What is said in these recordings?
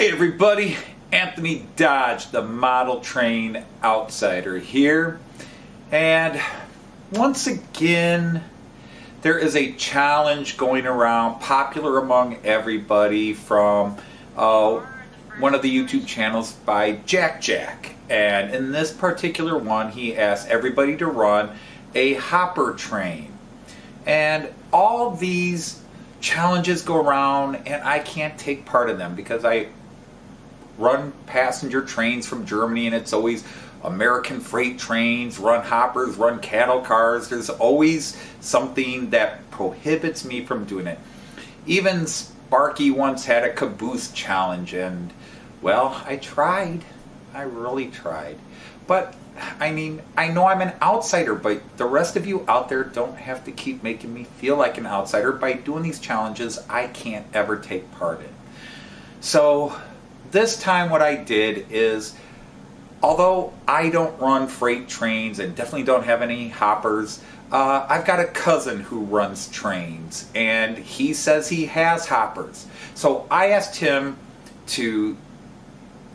Hey everybody, Anthony Dodge, the model train outsider here. And once again, there is a challenge going around, popular among everybody, from one of the YouTube channels by Jack. And in this particular one, he asked everybody to run a hopper train. And all these challenges go around and I can't take part in them because I run passenger trains from Germany and it's always American freight trains, run hoppers, run cattle cars. There's always something that prohibits me from doing it. Even Sparky once had a caboose challenge and, well, I tried. I really tried. But I mean, I know I'm an outsider, but the rest of you out there don't have to keep making me feel like an outsider by doing these challenges I can't ever take part in. So this time what I did is, although I don't run freight trains and definitely don't have any hoppers, I've got a cousin who runs trains and he says he has hoppers. So I asked him to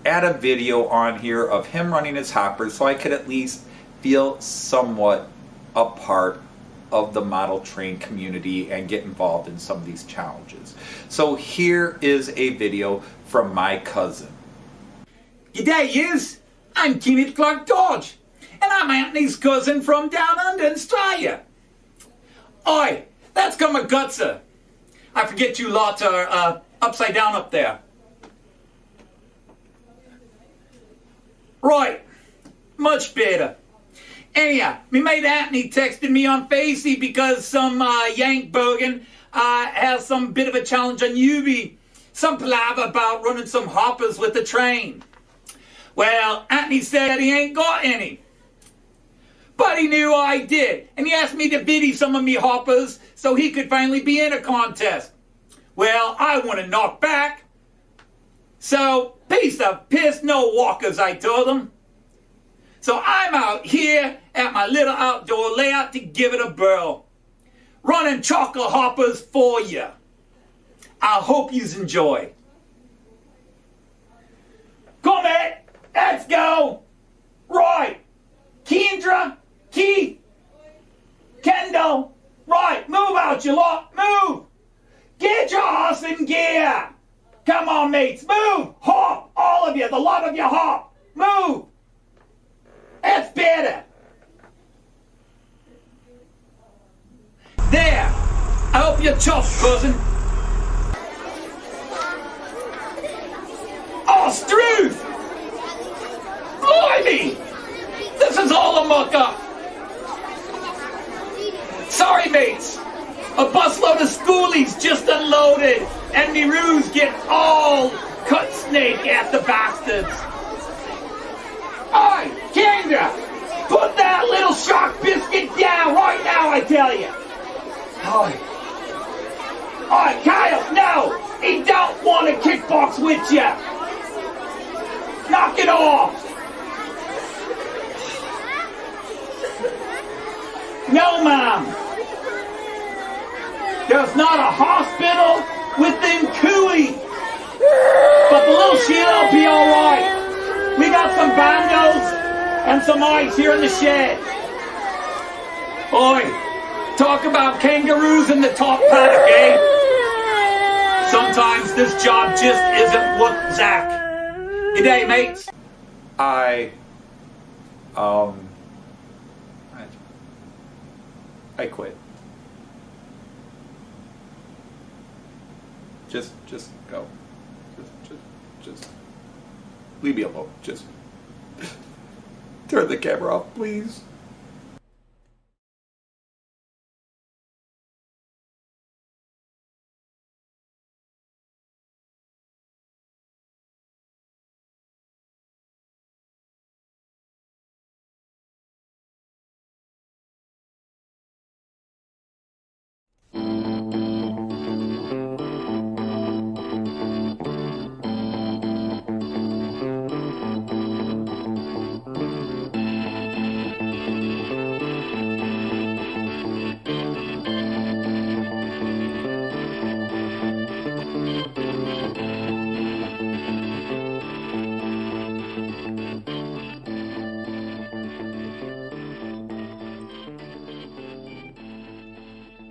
add a video on here of him running his hoppers so I could at least feel somewhat a part of the model train community and get involved in some of these challenges. So here is a video from my cousin. G'day yous, I'm Kenneth Clark Dodge and I'm Anthony's cousin from down under Australia. Oi, that's got my gutser. I forget you lot are upside down up there. Right, much better. Anyhow, me mate Anthony texted me on Facey because some Yank bogan has some bit of a challenge on Ubi. Some palaver about running some hoppers with the train. Well, Anthony said he ain't got any. But he knew I did. And he asked me to biddy some of me hoppers so he could finally be in a contest. Well, I want to knock back. So, piece of piss, no walkers, I told him. So I'm out here at my little outdoor layout to give it a whirl. Running chocolate hoppers for you. I hope yous enjoy. Come on, let's go. Right, Kendra, Keith, Kendall. Right, move out you lot, move. Get your horse in gear. Come on mates, move, hop, all of you, the lot of you hop, move. That's better. There, I hope you're chuffed, cousin. Oh, Struth! Blimey! This is all a muck-up. Sorry, mates. A busload of schoolies just unloaded, and me roos get all cut snake at the bastards. Oi, Kendra! Put that little shark biscuit down right now, I tell you. Oi. Oi, Kyle, no! He don't want to kickbox with you. Knock it off! No, ma'am. There's not a hospital within Cooey. But the little Sheila will be alright. We got some bandos and some ice here in the shed. Oi, talk about kangaroos in the top paddock, eh? Sometimes this job just isn't what Zach. G'day, mates. I quit. Just go. Just leave me alone. Just turn the camera off, please.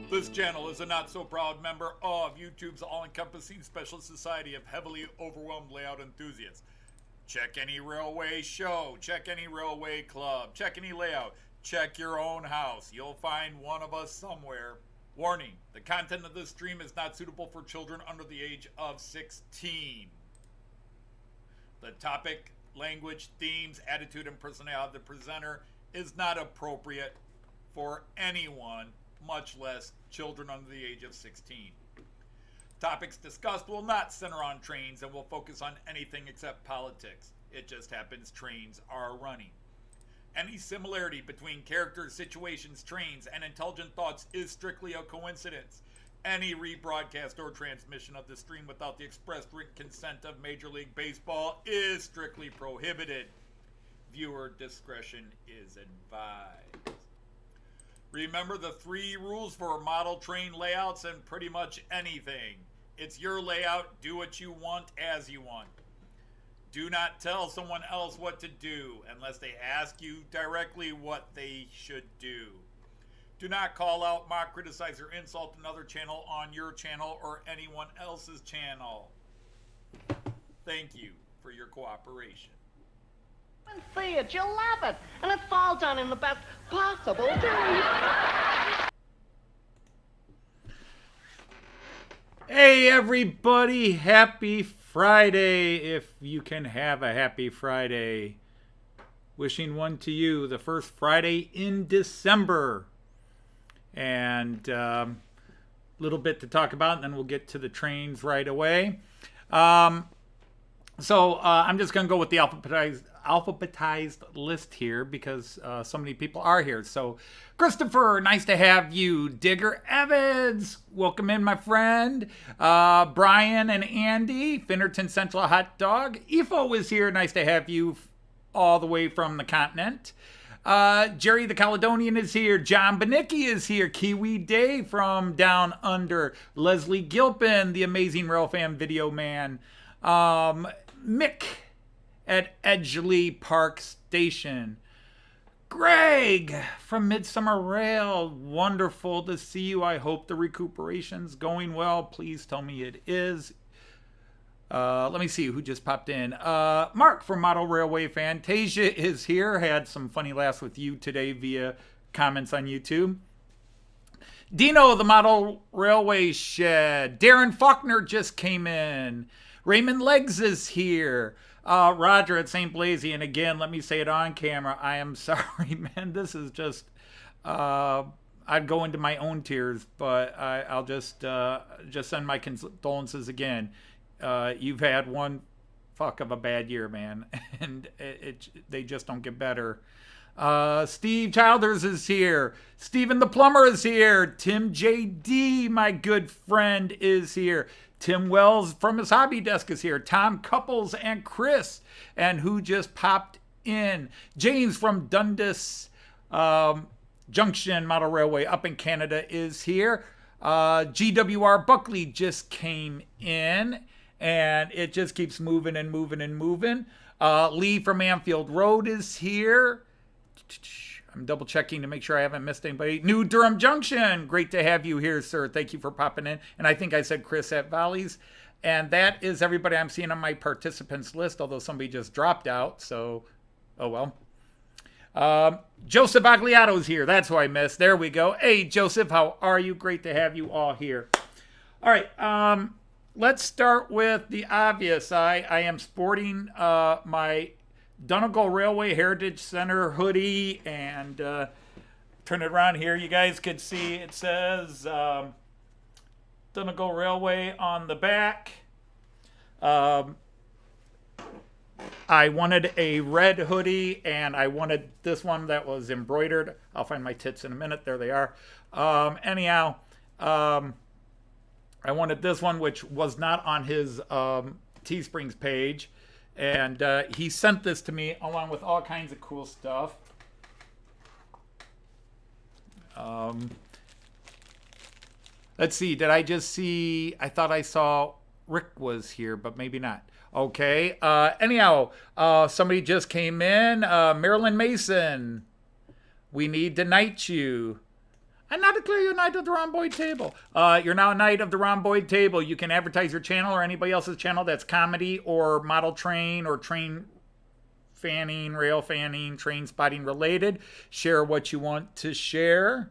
This channel is a not-so-proud member of YouTube's all-encompassing special society of heavily overwhelmed layout enthusiasts. Check any railway show, check any railway club, check any layout, check your own house. You'll find one of us somewhere. Warning, the content of this stream is not suitable for children under the age of 16. The topic, language, themes, attitude, and personality of the presenter is not appropriate for anyone, much less children under the age of 16. Topics discussed will not center on trains and will focus on anything except politics. It just happens trains are running. Any similarity between characters, situations, trains, and intelligent thoughts is strictly a coincidence. Any rebroadcast or transmission of the stream without the expressed written consent of Major League Baseball is strictly prohibited. Viewer discretion is advised. Remember the 3 rules for model train layouts and pretty much anything. It's your layout, do what you want as you want. Do not tell someone else what to do unless they ask you directly what they should do. Do not call out, mock, criticize, or insult another channel on your channel or anyone else's channel. Thank you for your cooperation. See it, you'll love it, and it's all done in the best possible way. Hey everybody, happy Friday, if you can have a happy Friday. Wishing one to you, the first Friday in December. And little bit to talk about, and then we'll get to the trains right away. So I'm just going to go with the alphabetized list here because so many people are here. So Christopher, nice to have you. Digger Evans, welcome in, my friend. Brian and Andy, Finnerton Central Hot Dog. Ifo is here, nice to have you all the way from the continent. Jerry the Caledonian is here. John Benicki is here. Kiwi Day from down under. Leslie Gilpin, the amazing Rail Fan Video Man. Mick at Edgeley Park Station. Greg from Midsummer Rail. Wonderful to see you. I hope the recuperation's going well. Please tell me it is. Let me see who just popped in. Mark from Model Railway Fantasia is here. Had some funny laughs with you today via comments on YouTube. Dino, the Model Railway Shed. Darren Faulkner just came in. Raymond Legs is here. Roger at St. Blasey. And again, let me say it on camera. I am sorry, man. This is just... I'd go into my own tears, but I'll just send my condolences again. You've had one fuck of a bad year, man. And they just don't get better. Steve Childers is here. Stephen the Plumber is here. Tim JD, my good friend, is here. Tim Wells from his hobby desk is here. Tom Couples and Chris, and who just popped in. James from Dundas Junction Model Railway up in Canada is here. GWR Buckley just came in, and it just keeps moving and moving and moving. Lee from Anfield Road is here. I'm double checking to make sure I haven't missed anybody. New Durham Junction. Great to have you here, sir. Thank you for popping in. And I think I said Chris at Valleys. And that is everybody I'm seeing on my participants list, although somebody just dropped out. So, oh well. Joseph Agliato's here. That's who I missed. There we go. Hey, Joseph, how are you? Great to have you all here. All right. Let's start with the obvious. I am sporting my Donegal Railway Heritage Center hoodie, and turn it around here. You guys could see it says Donegal Railway on the back. I wanted a red hoodie, and I wanted this one that was embroidered. I'll find my tits in a minute. There they are. Anyhow, I wanted this one, which was not on his Teesprings page. And he sent this to me along with all kinds of cool stuff. Let's see. Did I just see? I thought I saw Rick was here, but maybe not. Okay. Anyhow, somebody just came in. Marilyn Mason. We need to knight you. I now declare you a knight of the rhomboid table. You're now a knight of the rhomboid table. You can advertise your channel or anybody else's channel that's comedy or model train or train fanning, rail fanning, train spotting related. Share what you want to share.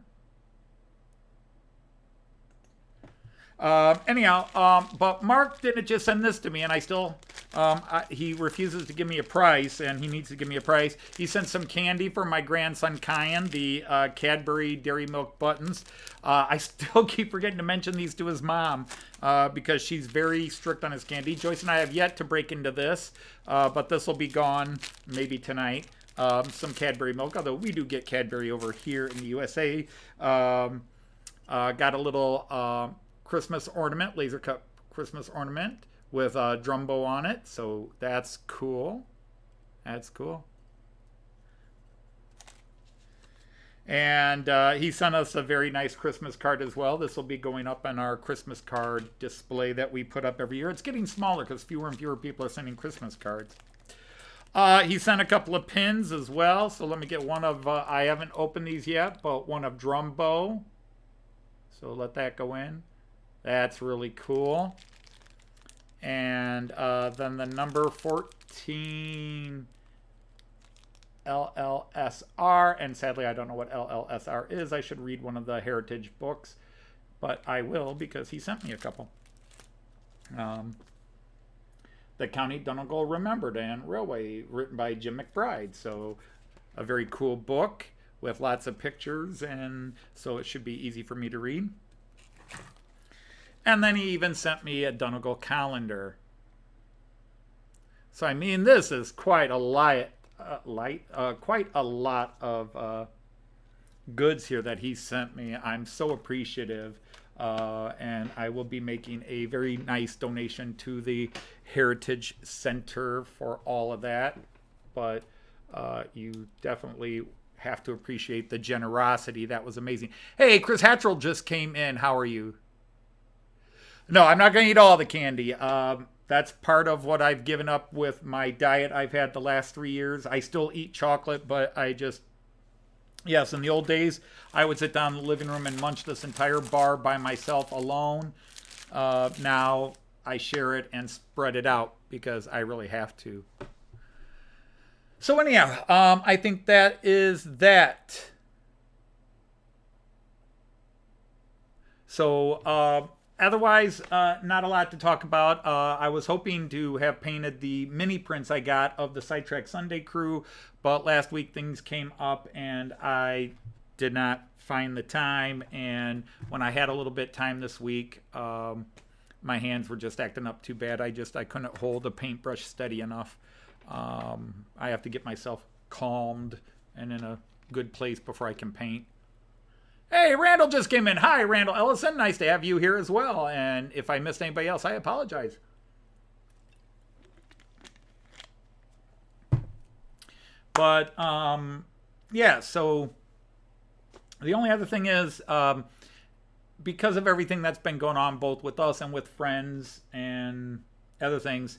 But Mark didn't just send this to me, and I still, he refuses to give me a price, and he needs to give me a price. He sent some candy for my grandson, Kyan, the Cadbury Dairy Milk Buttons. I still keep forgetting to mention these to his mom, because she's very strict on his candy. Joyce and I have yet to break into this, but this will be gone maybe tonight. Some Cadbury milk, although we do get Cadbury over here in the USA. Got a little Christmas ornament, laser cut Christmas ornament with a Drumbo on it. So that's cool. That's cool. And he sent us a very nice Christmas card as well. This will be going up on our Christmas card display that we put up every year. It's getting smaller because fewer and fewer people are sending Christmas cards. He sent a couple of pins as well. So let me get one of, I haven't opened these yet, but one of Drumbo. So let that go in. That's really cool. And then the number 14 LLSR. And sadly, I don't know what LLSR is. I should read one of the heritage books. But I will because he sent me a couple. The County Donegal Remembered and Railway, written by Jim McBride. So a very cool book with lots of pictures. And so it should be easy for me to read. And then he even sent me a Donegal calendar. So I mean, this is quite a lot of goods here that he sent me. I'm so appreciative, and I will be making a very nice donation to the Heritage Center for all of that. But you definitely have to appreciate the generosity. That was amazing. Hey, Chris Hatchell just came in. How are you? No, I'm not going to eat all the candy. That's part of what I've given up with my diet I've had the last 3 years. I still eat chocolate, but I just, yes, in the old days, I would sit down in the living room and munch this entire bar by myself alone. Now I share it and spread it out because I really have to. So anyhow, I think that is that. So, otherwise, not a lot to talk about. I was hoping to have painted the mini prints I got of the Sidetrack Sunday crew, but last week things came up and I did not find the time. And when I had a little bit time this week, my hands were just acting up too bad. I couldn't hold a paintbrush steady enough. I have to get myself calmed and in a good place before I can paint. Hey, Randall just came in. Hi, Randall Ellison. Nice to have you here as well. And if I missed anybody else, I apologize. But, yeah, so the only other thing is, because of everything that's been going on, both with us and with friends and other things,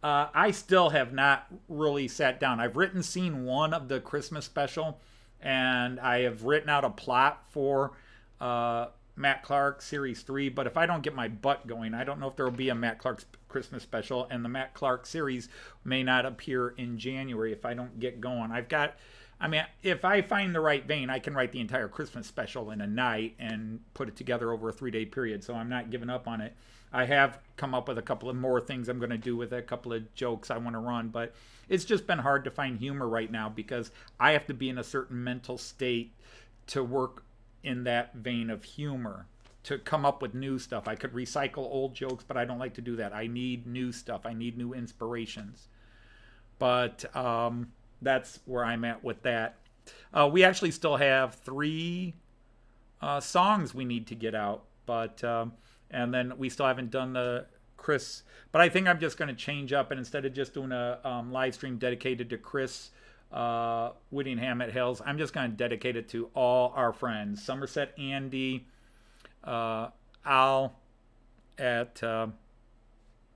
I still have not really sat down. I've written scene 1 of the Christmas special. And I have written out a plot for Matt Clark Series 3. But if I don't get my butt going, I don't know if there will be a Matt Clark Christmas special. And the Matt Clark series may not appear in January if I don't get going. If I find the right vein, I can write the entire Christmas special in a night and put it together over a 3-day period. So I'm not giving up on it. I have come up with a couple of more things I'm going to do with it, a couple of jokes I want to run, but it's just been hard to find humor right now because I have to be in a certain mental state to work in that vein of humor, to come up with new stuff. I could recycle old jokes, but I don't like to do that. I need new stuff. I need new inspirations. But that's where I'm at with that. We actually still have 3 songs we need to get out, but... and then we still haven't done the Chris, but I think I'm just going to change up, and instead of just doing a live stream dedicated to Chris Whittingham at Hills, I'm just going to dedicate it to all our friends. Somerset Andy, Al at, I'm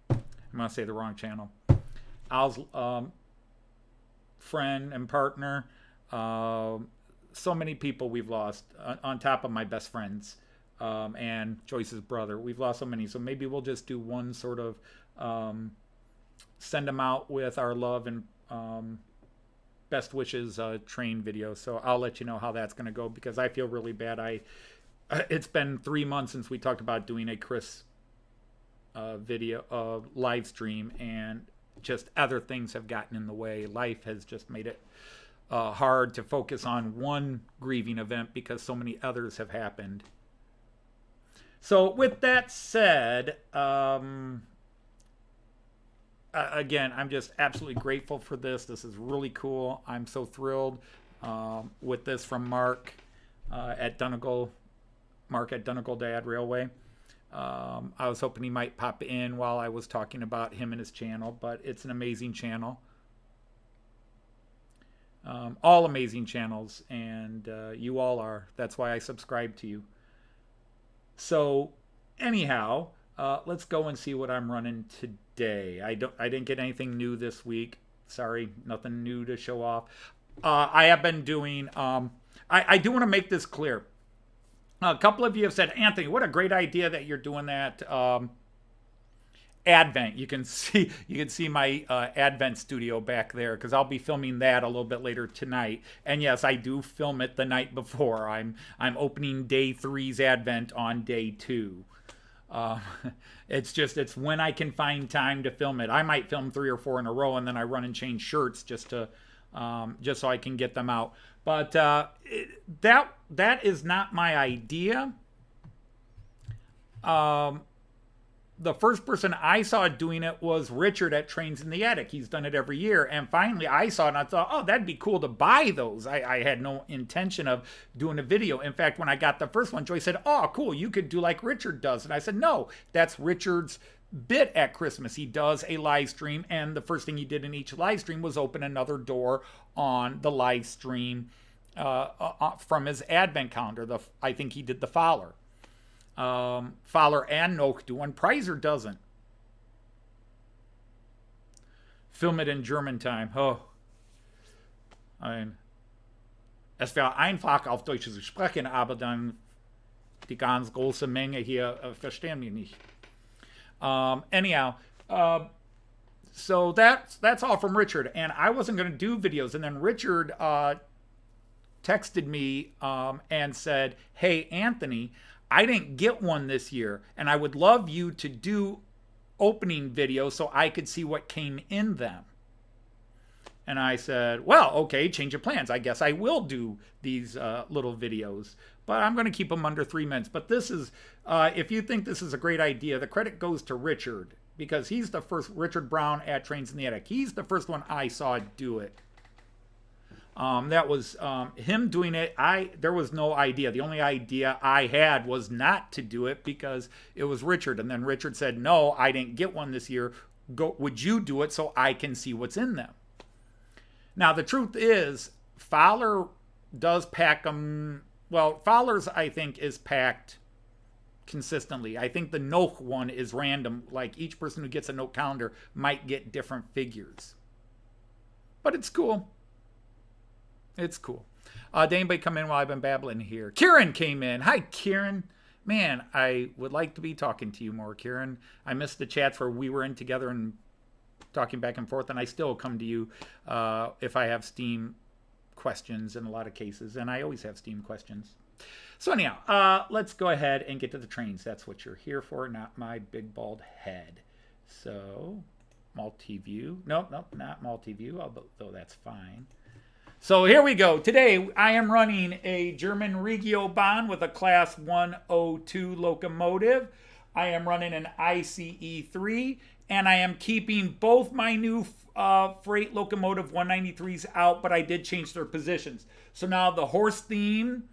going to say the wrong channel, Al's friend and partner, so many people we've lost on top of my best friends and Joyce's brother. We've lost so many. So maybe we'll just do one sort of send them out with our love and best wishes train video. So I'll let you know how that's going to go, because I feel really bad. It's been 3 months since we talked about doing a Chris video live stream, and just other things have gotten in the way. Life has just made it hard to focus on one grieving event because so many others have happened. So with that said, again, I'm just absolutely grateful for this. This is really cool. I'm so thrilled with this from Mark at Donegal Dad Railway. I was hoping he might pop in while I was talking about him and his channel, but it's an amazing channel. All amazing channels, and you all are. That's why I subscribe to you. So anyhow, let's go and see what I'm running today. I didn't get anything new this week. Sorry, nothing new to show off. I have been doing. I do want to make this clear. A couple of you have said, Anthony, what a great idea that you're doing that Advent. You can see my Advent studio back there, because I'll be filming that a little bit later tonight. And yes, I do film it the night before. I'm opening day 3's Advent on day 2. It's when I can find time to film it. I might film 3 or 4 in a row, and then I run and change shirts just so I can get them out. But that is not my idea. The first person I saw doing it was Richard at Trains in the Attic. He's done it every year. And finally I saw it and I thought, oh, that'd be cool to buy those. I had no intention of doing a video. In fact, when I got the first one, Joyce said, oh, cool, you could do like Richard does. And I said, no, that's Richard's bit at Christmas. He does a live stream, and the first thing he did in each live stream was open another door on the live stream from his Advent calendar. I think he did the Fowler. Fowler and Noak do, and Preiser doesn't. Film it in German time. Oh. Es wäre einfach auf Deutsch zu sprechen, aber dann die ganz große Menge hier verstehen mich nicht. Anyhow, so that's all from Richard, and I wasn't going to do videos, and then Richard texted me and said, hey, Anthony, I didn't get one this year, and I would love you to do opening videos so I could see what came in them. And I said, well, okay, change of plans. I guess I will do these little videos, but I'm going to keep them under 3 minutes. But this is, if you think this is a great idea, the credit goes to Richard, because he's the first, Richard Brown at Trains in the Attic. He's the first one I saw do it. That was him doing it. There was no idea. The only idea I had was not to do it because it was Richard. And then Richard said, no, I didn't get one this year. Would you do it so I can see what's in them? Now, the truth is, Fowler does pack them. Well, Fowler's, I think, is packed consistently. I think the Noak one is random. Like, each person who gets a Noak calendar might get different figures. But it's cool. It's cool. Did anybody come in while I've been babbling here? Kieran came in. Hi, Kieran. Man, I would like to be talking to you more, Kieran. I missed the chats where we were in together and talking back and forth, and I still come to you if I have Steam questions in a lot of cases, and I always have Steam questions. So anyhow, let's go ahead and get to the trains. That's what you're here for, not my big bald head. So, multi-view. Nope, not multi-view, although that's fine. So here we go. Today I am running a German Regiobahn with a Class 102 locomotive. I am running an ICE3, and I am keeping both my new freight locomotive 193s out, but I did change their positions. So now the horse theme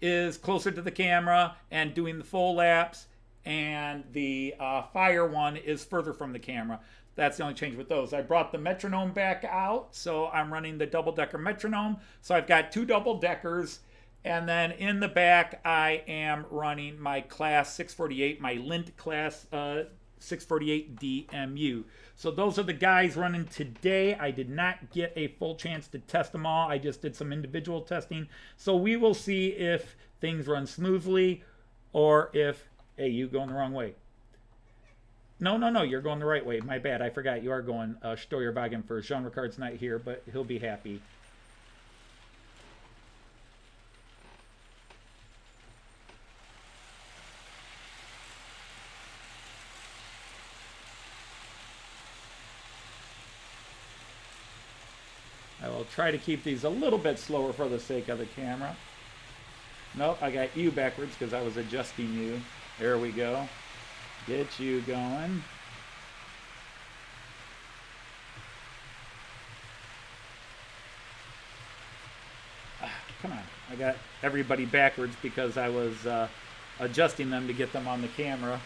is closer to the camera and doing the full laps, and the fire one is further from the camera. That's the only change with those. I brought the metronome back out, so I'm running the double-decker metronome. So I've got 2 double-deckers, and then in the back I am running my Class 648, my Lint Class 648 DMU. So those are the guys running today. I did not get a full chance to test them all. I just did some individual testing. So we will see if things run smoothly or if, hey, you going the wrong way. No, you're going the right way. My bad, I forgot. You are going Steuerwagen first. Jean Ricard's not here, but he'll be happy. I will try to keep these a little bit slower for the sake of the camera. Nope, I got you backwards because I was adjusting you. There we go. Get you going. Come on. I got everybody backwards because I was adjusting them to get them on the camera.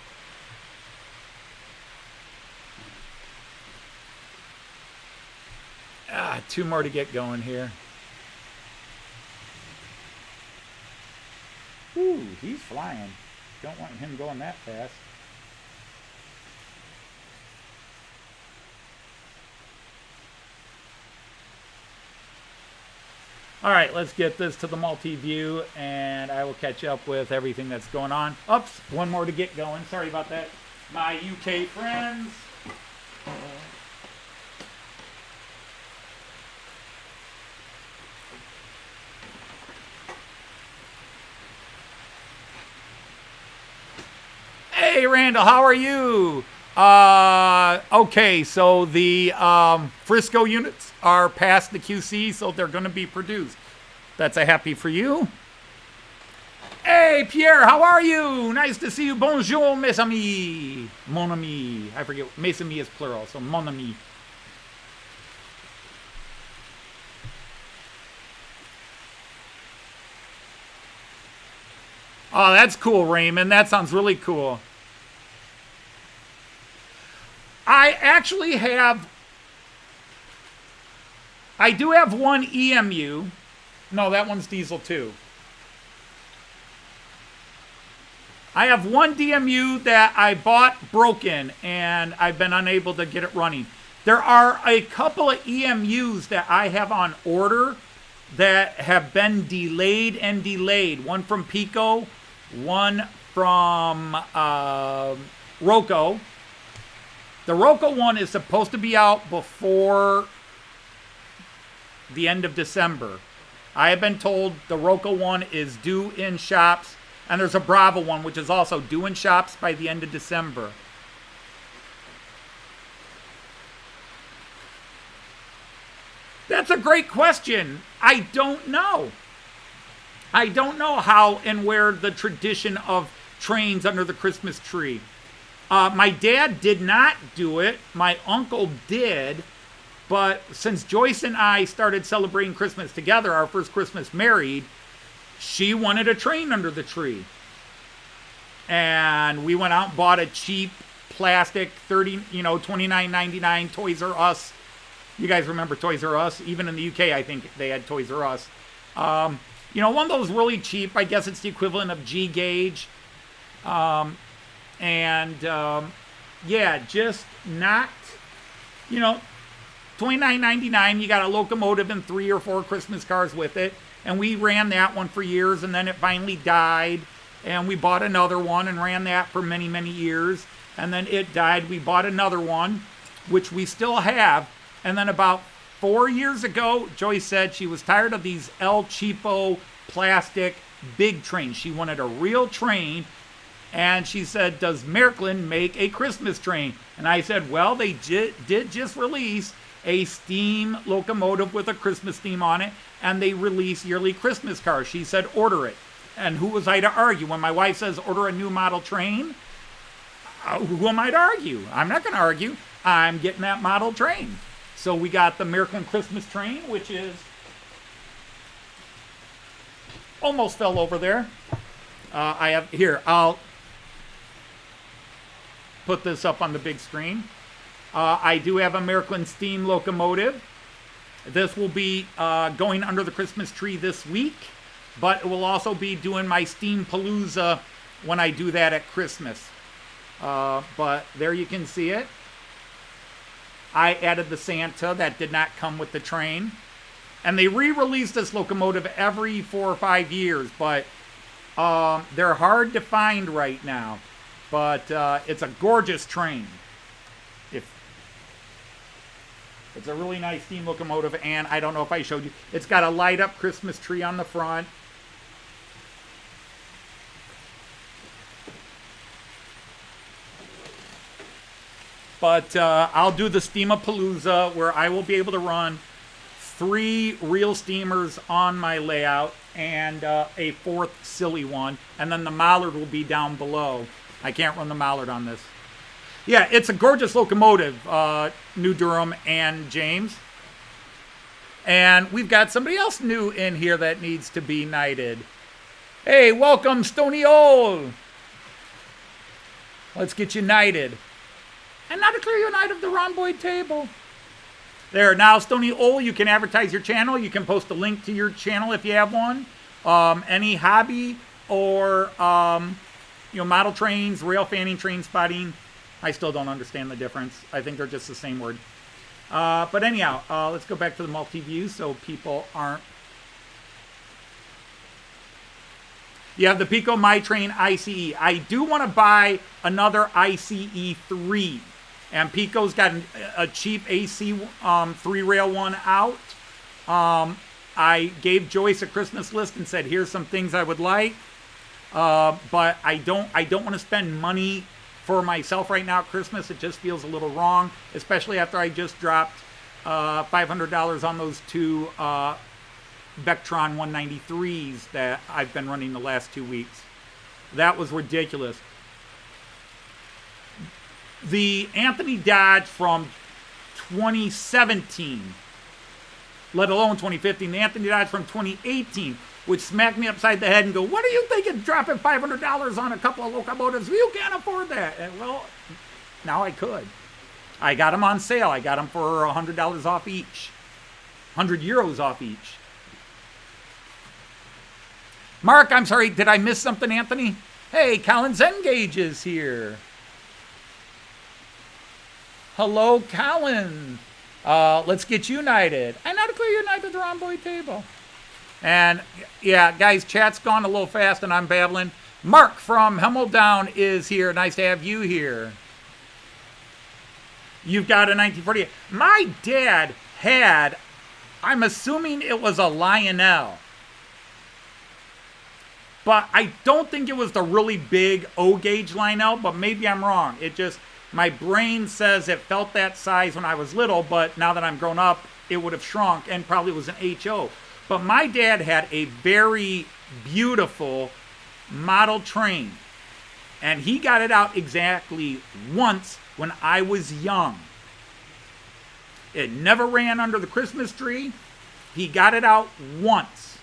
Two more to get going here. Ooh, he's flying. Don't want him going that fast. All right, let's get this to the multi-view, and I will catch up with everything that's going on. Oops, one more to get going. Sorry about that. My UK friends. Hey, Randall, how are you? Okay, so the Frisco units are past the QC, so they're going to be produced. That's a happy for you. Hey, Pierre, how are you? Nice to see you. Bonjour, mes amis. Mon ami. I forget. Mes amis is plural, so mon ami. Oh, that's cool, Raymond. That sounds really cool. I do have one EMU. No, that one's diesel too. I have one DMU that I bought broken and I've been unable to get it running. There are a couple of EMUs that I have on order that have been delayed and delayed. One from Pico, one from Roco. The Roco one is supposed to be out before the end of December. I have been told the Roco one is due in shops, and there's a Bravo one which is also due in shops by the end of December. That's a great question. I don't know. I don't know how and where the tradition of trains under the Christmas tree. My dad did not do it. My uncle did. But since Joyce and I started celebrating Christmas together, our first Christmas married, she wanted a train under the tree. And we went out and bought a cheap plastic $29.99 Toys R Us. You guys remember Toys R Us? Even in the UK, I think they had Toys R Us. One of those really cheap. I guess it's the equivalent of G gauge. Just not, $29.99. You got a locomotive and 3 or 4 Christmas cars with it. And we ran that one for years, and then it finally died. And we bought another one and ran that for many, many years. And then it died. We bought another one, which we still have. And then about 4 years ago, Joyce said she was tired of these El Cheapo plastic big trains. She wanted a real train. And she said, does Märklin make a Christmas train? And I said, well, they did just release a steam locomotive with a Christmas theme on it, and they release yearly Christmas cars. She said, order it. And who was I to argue? When my wife says, order a new model train, who am I to argue? I'm not going to argue. I'm getting that model train. So we got the Märklin Christmas train, which is almost fell over there. I'll put this up on the big screen. I do have a Märklin steam locomotive. This will be going under the Christmas tree this week, but it will also be doing my Steam Palooza when I do that at Christmas. But there you can see it. I added the Santa that did not come with the train. And they re-release this locomotive every 4 or 5 years, but they're hard to find right now. But it's a gorgeous train. It's a really nice steam locomotive, and I don't know if I showed you. It's got a light-up Christmas tree on the front. But I'll do the Steamapalooza, where I will be able to run 3 real steamers on my layout and a 4th silly one. And then the Mallard will be down below. I can't run the Mallard on this. Yeah, it's a gorgeous locomotive, New Durham and James. And we've got somebody else new in here that needs to be knighted. Hey, welcome, Stony Old. Let's get you knighted. And now declare you a knight of the rhomboid table. There, now, Stony Old, you can advertise your channel. You can post a link to your channel if you have one. Any hobby or, model trains, rail fanning, train spotting. I still don't understand the difference. I think they're just the same word. But anyhow, let's go back to the multi-view so people aren't... You have the Pico My Train ICE. I do want to buy another ICE 3. And Pico's got a cheap AC 3-rail one out. I gave Joyce a Christmas list and said, here's some things I would like. But I don't want to spend money for myself right now at Christmas. It just feels a little wrong, especially after I just dropped $500 on those 2 Vectron 193s that I've been running the last 2 weeks. That was ridiculous. The Anthony Dodge from 2017, let alone 2015, the Anthony Dodge from 2018, would smack me upside the head and go, what are you thinking dropping $500 on a couple of locomotives? You can't afford that. And well, now I could. I got them on sale. I got them for $100 off each. 100 euros off each. Mark, I'm sorry, did I miss something, Anthony? Hey, Colin Zengage is here. Hello, Colin. Let's get united. I now declare you united the rhomboid table. And yeah, guys, chat's gone a little fast and I'm babbling. Mark from Hemmeldown is here. Nice to have you here. You've got a 1948. My dad had, I'm assuming it was a Lionel. But I don't think it was the really big O-gauge Lionel, but maybe I'm wrong. It just, my brain says it felt that size when I was little, but now that I'm grown up, it would have shrunk and probably was an HO. But my dad had a very beautiful model train. And he got it out exactly once when I was young. It never ran under the Christmas tree. He got it out once.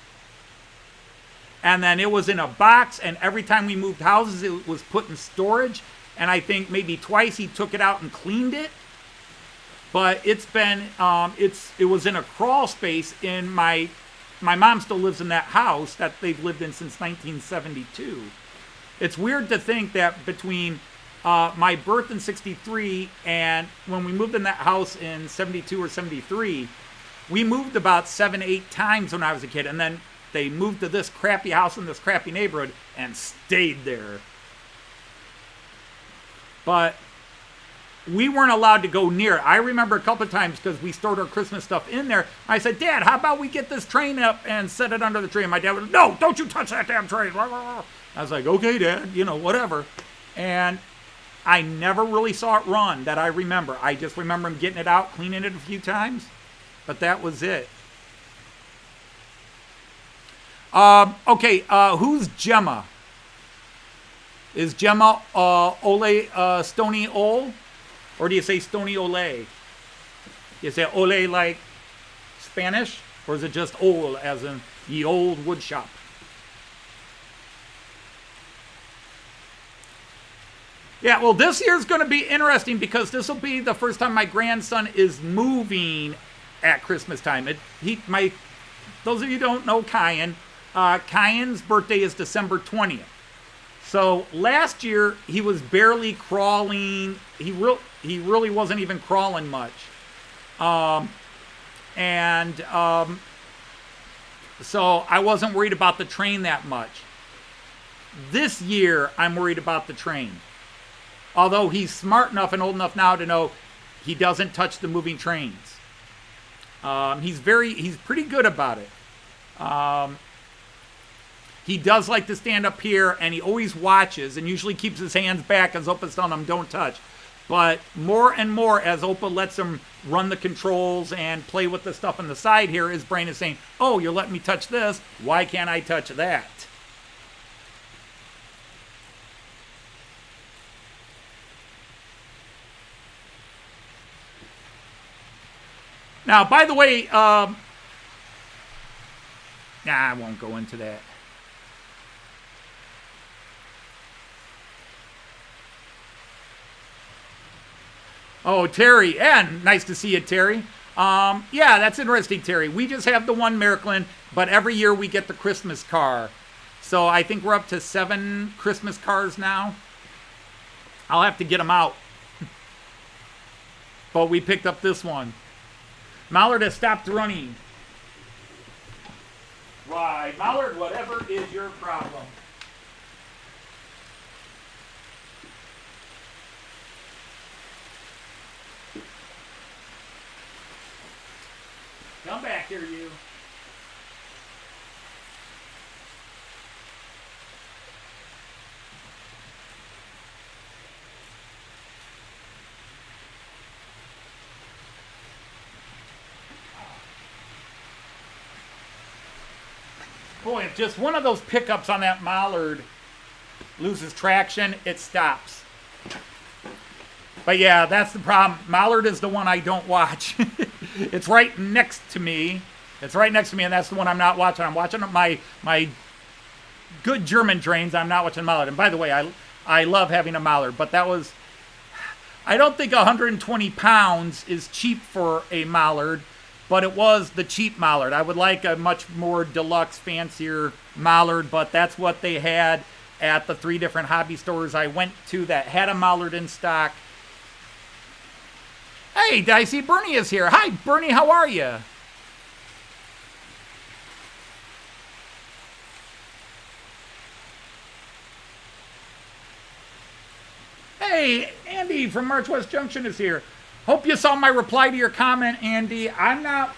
And then it was in a box, and every time we moved houses, it was put in storage. And I think maybe twice he took it out and cleaned it. But it's been, it was in a crawl space in my mom still lives in that house that they've lived in since 1972. It's weird to think that between my birth in 63 and when we moved in that house in 72 or 73, we moved about 7-8 times when I was a kid. And then they moved to this crappy house in this crappy neighborhood and stayed there. But we weren't allowed to go near it. I remember a couple of times because we stored our Christmas stuff in there. I said, Dad, how about we get this train up and set it under the tree? And my dad was, no, don't you touch that damn train. I was like, okay, Dad, whatever. And I never really saw it run that I remember. I just remember him getting it out, cleaning it a few times. But that was it. Okay, who's Gemma? Is Gemma Ole Stony Ole? Or do you say Stony Ole? You say Ole like Spanish? Or is it just Ole as in ye old wood shop? Yeah, well, this year's going to be interesting because this will be the first time my grandson is moving at Christmas time. Those of you who don't know Kyan, Kyan's birthday is December 20th. So last year he was barely crawling. He really wasn't even crawling much. So I wasn't worried about the train that much. This year I'm worried about the train. Although he's smart enough and old enough now to know he doesn't touch the moving trains. He's pretty good about it. He does like to stand up here, and he always watches and usually keeps his hands back as Opa's telling him don't touch. But more and more as Opa lets him run the controls and play with the stuff on the side here, his brain is saying, oh, you're letting me touch this. Why can't I touch that? Now, by the way, I won't go into that. Oh, Terry. And nice to see you, Terry. Yeah, that's interesting, Terry. We just have the one Miraculin, but every year we get the Christmas car. So I think we're up to 7 Christmas cars now. I'll have to get them out. But we picked up this one. Mallard has stopped running. Right, Mallard, whatever is your problem? Come back here, you. Boy, if just one of those pickups on that Mallard loses traction, it stops. But yeah, that's the problem. Mallard is the one I don't watch. It's right next to me. It's right next to me, and that's the one I'm not watching. I'm watching my good German trains. I'm not watching Mallard. And by the way, I love having a Mallard, but that was... I don't think 120 pounds is cheap for a Mallard, but it was the cheap Mallard. I would like a much more deluxe, fancier Mallard, but that's what they had at the 3 different hobby stores I went to that had a Mallard in stock. Hey, I see Bernie is here. Hi, Bernie, how are you? Hey, Andy from March West Junction is here. Hope you saw my reply to your comment, Andy. I'm not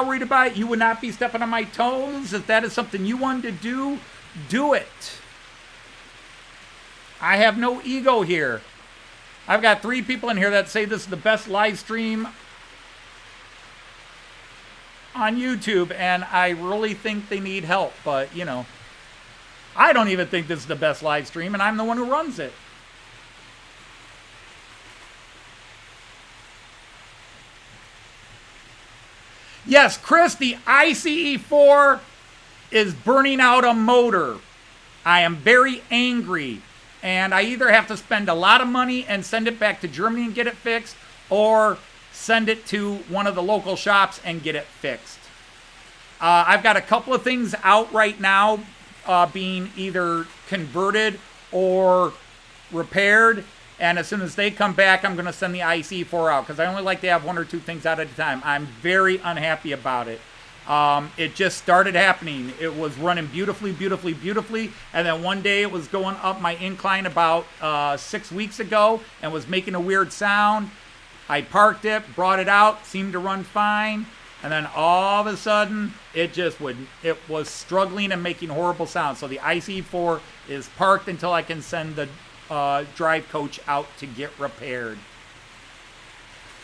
worried about it. You would not be stepping on my toes. If that is something you wanted to do, do it. I have no ego here. I've got 3 people in here that say this is the best live stream on YouTube, and I really think they need help. But, you know, I don't even think this is the best live stream, and I'm the one who runs it. Yes, Chris, the ICE4 is burning out a motor. I am very angry. And I either have to spend a lot of money and send it back to Germany and get it fixed, or send it to one of the local shops and get it fixed. I've got a couple of things out right now being either converted or repaired. And as soon as they come back, I'm going to send the IC4 out because I only like to have 1 or 2 things out at a time. I'm very unhappy about it. It just started happening. It was running beautifully, beautifully, beautifully. And then one day it was going up my incline about 6 weeks ago and was making a weird sound. I parked it, brought it out, seemed to run fine. And then all of a sudden, it was struggling and making horrible sounds. So the IC4 is parked until I can send the drive coach out to get repaired.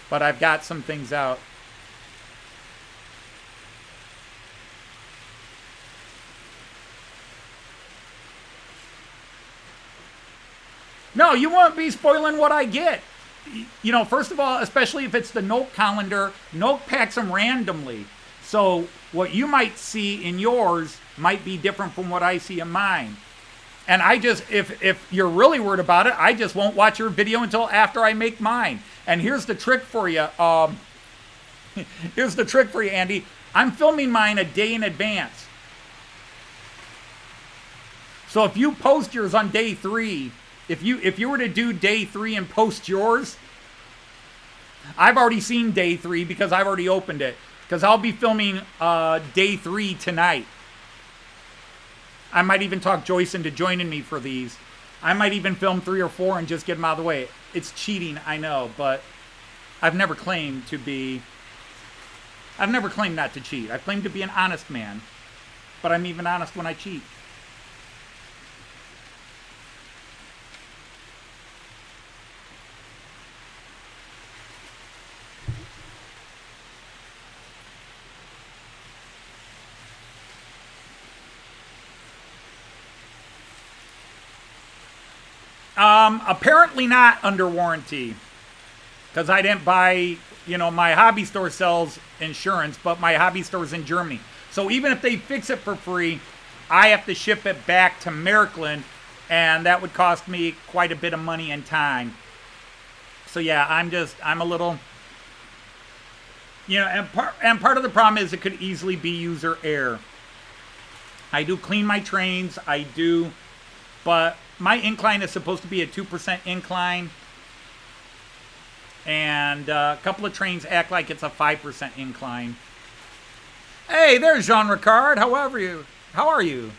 But I've got some things out. No, you won't be spoiling what I get. You know, first of all, especially if it's the Noke calendar, Noke packs them randomly. So what you might see in yours might be different from what I see in mine. And I just, if you're really worried about it, I just won't watch your video until after I make mine. And here's the trick for you. Here's the trick for you, Andy. I'm filming mine a day in advance. So if you post yours on day 3, if you were to do day 3 and post yours, I've already seen day 3 because I've already opened it. Because I'll be filming day 3 tonight. I might even talk Joyce into joining me for these. I might even film 3 or 4 and just get them out of the way. It's cheating, I know, but I've never claimed not to cheat. I've claimed to be an honest man, but I'm even honest when I cheat. Apparently not under warranty, because I didn't buy, my hobby store sells insurance, but my hobby store is in Germany. So even if they fix it for free, I have to ship it back to Maryland, and that would cost me quite a bit of money and time. So yeah, I'm a little, and part of the problem is it could easily be user error. I do clean my trains, but my incline is supposed to be a 2% incline, and a couple of trains act like it's a 5% incline. Hey, there's Jean Ricard. How are you?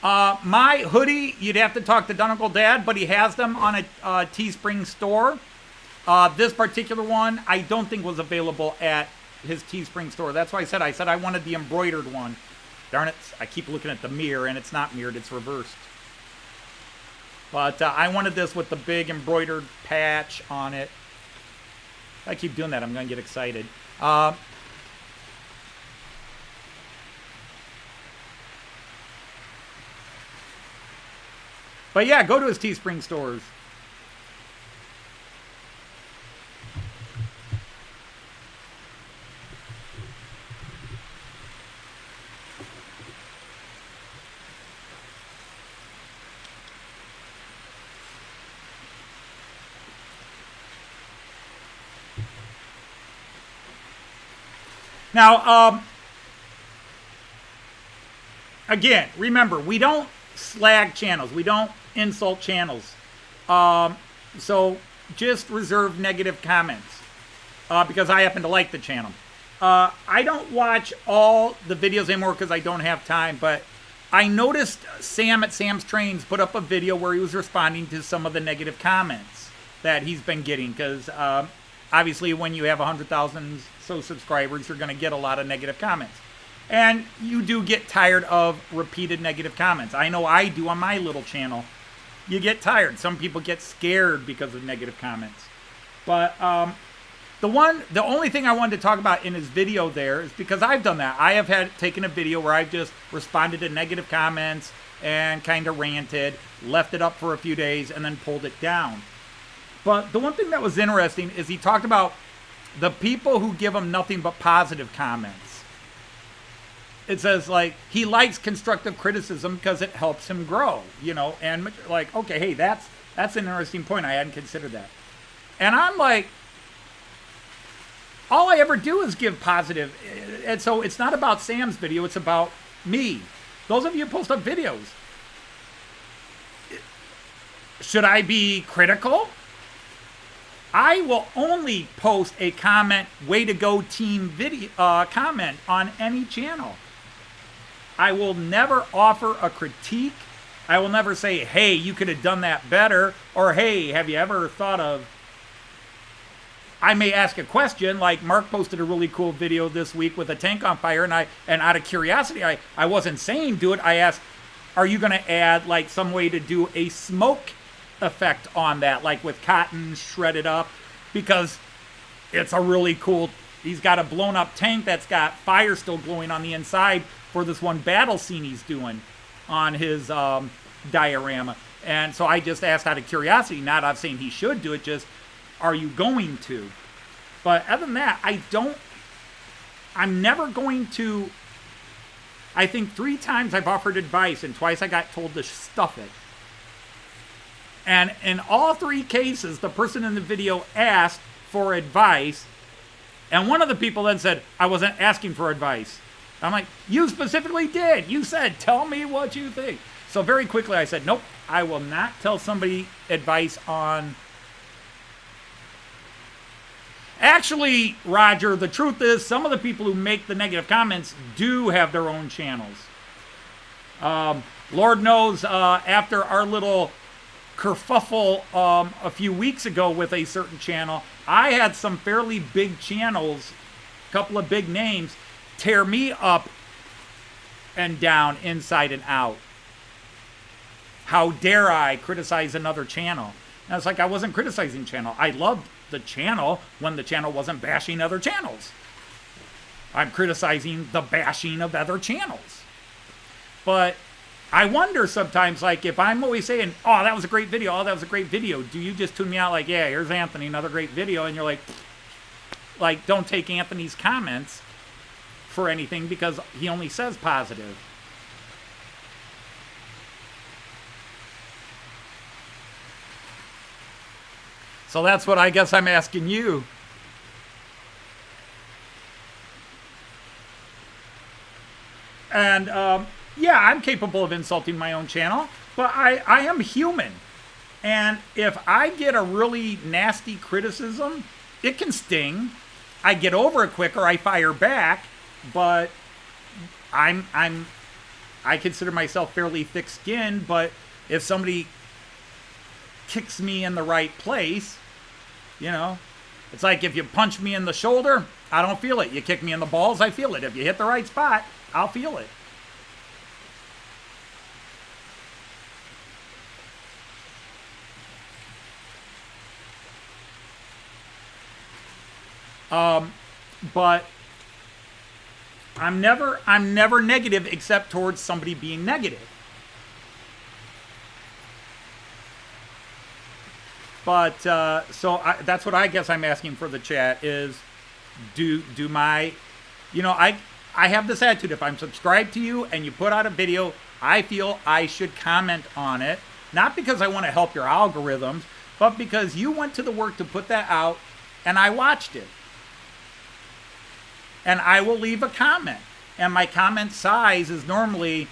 My hoodie, you'd have to talk to Duncle Dad, but he has them on a Teespring store. This particular one, I don't think was available at his Teespring store. That's why I said I wanted the embroidered one. Darn it, I keep looking at the mirror, and it's not mirrored, it's reversed. But I wanted this with the big embroidered patch on it. If I keep doing that, I'm going to get excited. But yeah, go to his Teespring stores. Now, again, remember, we don't slag channels. We don't insult channels. So just reserve negative comments because I happen to like the channel. I don't watch all the videos anymore because I don't have time, but I noticed Sam at Sam's Trains put up a video where he was responding to some of the negative comments that he's been getting because obviously when you have 100,000 so subscribers, you're going to get a lot of negative comments. And you do get tired of repeated negative comments. I know I do on my little channel. You get tired. Some people get scared because of negative comments. But the only thing I wanted to talk about in his video there is because I've done that. I have taken a video where I've just responded to negative comments and kind of ranted, left it up for a few days, and then pulled it down. But the one thing that was interesting is he talked about the people who give him nothing but positive comments. It says, like, he likes constructive criticism because it helps him grow, and like, okay, hey, that's an interesting point. I hadn't considered that. And I'm like, all I ever do is give positive. And so it's not about Sam's video, it's about me. Those of you who post up videos. Should I be critical? I will only post a comment, way to go team video comment on any channel. I will never offer a critique. I will never say, hey, you could have done that better. Or, hey, have you ever thought of... I may ask a question, like Mark posted a really cool video this week with a tank on fire, and out of curiosity, I wasn't saying do it. I asked, are you going to add like some way to do a smoke effect on that, like with cotton shredded up, because it's a really cool... He's got a blown up tank that's got fire still glowing on the inside for this one battle scene he's doing on his diorama. And so I just asked out of curiosity, not out of saying he should do it, just, are you going to? But other than that, I'm never going to... I think 3 times I've offered advice and twice I got told to stuff it. And in all 3 cases, the person in the video asked for advice, and one of the people then said, I wasn't asking for advice. I'm like, you specifically did. You said, tell me what you think. So very quickly I said, nope, I will not tell somebody advice on... Actually, Roger, the truth is some of the people who make the negative comments do have their own channels. Lord knows, after our little kerfuffle a few weeks ago with a certain channel, I had some fairly big channels, a couple of big names, tear me up and down, inside and out. How dare I criticize another channel? And it's like, I wasn't criticizing channel. I loved the channel when the channel wasn't bashing other channels. I'm criticizing the bashing of other channels. But I wonder sometimes, like, if I'm always saying, oh, that was a great video, oh, that was a great video, do you just tune me out like, yeah, here's Anthony, another great video, and you're like, don't take Anthony's comments for anything because he only says positive. So that's what I guess I'm asking you. And, yeah, I'm capable of insulting my own channel, but I am human. And if I get a really nasty criticism, it can sting. I get over it quicker, I fire back, but I consider myself fairly thick-skinned, but if somebody kicks me in the right place, you know, it's like if you punch me in the shoulder, I don't feel it. You kick me in the balls, I feel it. If you hit the right spot, I'll feel it. But I'm never negative except towards somebody being negative. But that's what I guess I'm asking for the chat is, do my, you know, I have this attitude. If I'm subscribed to you and you put out a video, I feel I should comment on it, not because I want to help your algorithms, but because you went to the work to put that out and I watched it. And I will leave a comment. And my comment size is normally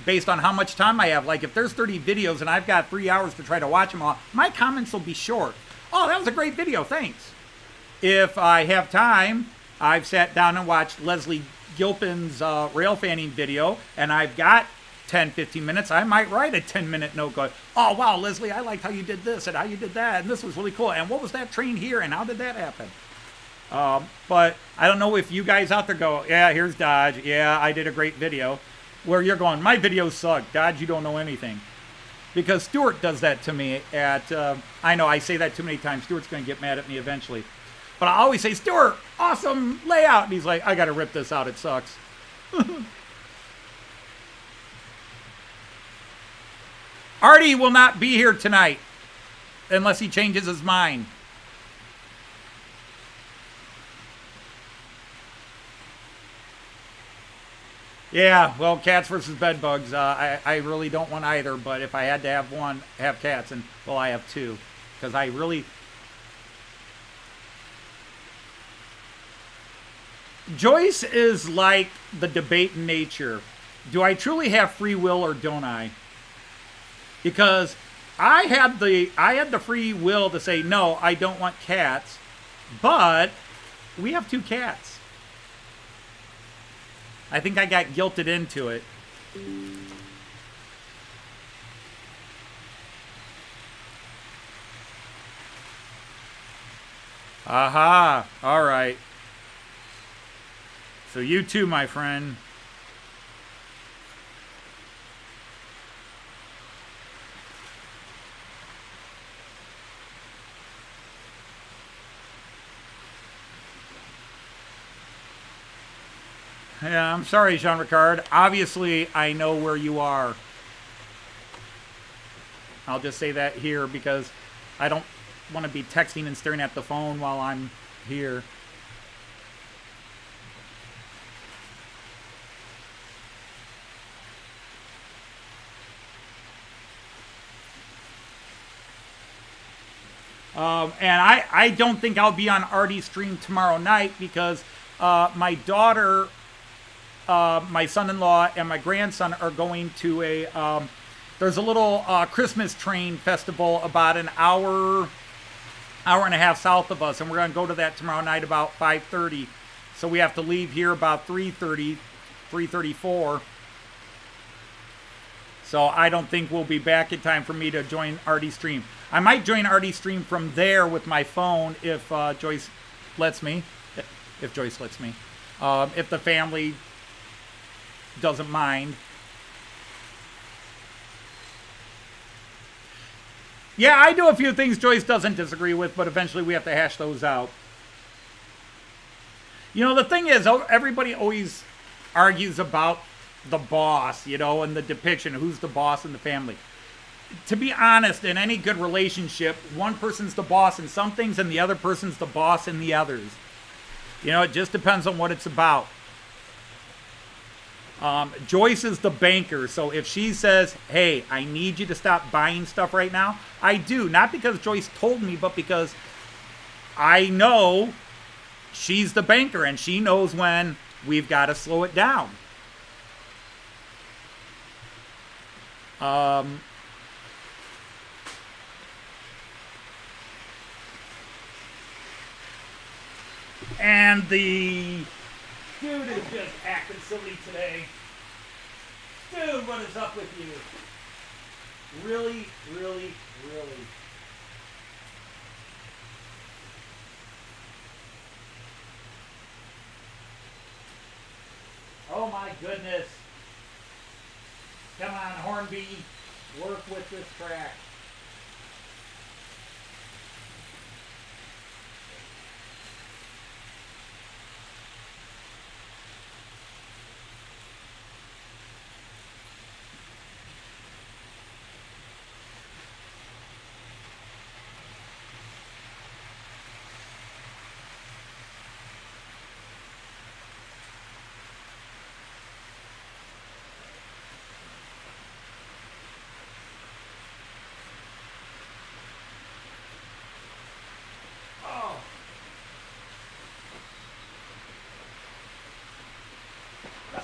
based on how much time I have. Like if there's 30 videos and I've got 3 hours to try to watch them all, my comments will be short. Oh, that was a great video, thanks. If I have time, I've sat down and watched Leslie Gilpin's rail fanning video, and I've got 10, 15 minutes. I might write a 10-minute note going, oh, wow, Leslie, I liked how you did this and how you did that, and this was really cool. And what was that train here, and how did that happen? But I don't know if you guys out there go, yeah, here's Dodge. Yeah, I did a great video. Where you're going, my videos suck. Dodge, you don't know anything. Because Stuart does that to me at, I know I say that too many times. Stuart's going to get mad at me eventually. But I always say, Stuart, awesome layout. And he's like, I got to rip this out. It sucks. Artie will not be here tonight unless he changes his mind. Yeah, well, cats versus bed bugs. I really don't want either, but if I had to have one, have cats, and, well, I have two. Because I really... Joyce is like the debate in nature. Do I truly have free will or don't I? Because I had the free will to say, no, I don't want cats, but we have two cats. I think I got guilted into it. Aha. All right. So you too, my friend. Yeah, I'm sorry, Jean Ricard. Obviously, I know where you are. I'll just say that here because I don't want to be texting and staring at the phone while I'm here. And I don't think I'll be on Artie's stream tomorrow night because my daughter my son-in-law and my grandson are going to there's a little Christmas train festival about an hour and a half south of us, and we're going to go to that tomorrow night about 5:30. So we have to leave here about 3:30, 3:34. So I don't think we'll be back in time for me to join Artie's stream. I might join Artie's stream from there with my phone if Joyce lets me. If Joyce lets me. If the family doesn't mind. Yeah, I do a few things Joyce doesn't disagree with, but eventually we have to hash those out. You know, the thing is, everybody always argues about the boss, you know, and the depiction, who's the boss in the family. To be honest, in any good relationship, one person's the boss in some things and the other person's the boss in the others. You know, it just depends on what it's about. Joyce is the banker, so if she says, hey, I need you to stop buying stuff right now, I do. Not because Joyce told me, but because I know she's the banker and she knows when we've got to slow it down. And the dude is just acting silly today. Dude, what is up with you? Really, really, really. Oh my goodness. Come on, Hornby. Work with this track.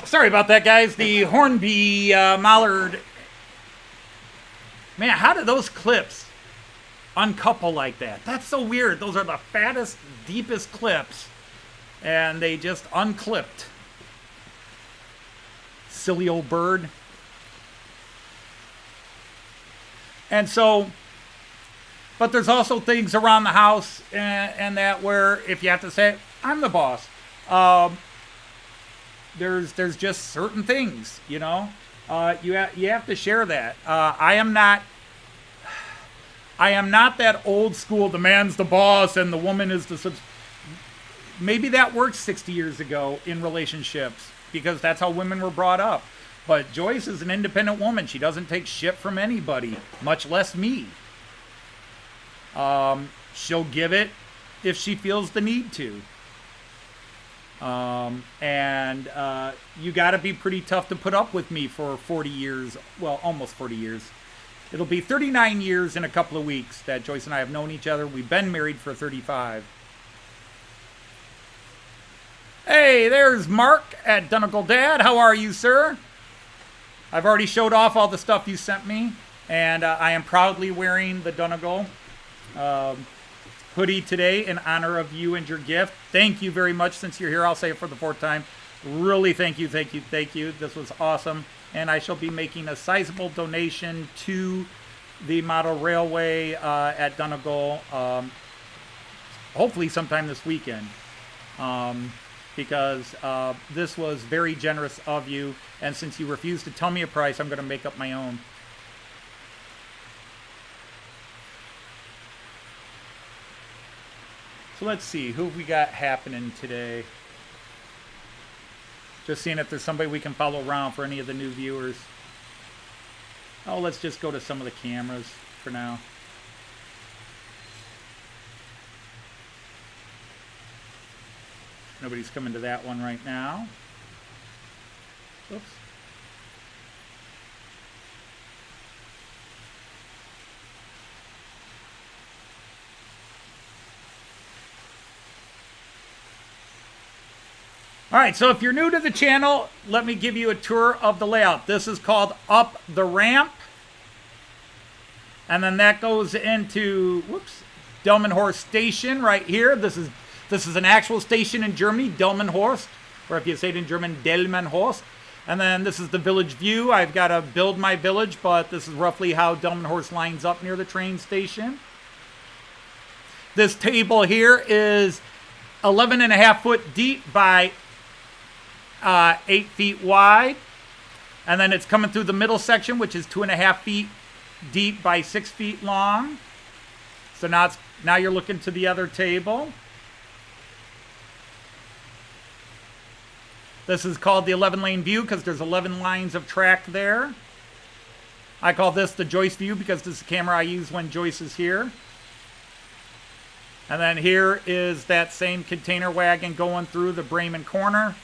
Sorry about that, guys. The Hornby Mallard. Man, how do those clips uncouple like that? That's so weird. Those are the fattest, deepest clips. And they just unclipped. Silly old bird. And so, but there's also things around the house and that where if you have to say, I'm the boss. There's just certain things, you know. You have to share that. I am not that old school. The man's the boss and the woman is the. Maybe that worked 60 years ago in relationships because that's how women were brought up. But Joyce is an independent woman. She doesn't take shit from anybody, much less me. She'll give it if she feels the need to. You got to be pretty tough to put up with me for 40 years. Well, almost 40 years. It'll be 39 years in a couple of weeks that Joyce and I have known each other. We've been married for 35. Hey, there's Mark at Donegal Dad. How are you, sir? I've already showed off all the stuff you sent me, and I am proudly wearing the Donegal hoodie today in honor of you and your gift. Thank you very much. Since you're here, I'll say it for the fourth time. Really, thank you, thank you, thank you. This was awesome. And I shall be making a sizable donation to the Model Railway at Donegal, hopefully sometime this weekend. Because this was very generous of you. And since you refused to tell me a price, I'm going to make up my own. So let's see, who have we got happening today? Just seeing if there's somebody we can follow around for any of the new viewers. Oh, let's just go to some of the cameras for now. Nobody's coming to that one right now. Oops. All right, so if you're new to the channel, let me give you a tour of the layout. This is called Up the Ramp. And then that goes into, Delmenhorst Station right here. This is an actual station in Germany, Delmenhorst, or if you say it in German, Delmenhorst. And then this is the village view. I've got to build my village, but this is roughly how Delmenhorst lines up near the train station. This table here is 11.5 foot deep by 8 feet wide. And then it's coming through the middle section, which is 2.5 feet deep by 6 feet long. So now you're looking to the other table. This is called the 11-lane view because there's 11 lines of track there. I call this the Joyce view because this is the camera I use when Joyce is here. And then here is that same container wagon going through the Bremen corner.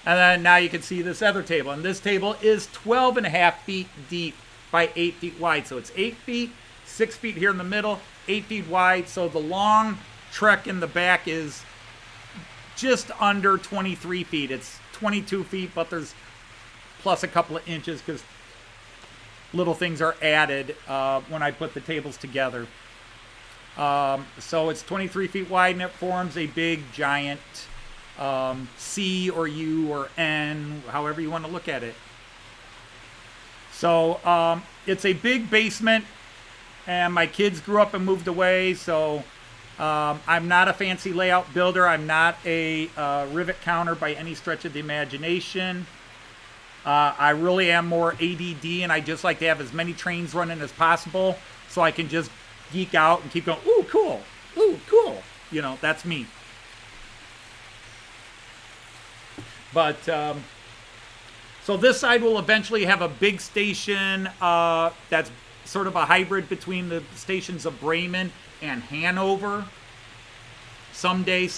And then now you can see this other table. And this table is 12.5 feet deep by 8 feet wide. So it's 8 feet, 6 feet here in the middle, 8 feet wide. So the long trek in the back is just under 23 feet. It's 22 feet, but there's plus a couple of inches because little things are added when I put the tables together. So it's 23 feet wide, and it forms a big, giant C or U or N, however you want to look at it. So it's a big basement, and my kids grew up and moved away, so I'm not a fancy layout builder. I'm not a rivet counter by any stretch of the imagination. I really am more ADD, and I just like to have as many trains running as possible so I can just geek out and keep going, ooh, cool, ooh, cool. You know, that's me. But, so this side will eventually have a big station that's sort of a hybrid between the stations of Bremen and Hanover. Someday,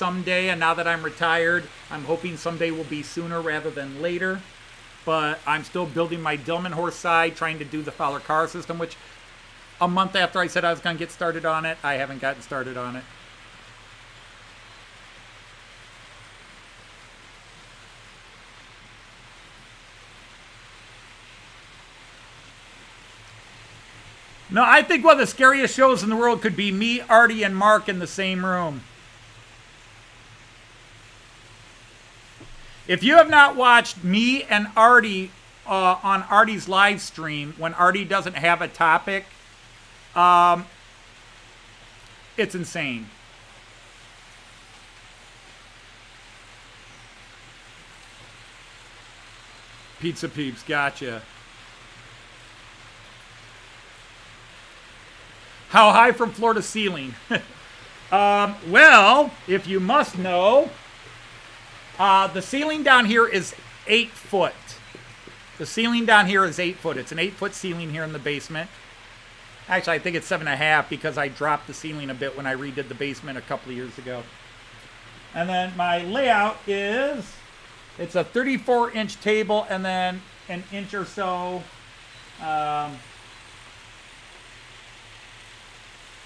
and now that I'm retired, I'm hoping someday will be sooner rather than later. But I'm still building my Delmenhorst side, trying to do the Fowler car system, which a month after I said I was going to get started on it, I haven't gotten started on it. No, I think one of the scariest shows in the world could be me, Artie, and Mark in the same room. If you have not watched me and Artie on Artie's live stream, when Artie doesn't have a topic, it's insane. Pizza Peeps, gotcha. How high from floor to ceiling? Well, if you must know, the ceiling down here is 8 foot. The ceiling down here is 8 foot. It's an 8-foot ceiling here in the basement. Actually, I think it's 7.5 because I dropped the ceiling a bit when I redid the basement a couple of years ago. And then my layout is, it's a 34-inch table and then an inch or so.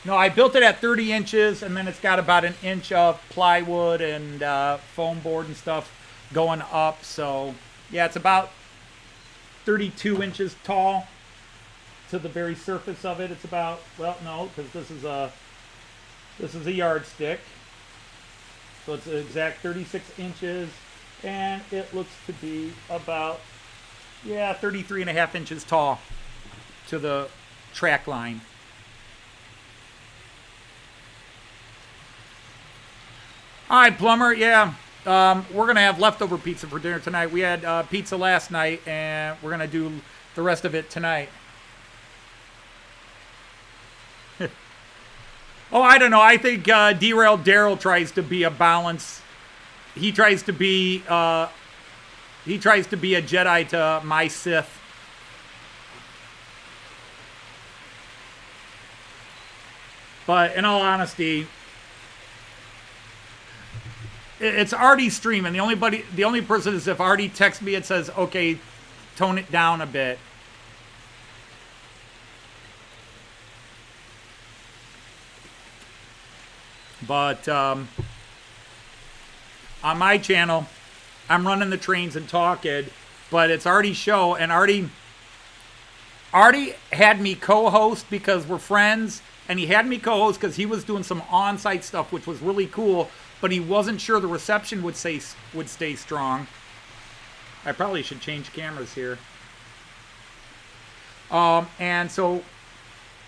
No, I built it at 30 inches, and then it's got about an inch of plywood and foam board and stuff going up. So, yeah, it's about 32 inches tall to the very surface of it. It's about, well, no, because this is a yardstick. So it's an exact 36 inches, and it looks to be about, yeah, 33.5 inches tall to the track line. All right, Plumber, yeah, we're going to have leftover pizza for dinner tonight. We had pizza last night, and we're going to do the rest of it tonight. Oh, I don't know. I think Derailed Daryl tries to be a balance. He tries to be a Jedi to my Sith. But in all honesty, it's Artie's stream, and the only person is if Artie texts me and says, okay, tone it down a bit. But on my channel, I'm running the trains and talking, but it's Artie's show, and Artie had me co-host because we're friends, and he had me co-host because he was doing some on-site stuff, which was really cool, but he wasn't sure the reception would stay strong. I probably should change cameras here. And so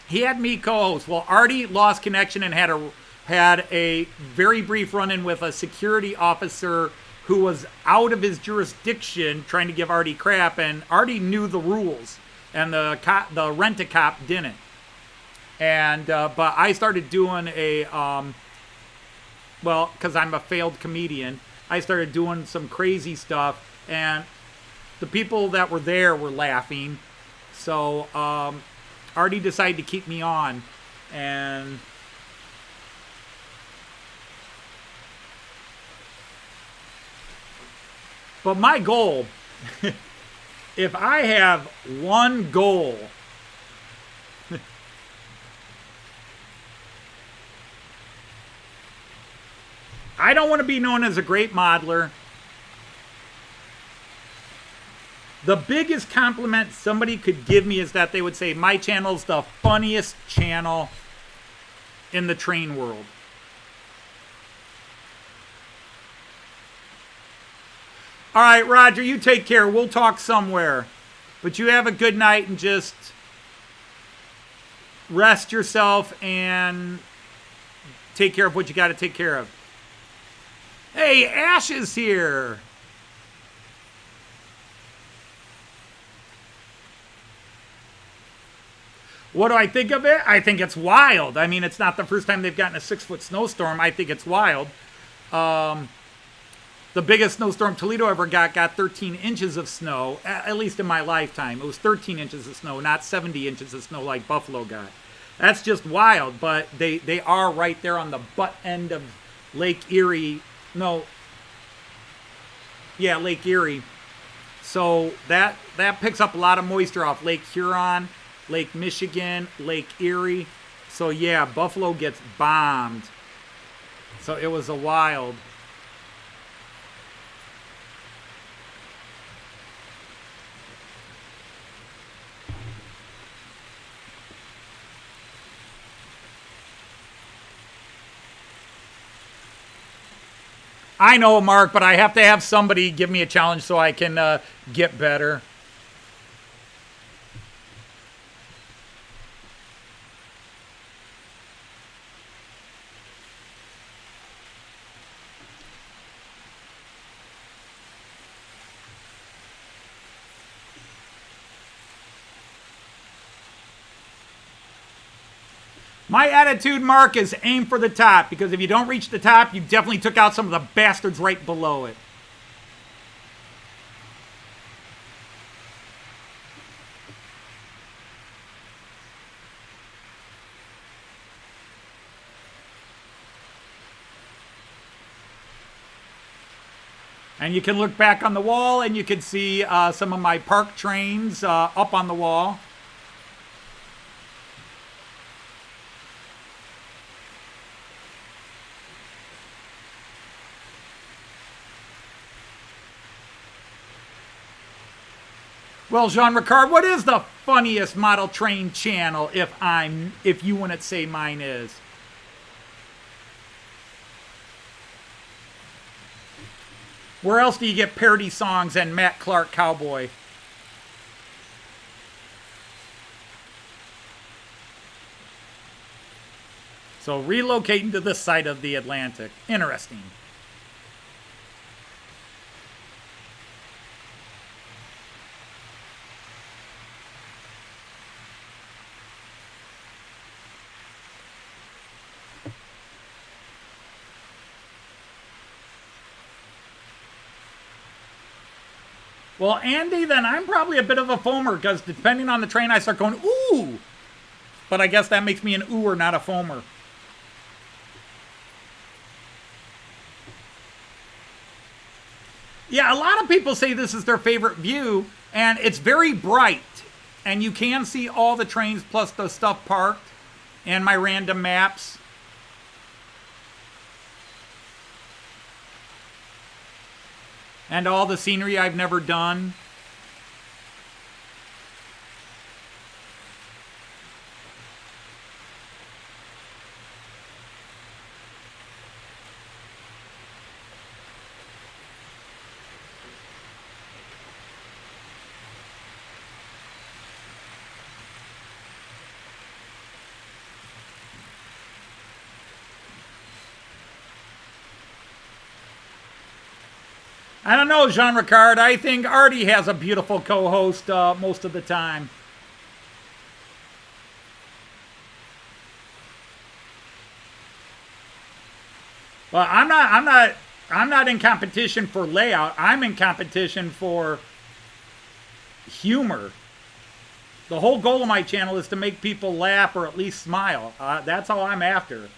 he had me co-host. Well, Artie lost connection and had a very brief run-in with a security officer who was out of his jurisdiction trying to give Artie crap, and Artie knew the rules, and the rent-a-cop didn't. And but I started doing a well, because I'm a failed comedian, I started doing some crazy stuff, and the people that were there were laughing. So Artie decided to keep me on, and but my goal, if I have one goal, I don't want to be known as a great modeler. The biggest compliment somebody could give me is that they would say, my channel's the funniest channel in the train world. All right, Roger, you take care. We'll talk somewhere. But you have a good night and just rest yourself and take care of what you got to take care of. Hey, Ash is here. What do I think of it? I think it's wild. I mean, it's not the first time they've gotten a 6-foot snowstorm. I think it's wild. The biggest snowstorm Toledo ever got 13 inches of snow, at least in my lifetime. It was 13 inches of snow, not 70 inches of snow like Buffalo got. That's just wild, but they are right there on the butt end of Lake Erie. No. Yeah, Lake Erie. So that picks up a lot of moisture off Lake Huron, Lake Michigan, Lake Erie. So yeah, Buffalo gets bombed. So it was a wild. I know, Mark, but I have to have somebody give me a challenge so I can get better. My attitude, Mark, is aim for the top, because if you don't reach the top, you definitely took out some of the bastards right below it. And you can look back on the wall and you can see some of my park trains up on the wall. Well, Jean Ricard, what is the funniest model train channel if you wouldn't say mine is? Where else do you get parody songs and Matt Clark Cowboy? So relocating to this side of the Atlantic. Interesting. Well, Andy, then I'm probably a bit of a foamer, because depending on the train, I start going, ooh. But I guess that makes me an ooer, not a foamer. Yeah, a lot of people say this is their favorite view, and it's very bright. And you can see all the trains plus the stuff parked and my random maps. and all the scenery I've never done. I don't know, Jean Ricard. I think Artie has a beautiful co-host most of the time. Well, I'm not in competition for layout. I'm in competition for humor. The whole goal of my channel is to make people laugh or at least smile. That's all I'm after.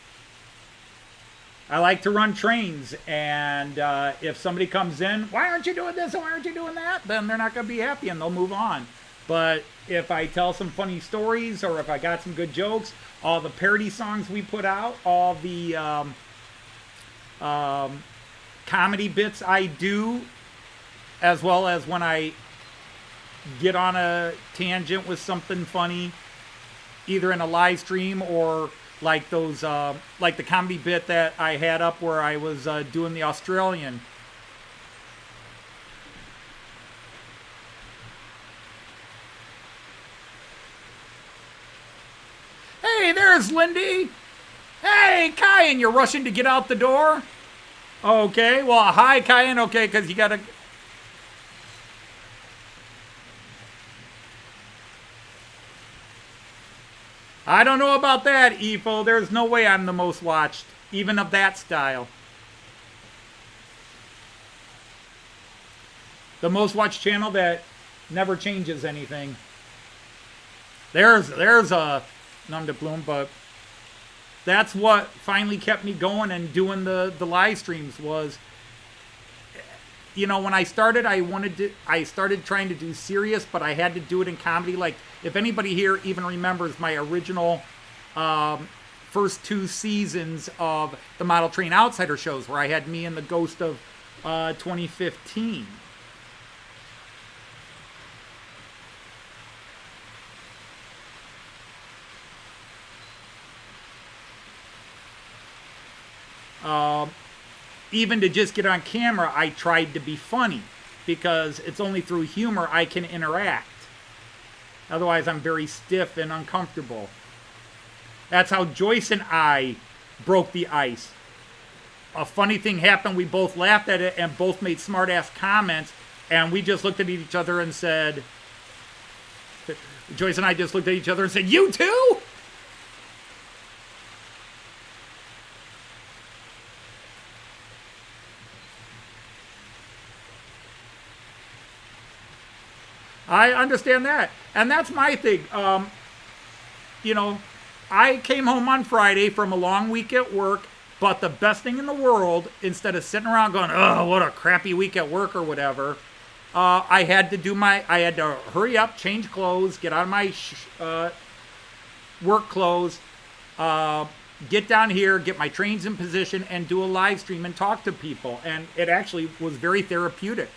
I like to run trains, and if somebody comes in, why aren't you doing this and why aren't you doing that? Then they're not going to be happy and they'll move on. But if I tell some funny stories or if I got some good jokes, all the parody songs we put out, all the comedy bits I do, as well as when I get on a tangent with something funny, either in a live stream or like those, like the comedy bit that I had up where I was doing the Australian. Hey, there's Lindy. Hey, Kyan, you're rushing to get out the door? Okay, well, hi, Kyan. Okay, because you got to... I don't know about that, Efo. There's no way I'm the most watched, even of that style. The most watched channel that never changes anything. There's a nom de plume, but that's what finally kept me going and doing the live streams was, you know, when I started, I started trying to do serious, but I had to do it in comedy. Like, if anybody here even remembers my original first 2 seasons of the Model Train Outsider shows, where I had me and the ghost of 2015. Even to just get on camera, I tried to be funny, because it's only through humor I can interact. Otherwise, I'm very stiff and uncomfortable. That's how Joyce and I broke the ice. A funny thing happened, we both laughed at it and both made smart-ass comments, and we just looked at each other and said, Joyce and I just looked at each other and said, "You too?" I understand that. And that's my thing. You know, I came home on Friday from a long week at work, but the best thing in the world, instead of sitting around going, oh, what a crappy week at work or whatever, I had to hurry up, change clothes, get out of my work clothes, get down here, get my trains in position, and do a live stream and talk to people. And it actually was very therapeutic.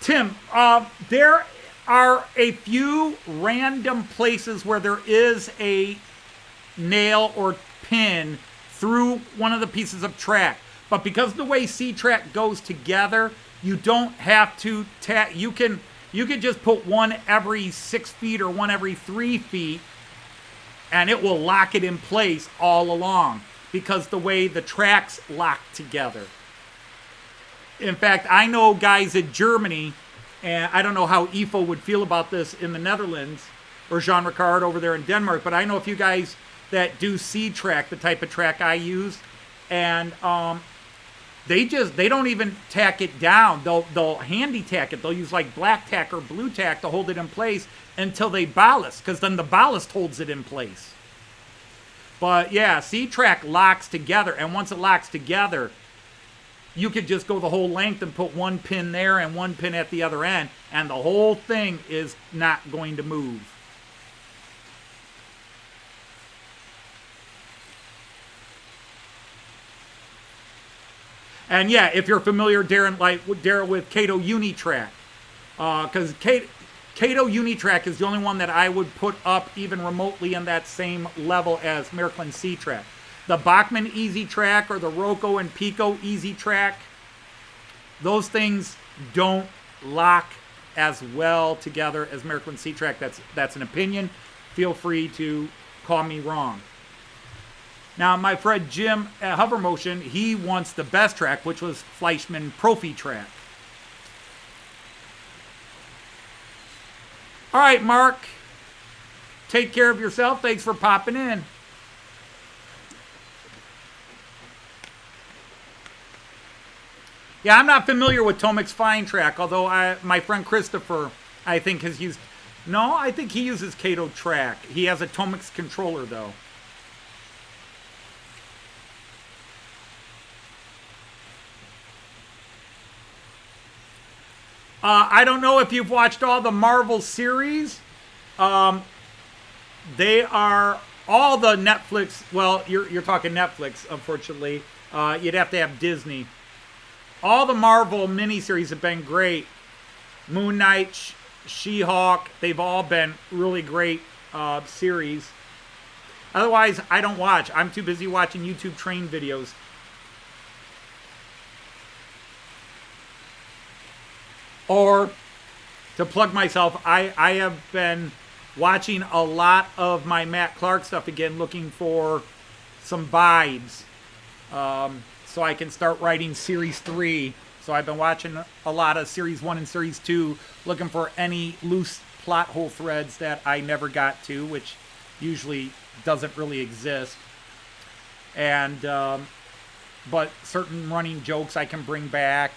Tim, there are a few random places where there is a nail or pin through one of the pieces of track. But because of the way C-Track goes together, you don't have to you can just put one every 6 feet or one every 3 feet, and it will lock it in place all along because the way the tracks lock together. In fact, I know guys in Germany, and I don't know how Ifo would feel about this in the Netherlands, or Jean Ricard over there in Denmark, but I know a few guys that do C-Track, the type of track I use, and they don't even tack it down. They'll handy tack it. They'll use like black tack or blue tack to hold it in place until they ballast, because then the ballast holds it in place. But yeah, C-Track locks together, and once it locks together, you could just go the whole length and put one pin there and one pin at the other end, and the whole thing is not going to move. And yeah, if you're familiar, Darren, with Kato Unitrack, because Kato Unitrack is the only one that I would put up even remotely in that same level as Miraklin C-Track. The Bachmann Easy Track or the Roco and Pico Easy Track, those things don't lock as well together as Miraklin C-Track. That's an opinion. Feel free to call me wrong. Now, my friend Jim at Hover Motion, he wants the best track, which was Fleischmann Profi Track. All right, Mark. Take care of yourself. Thanks for popping in. Yeah, I'm not familiar with Tomic's Fine Track, although my friend Christopher, I think, has used... No, I think he uses Kato Track. He has a Tomic's controller, though. I don't know if you've watched all the Marvel series. They are all the Netflix... Well, you're talking Netflix, unfortunately. You'd have to have Disney. All the Marvel miniseries have been great. Moon Knight, She-Hulk, they've all been really great series. Otherwise, I don't watch. I'm too busy watching YouTube train videos. Or, to plug myself, I have been watching a lot of my Matt Clark stuff again, looking for some vibes. So I can start writing Series 3. So I've been watching a lot of Series 1 and Series 2, looking for any loose plot hole threads that I never got to, which usually doesn't really exist. And, but certain running jokes I can bring back.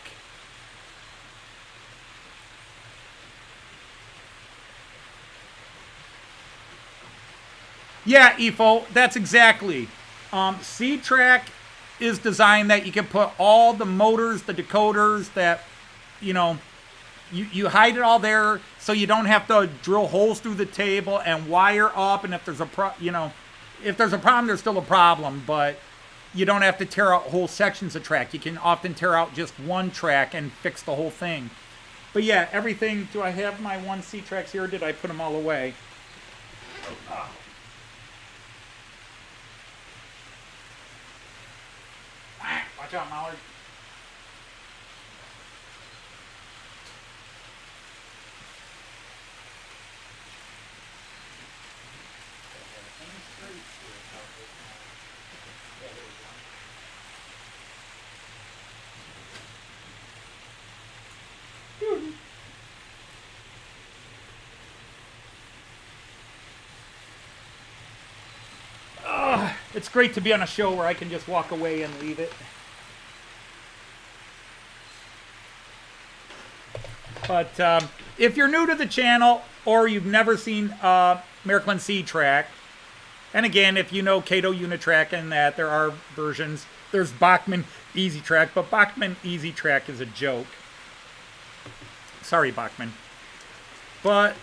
Yeah, EFO, that's exactly. C-Track is designed that you can put all the motors, the decoders, that, you hide it all there so you don't have to drill holes through the table and wire up. And if there's if there's a problem, there's still a problem, but you don't have to tear out whole sections of track. You can often tear out just one track and fix the whole thing. But yeah, everything. Do I have my 1 C-Tracks here? Or did I put them all away? Watch out, Mallard. It's great to be on a show where I can just walk away and leave it. But if you're new to the channel or you've never seen Miraklin C-Track, and again, if you know Kato Unitrack and that, there are versions. There's Bachmann Easy Track, but Bachmann Easy Track is a joke. Sorry, Bachmann. But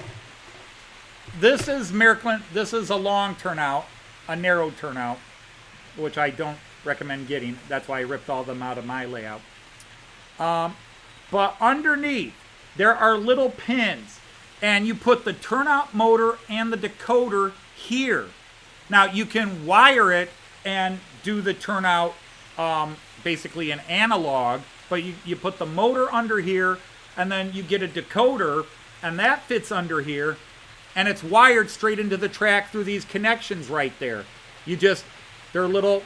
this is Miraklin. This is a long turnout, a narrow turnout, which I don't recommend getting. That's why I ripped all them out of my layout. But underneath, there are little pins, and you put the turnout motor and the decoder here. Now, you can wire it and do the turnout basically an analog, but you put the motor under here, and then you get a decoder, and that fits under here, and it's wired straight into the track through these connections right there. They're little,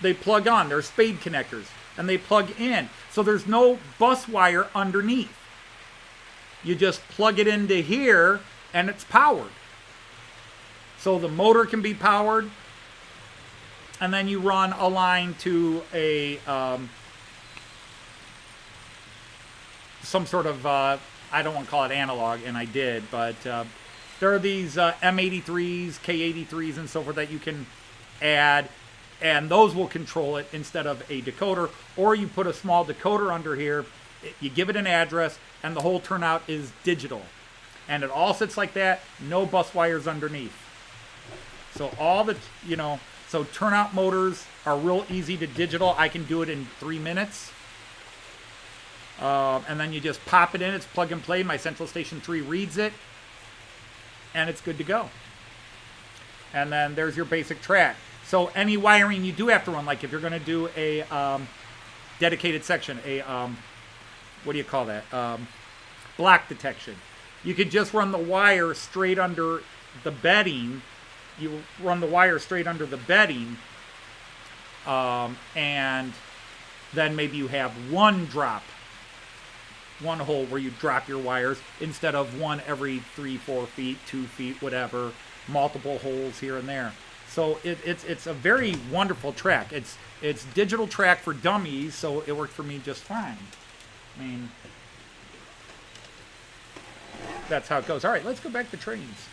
they plug on, they're spade connectors, and they plug in. So there's no bus wire underneath. You just plug it into here, and it's powered. So the motor can be powered, and then you run a line to a some sort of, I don't want to call it analog, and I did, but there are these M83s, K83s, and so forth that you can add. and those will control it instead of a decoder. Or you put a small decoder under here, you give it an address, and the whole turnout is digital. And it all sits like that, no bus wires underneath. So all the, so turnout motors are real easy to digital. I can do it in 3 minutes. And then you just pop it in, it's plug and play. My Central Station 3 reads it, and it's good to go. And then there's your basic track. So any wiring you do have to run, like if you're going to do a dedicated section, what do you call that? Block detection. You could just run the wire straight under the bedding. You run the wire straight under the bedding, and then maybe you have one hole where you drop your wires instead of one every 3, 4 feet, 2 feet, whatever, multiple holes here and there. So it's a very wonderful track. It's digital track for dummies, so it worked for me just fine. I mean, that's how it goes. All right, let's go back to trains.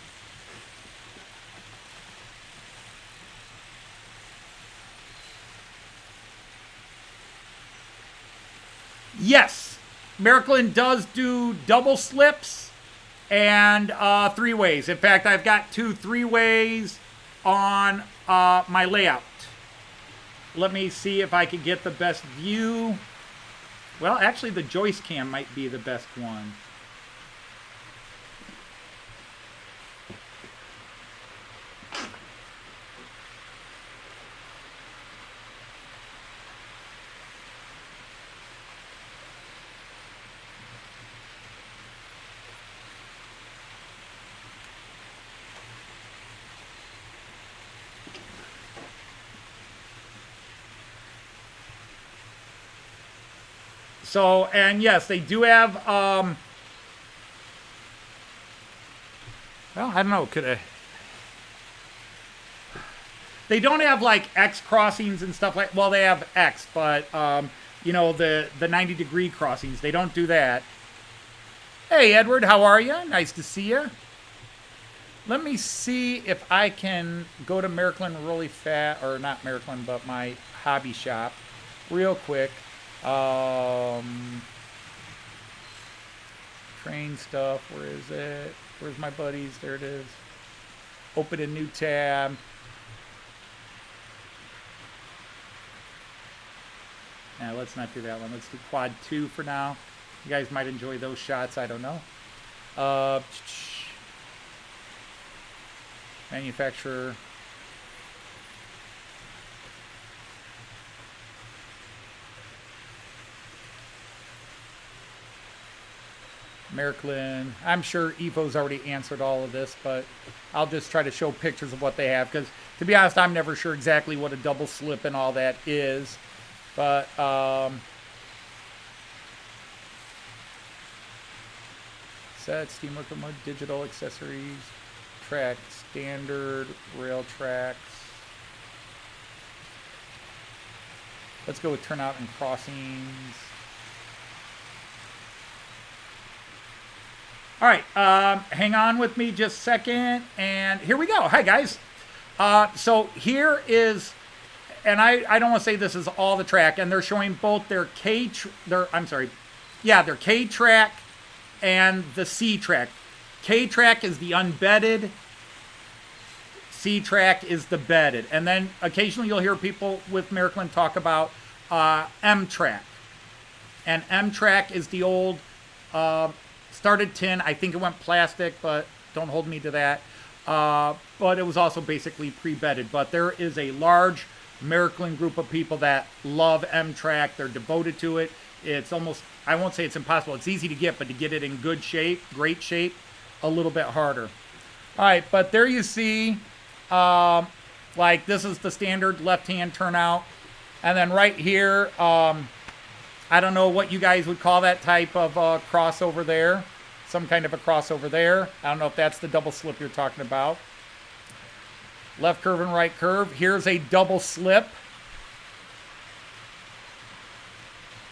Yes, Maryland does do double slips and 3-ways. In fact, I've got 2 3-ways on my layout. Let me see if I can get the best view. Well, actually, the joist cam might be the best one. So, and yes, they do have, well, I don't know, they don't have like X crossings and stuff like, well, they have X, but, the 90-degree crossings, they don't do that. Hey, Edward, how are you? Nice to see you. Let me see if I can go to Maryland really fast, or not Maryland, but my hobby shop real quick. Train stuff, where is it? Where's my buddies? There it is. Open a new tab. Now let's not do that one. Let's do quad 2 for now. You guys might enjoy those shots, I don't know. Manufacturer. Maryland. I'm sure Evo's already answered all of this, but I'll just try to show pictures of what they have, because to be honest, I'm never sure exactly what a double slip and all that is. But set, steam locomotive, digital accessories, track, standard, rail tracks. Let's go with turnout and crossings. All right, hang on with me just a second, and here we go. Hi, guys. So here is, and I don't want to say this is all the track, and they're showing both their their K track and the C track. K track is the unbedded, C track is the bedded, and then occasionally you'll hear people with Maryland talk about M track, and M track is the old. Started tin. I think it went plastic, but don't hold me to that. But it was also basically pre-bedded. But there is a large Maryland group of people that love M-Track. They're devoted to it. It's almost, I won't say it's impossible. It's easy to get, but to get it in good shape, great shape, a little bit harder. All right, but there you see, like this is the standard left-hand turnout. And then right here, I don't know what you guys would call that type of crossover there. Some kind of a crossover there. I don't know if that's the double slip you're talking about. Left curve and right curve. Here's a double slip.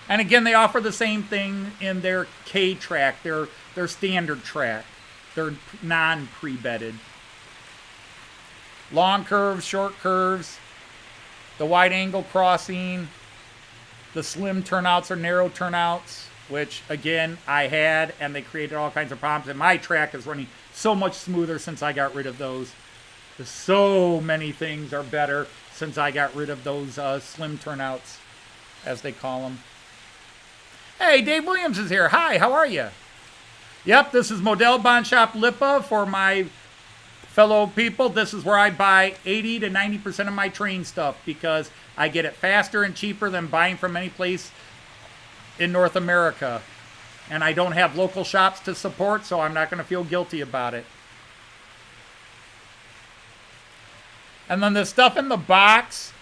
And again, they offer the same thing in their K track, their standard track. They're non-pre-bedded. Long curves, short curves. the wide angle crossing, the slim turnouts or narrow turnouts, which again I had, and they created all kinds of problems. And my track is running so much smoother since I got rid of those. So many things are better since I got rid of those slim turnouts, as they call them. Hey, Dave Williams is here. Hi, how are you? Yep, this is Model Bond Shop Lipa for my fellow people. This is where I buy 80 to 90% of my train stuff because I get it faster and cheaper than buying from any place in North America. And I don't have local shops to support, so I'm not going to feel guilty about it. And then the stuff in the box,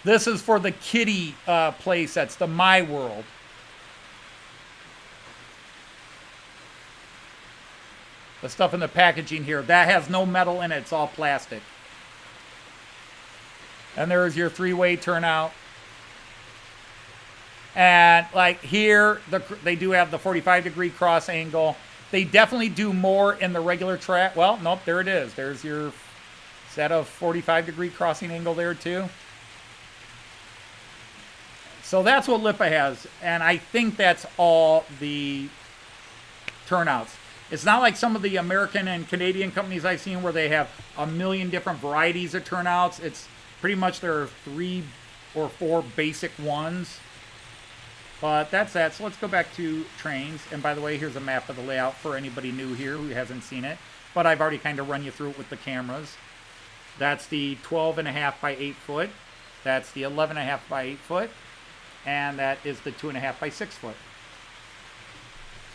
this is for the kiddie play sets, the My World. The stuff in the packaging here, that has no metal in it, it's all plastic. And there's your three-way turnout. And like here, they do have the 45-degree cross angle. They definitely do more in the regular track. Well, nope, there it is. There's your, is that a 45-degree crossing angle there too? So that's what Lipa has. And I think that's all the turnouts. It's not like some of the American and Canadian companies I've seen where they have a million different varieties of turnouts. It's pretty much there are 3 or 4 basic ones. But that's that. So let's go back to trains. And by the way, here's a map of the layout for anybody new here who hasn't seen it. But I've already kind of run you through it with the cameras. That's the 12.5 by 8 foot. That's the 11.5 by 8 foot. And that is the 2.5 by 6 foot.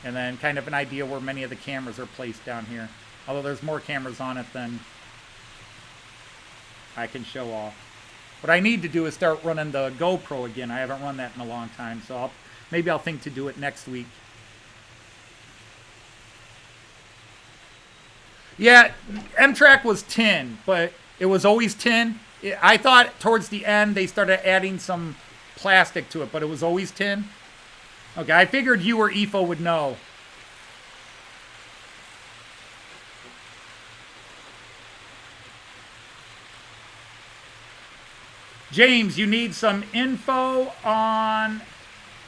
And then kind of an idea where many of the cameras are placed down here. Although there's more cameras on it than I can show off. What I need to do is start running the GoPro again. I haven't run that in a long time, so maybe I'll think to do it next week. Yeah, M-Track was tin, but it was always tin. I thought towards the end they started adding some plastic to it, but it was always tin. Okay, I figured you or EFO would know. James, you need some info on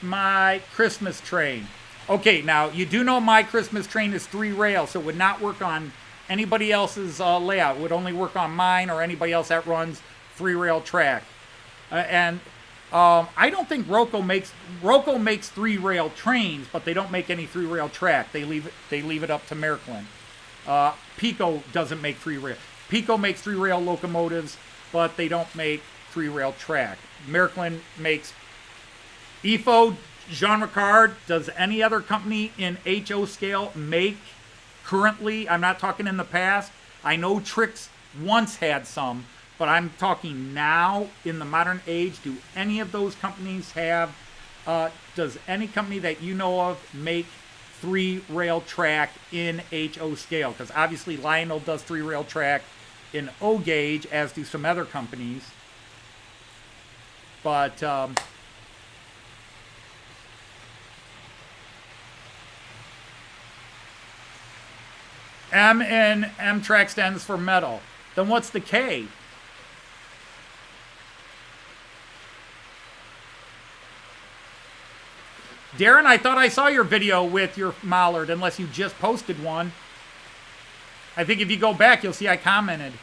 my Christmas train. Okay, now you do know my Christmas train is 3 rails, so it would not work on anybody else's layout. It would only work on mine or anybody else that runs 3-rail track. I don't think Roco makes 3-rail trains, but they don't make any 3-rail track. They leave it up to Märklin. Pico doesn't make 3-rail. Pico makes 3-rail locomotives, but they don't make 3-rail track. Märklin makes EFO, Jean Ricard. Does any other company in HO scale make currently? I'm not talking in the past. I know Trix once had some, but I'm talking now in the modern age. Do any of those companies have, does any company that you know of make 3-rail track in HO scale? Because obviously Lionel does 3-rail track in O gauge, as do some other companies. But M in M-Track stands for metal. Then what's the K? Darren, I thought I saw your video with your Mallard, unless you just posted one. I think if you go back, you'll see I commented.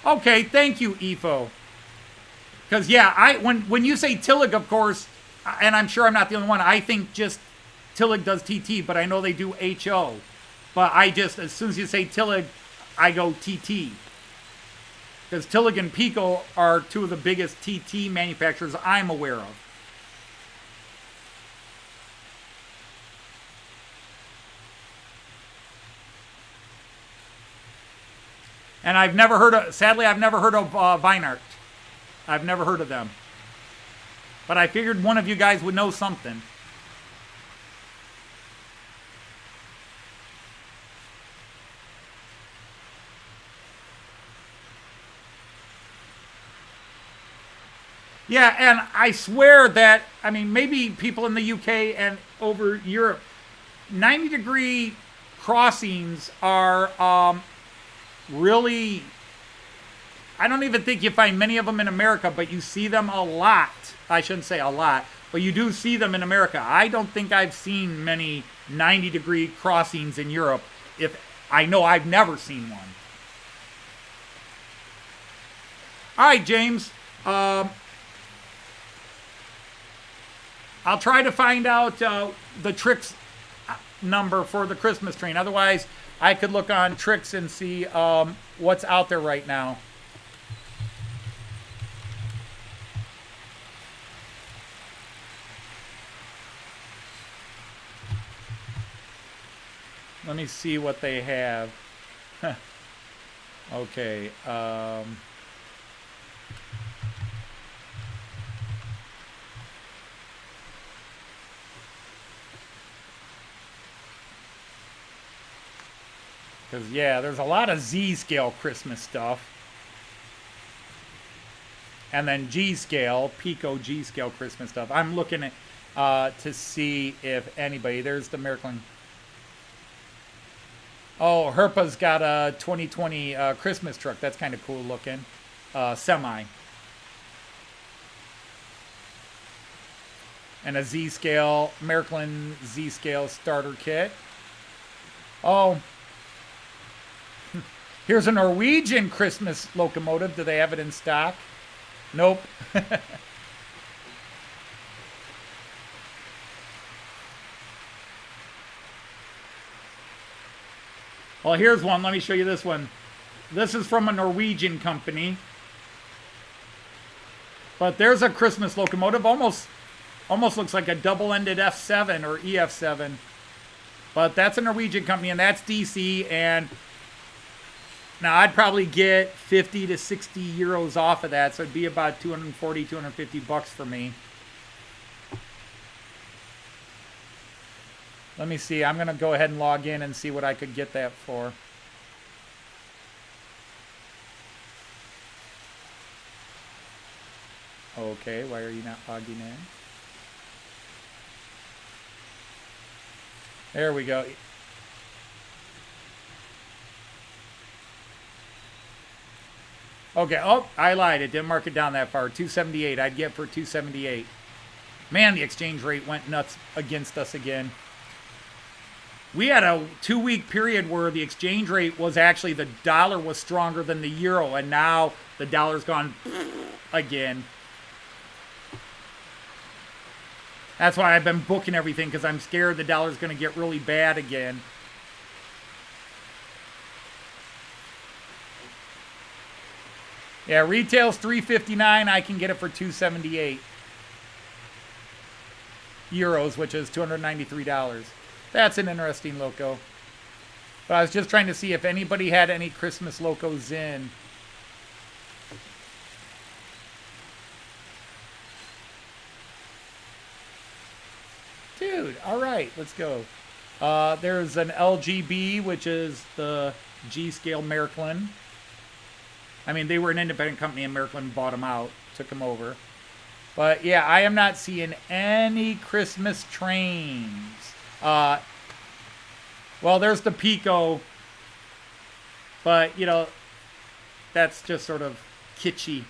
Okay, thank you, EFO. Because, yeah, when you say Tillig, of course, and I'm sure I'm not the only one, I think just Tillig does TT, but I know they do HO. But I just, as soon as you say Tillig, I go TT. Because Tillig and Pico are 2 of the biggest TT manufacturers I'm aware of. And I've never heard of, sadly, I've never heard of Weinert. I've never heard of them. But I figured one of you guys would know something. Yeah, and I swear that, maybe people in the UK and over Europe, 90-degree crossings are really, I don't even think you find many of them in America, but you see them a lot. I shouldn't say a lot, but you do see them in America. I don't think I've seen many 90-degree crossings in Europe. If I know, I've never seen one. All right, James. I'll try to find out the Trix number for the Christmas train. Otherwise, I could look on Trix and see what's out there right now. Let me see what they have. Okay. Because, yeah, there's a lot of Z-scale Christmas stuff. And then G-scale, Pico G-scale Christmas stuff. I'm looking at to see if anybody... There's the Miracle. Oh, Herpa's got a 2020 Christmas truck. That's kind of cool looking. Semi. And a Z-scale, Miracle Z-scale starter kit. Oh... Here's a Norwegian Christmas locomotive. Do they have it in stock? Nope. Well, here's one. Let me show you this one. This is from a Norwegian company. But there's a Christmas locomotive. Almost looks like a double-ended F7 or EF7. But that's a Norwegian company, and that's DC, and... Now, I'd probably get 50 to 60 euros off of that, so it'd be about 240, 250 bucks for me. Let me see. I'm going to go ahead and log in and see what I could get that for. Okay, why are you not logging in? There we go. Okay, oh, I lied. It didn't mark it down that far. 278. I'd get for 278. Man, the exchange rate went nuts against us again. We had a 2-week period where the exchange rate was actually, the dollar was stronger than the euro, and now the dollar's gone again. That's why I've been booking everything, because I'm scared the dollar's going to get really bad again. Yeah, retail's $3.59. I can get it for $2.78 euros, which is $293. That's an interesting loco. But I was just trying to see if anybody had any Christmas locos in. Dude, all right, let's go. There's an LGB, which is the G-scale Miracle. I mean, they were an independent company, and Miracle bought them out, took them over. But, yeah, I am not seeing any Christmas trains. Well, there's the Pico. But, you know, that's just sort of kitschy.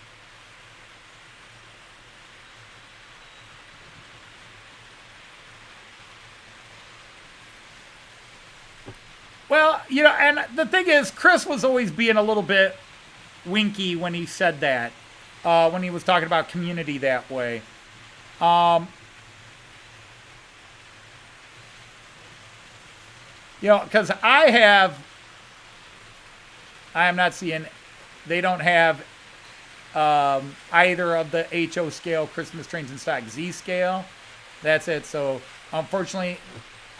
Well, you know, and the thing is, Chris was always being a little bit winky when he said that, when he was talking about community that way. You know, because I am not seeing, they don't have either of the HO scale Christmas trains in stock. Z scale, that's it. So unfortunately,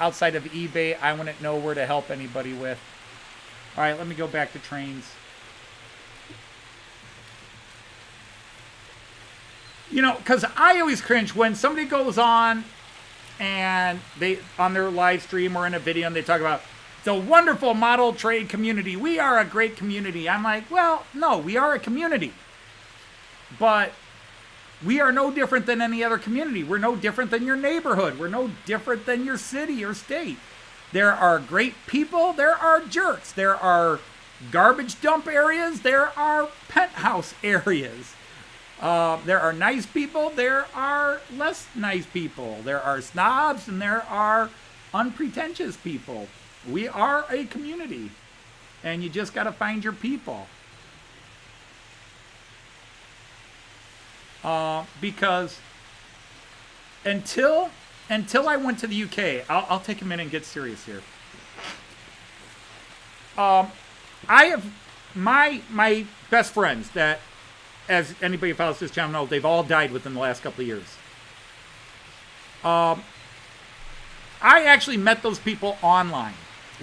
outside of eBay, I wouldn't know where to help anybody with. All right, let me go back to trains. You know, because I always cringe when somebody goes on and they, on their live stream or in a video, and they talk about the wonderful model trade community. We are a great community. I'm like, well, no, we are a community. But we are no different than any other community. We're no different than your neighborhood. We're no different than your city or state. There are great people. There are jerks. There are garbage dump areas. There are penthouse areas. There are nice people. There are less nice people. There are snobs and there are unpretentious people. We are a community, and you just got to find your people. Because until I went to the UK, I'll take a minute and get serious here. I have my best friends that, as anybody who follows this channel knows, they've all died within the last couple of years. I actually met those people online.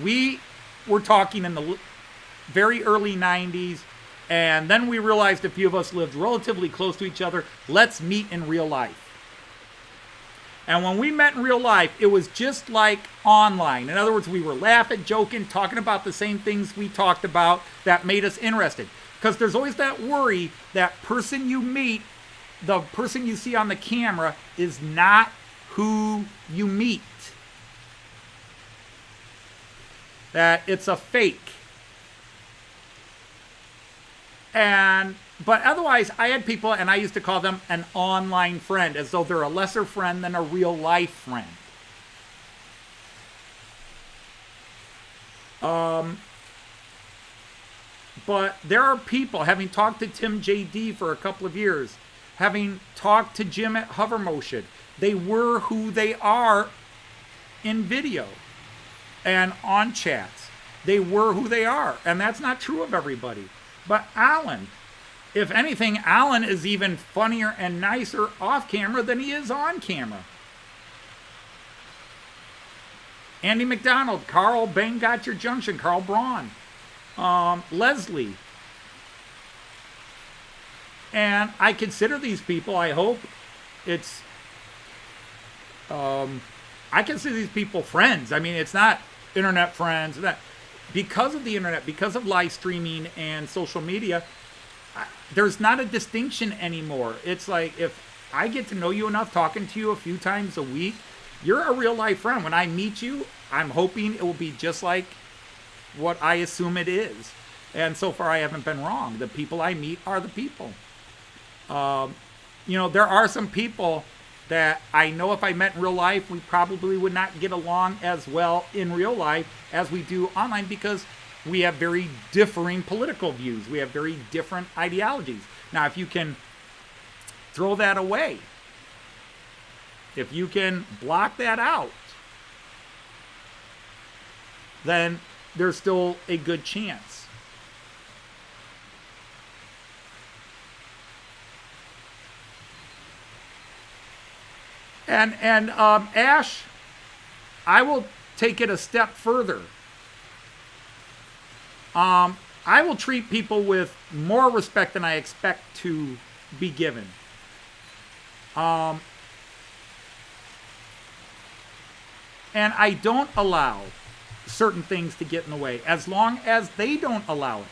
We were talking in the very early 90s, and then we realized a few of us lived relatively close to each other. Let's meet in real life. And when we met in real life, it was just like online. In other words, we were laughing, joking, talking about the same things we talked about that made us interested. Because there's always that worry that person you meet, the person you see on the camera, is not who you meet. That it's a fake. But otherwise, I had people, and I used to call them an online friend, as though they're a lesser friend than a real life friend. But there are people, having talked to Tim JD for a couple of years, having talked to Jim at Hover Motion, they were who they are in video and on chats. They were who they are, and that's not true of everybody. But Alan, if anything, Alan is even funnier and nicer off camera than he is on camera. Andy McDonald, Carl Bang Got Your Junction, Carl Braun, Leslie. And I consider these people, I hope it's, I consider these people friends. I mean, it's not internet friends. Because of the internet, because of live streaming and social media, there's not a distinction anymore. It's like, if I get to know you enough, talking to you a few times a week, you're a real life friend. When I meet you, I'm hoping it will be just like what I assume it is. And so far I haven't been wrong. The people I meet are the people. There are some people that I know if I met in real life, we probably would not get along as well in real life as we do online, because we have very differing political views. We have very different ideologies. Now, if you can throw that away, if you can block that out, then there's still a good chance. And Ash, I will take it a step further. I will treat people with more respect than I expect to be given. And I don't allow certain things to get in the way, as long as they don't allow it.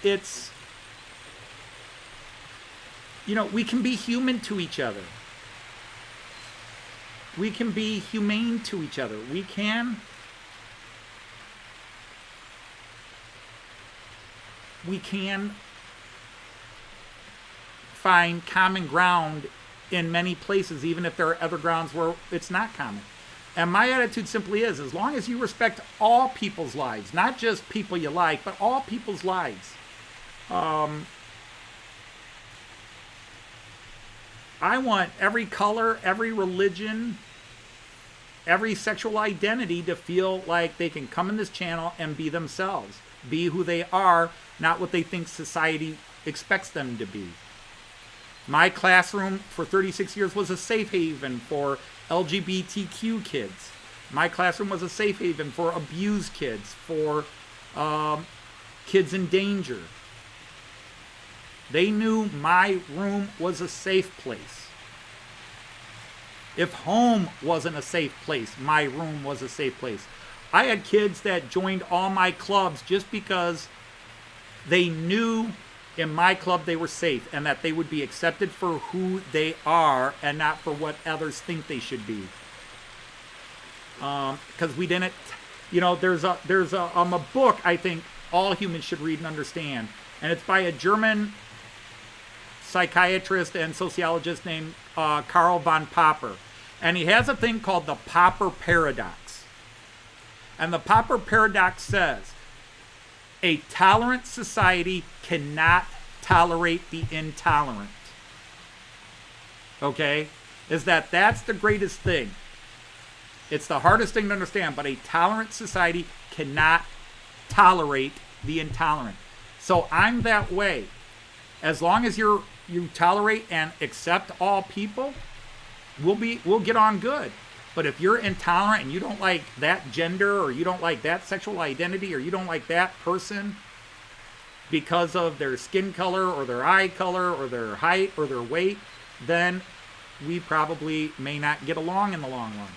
It's, we can be human to each other. We can be humane to each other. We can find common ground in many places, even if there are other grounds where it's not common. And my attitude simply is, as long as you respect all people's lives, not just people you like, but all people's lives. I want every color, every religion, every sexual identity to feel like they can come in this channel and be themselves, be who they are, not what they think society expects them to be. My classroom for 36 years was a safe haven for LGBTQ kids. My classroom was a safe haven for abused kids, for kids in danger. They knew my room was a safe place. If home wasn't a safe place, my room was a safe place. I had kids that joined all my clubs just because they knew in my club they were safe, and that they would be accepted for who they are and not for what others think they should be. Because we didn't, there's a book I think all humans should read and understand, and it's by a German psychiatrist and sociologist named Karl von Popper, and he has a thing called the Popper paradox. And the Popper paradox says a tolerant society cannot tolerate the intolerant. Okay? That's the greatest thing. It's the hardest thing to understand, but a tolerant society cannot tolerate the intolerant. So I'm that way. As long as you tolerate and accept all people, we'll get on good. But if you're intolerant and you don't like that gender, or you don't like that sexual identity, or you don't like that person because of their skin color or their eye color or their height or their weight, then we probably may not get along in the long run.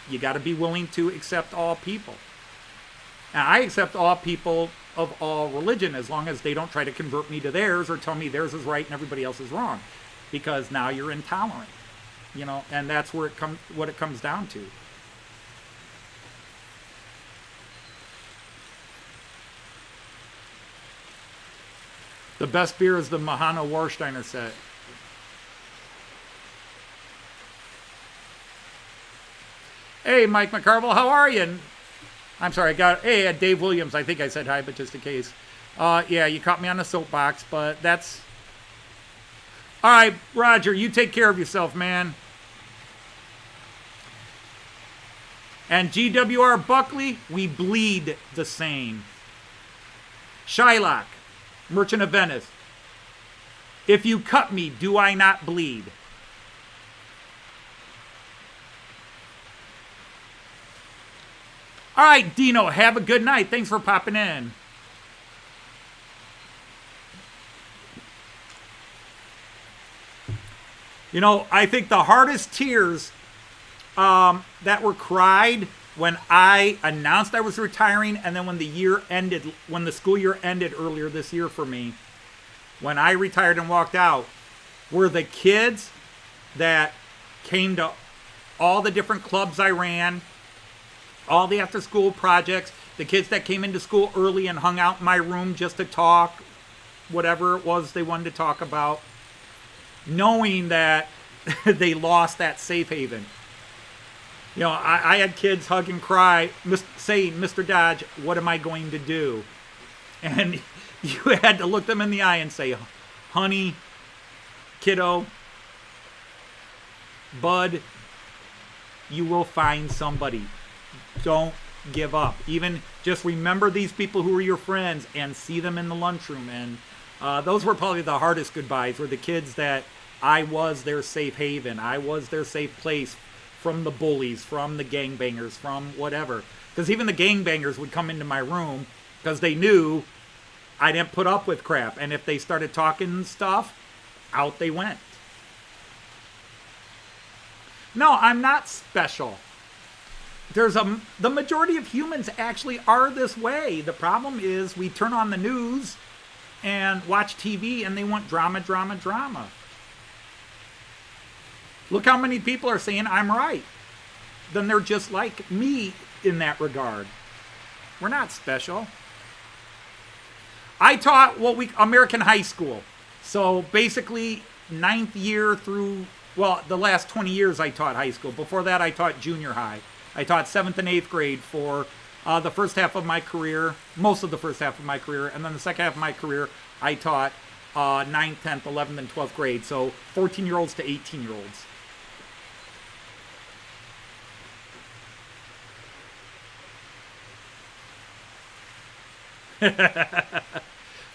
You got to be willing to accept all people. And I accept all people of all religion, as long as they don't try to convert me to theirs or tell me theirs is right and everybody else is wrong, because now you're intolerant, and that's where what it comes down to. The best beer is the Mahano Warsteiner set. Hey, Mike McCarville, how are you? And I'm sorry, Dave Williams, I think I said hi, but just in case. Yeah, you caught me on the soapbox, but that's... All right, Roger, you take care of yourself, man. And GWR Buckley, we bleed the same. Shylock, Merchant of Venice. If you cut me, do I not bleed? All right, Dino, have a good night. Thanks for popping in. I think the hardest tears that were cried when I announced I was retiring, and then when the school year ended earlier this year for me, when I retired and walked out, were the kids that came to all the different clubs I ran, all the after-school projects, the kids that came into school early and hung out in my room just to talk, whatever it was they wanted to talk about, knowing that they lost that safe haven. I had kids hug and cry, say, Mr. Dodge, what am I going to do? And you had to look them in the eye and say, honey, kiddo, bud, you will find somebody. Don't give up. Even just remember these people who are your friends and see them in the lunchroom. And those were probably the hardest goodbyes, were the kids that I was their safe haven. I was their safe place from the bullies, from the gangbangers, from whatever. Because even the gangbangers would come into my room because they knew I didn't put up with crap. And if they started talking stuff, out they went. No, I'm not special. The majority of humans actually are this way. The problem is we turn on the news and watch TV and they want drama, drama, drama. Look how many people are saying I'm right. Then they're just like me in that regard. We're not special. I taught American high school. So basically 9th year through, the last 20 years I taught high school. Before that I taught junior high. I taught 7th and 8th grade for the first half of my career, most of the first half of my career, and then the second half of my career I taught 9th, 10th, 11th, and 12th grade, so 14-year-olds to 18-year-olds.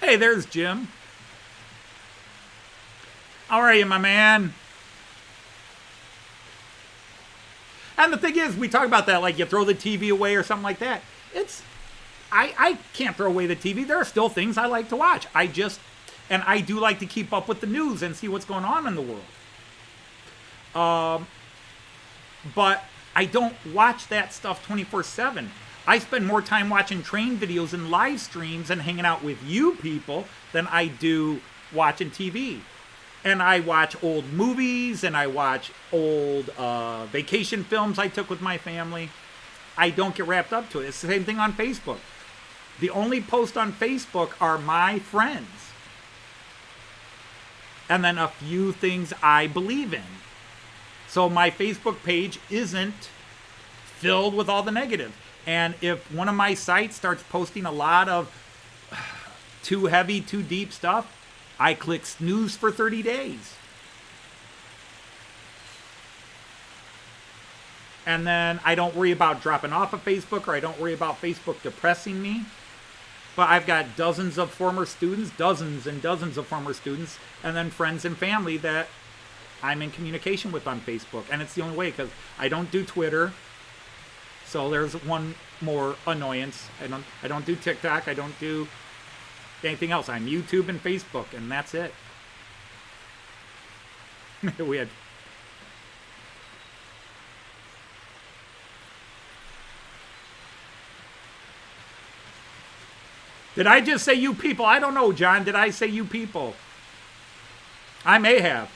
Hey, there's Jim. How are you, my man? And the thing is, we talk about that, like you throw the TV away or something like that. I can't throw away the TV. There are still things I like to watch. I do like to keep up with the news and see what's going on in the world. But I don't watch that stuff 24/7. I spend more time watching train videos and live streams and hanging out with you people than I do watching TV. And I watch old movies and I watch old vacation films I took with my family. I don't get wrapped up to it. It's the same thing on Facebook. The only posts on Facebook are my friends. And then a few things I believe in. So my Facebook page isn't filled with all the negative. And if one of my sites starts posting a lot of too heavy, too deep stuff, I click snooze for 30 days. And then I don't worry about dropping off of Facebook, or I don't worry about Facebook depressing me. But I've got dozens of former students, dozens and dozens of former students, and then friends and family that I'm in communication with on Facebook. And it's the only way, because I don't do Twitter. So there's one more annoyance. I don't do TikTok. I don't do anything else. I'm YouTube and Facebook, and that's it. We had... Did I just say you people? I don't know, John. Did I say you people? I may have.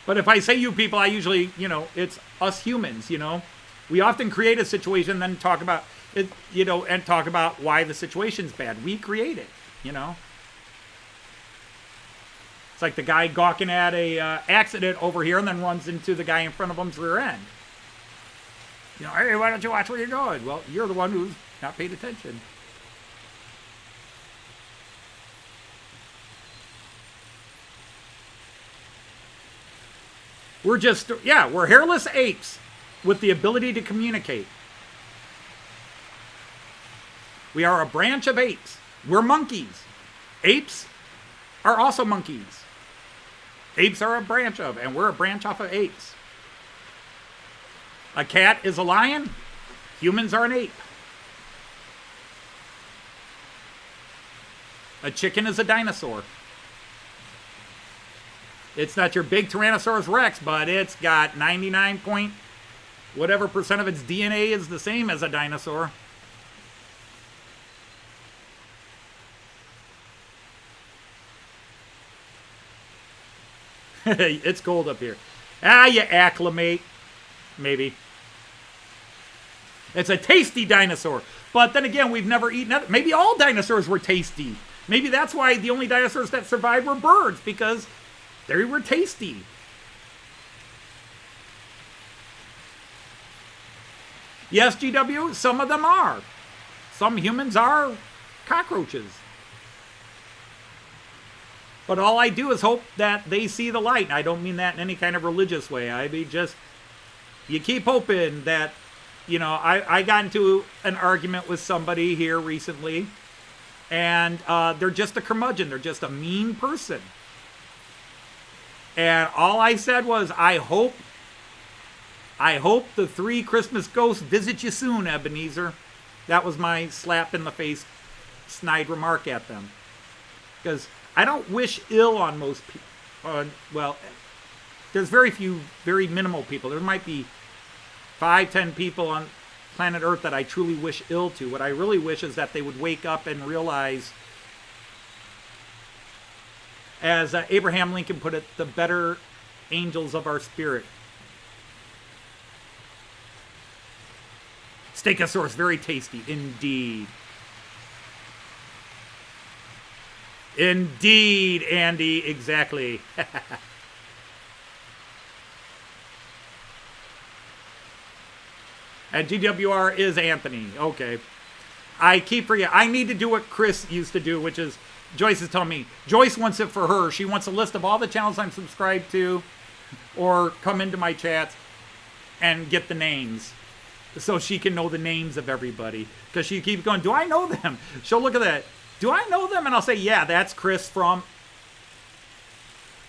But if I say you people, I usually, it's us humans, We often create a situation, then talk about it, and talk about why the situation's bad. We create it, It's like the guy gawking at a accident over here and then runs into the guy in front of him's rear end. Hey, why don't you watch where you're going? Well, you're the one who's not paid attention. We're hairless apes with the ability to communicate. We are a branch of apes. We're monkeys. Apes are also monkeys. Apes are a branch of, and we're a branch off of apes. A cat is a lion. Humans are an ape. A chicken is a dinosaur. It's not your big Tyrannosaurus Rex, but it's got 99 point whatever percent of its DNA is the same as a dinosaur. It's cold up here. You acclimate. Maybe. It's a tasty dinosaur. But then again, we've never eaten it. Maybe all dinosaurs were tasty. Maybe that's why the only dinosaurs that survived were birds, because they were tasty. Yes, GW, some of them are. Some humans are cockroaches. But all I do is hope that they see the light. I don't mean that in any kind of religious way. I mean just, you keep hoping that, I got into an argument with somebody here recently, and they're just a curmudgeon. They're just a mean person. And all I said was, I hope the 3 Christmas ghosts visit you soon, Ebenezer. That was my slap in the face, snide remark at them. Because I don't wish ill on most people. Well, there's very few, very minimal people. There might be 5-10 people on planet Earth that I truly wish ill to. What I really wish is that they would wake up and realize, as Abraham Lincoln put it, the better angels of our spirit. Stegosaurus, very tasty, indeed. Indeed, Andy, exactly. And GWR is Anthony. Okay. I keep forgetting. I need to do what Chris used to do, which is, Joyce is telling me, Joyce wants it for her. She wants a list of all the channels I'm subscribed to, or come into my chats and get the names, so she can know the names of everybody. Because she keeps going, do I know them? She'll look at that. Do I know them? And I'll say, yeah, that's Chris from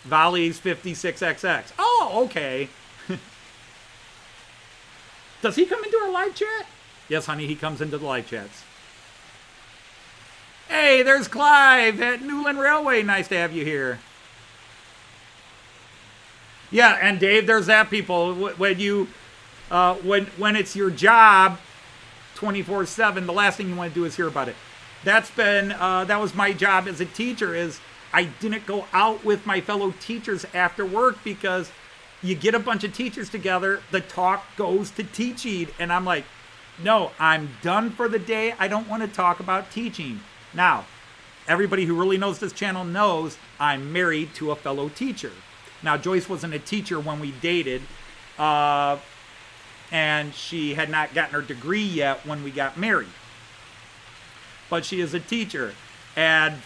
Volleys 56XX. Oh, okay. Does he come into our live chat? Yes, honey, he comes into the live chats. Hey, there's Clive at Newland Railway. Nice to have you here. Yeah, and Dave, there's that people when you when it's your job 24/7, the last thing you want to do is hear about it. That's been that was my job as a teacher. Is I didn't go out with my fellow teachers after work because you get a bunch of teachers together, the talk goes to teaching, and I'm like, no, I'm done for the day. I don't want to talk about teaching. Now, everybody who really knows this channel knows I'm married to a fellow teacher. Now, Joyce wasn't a teacher when we dated, and she had not gotten her degree yet when we got married. But she is a teacher, and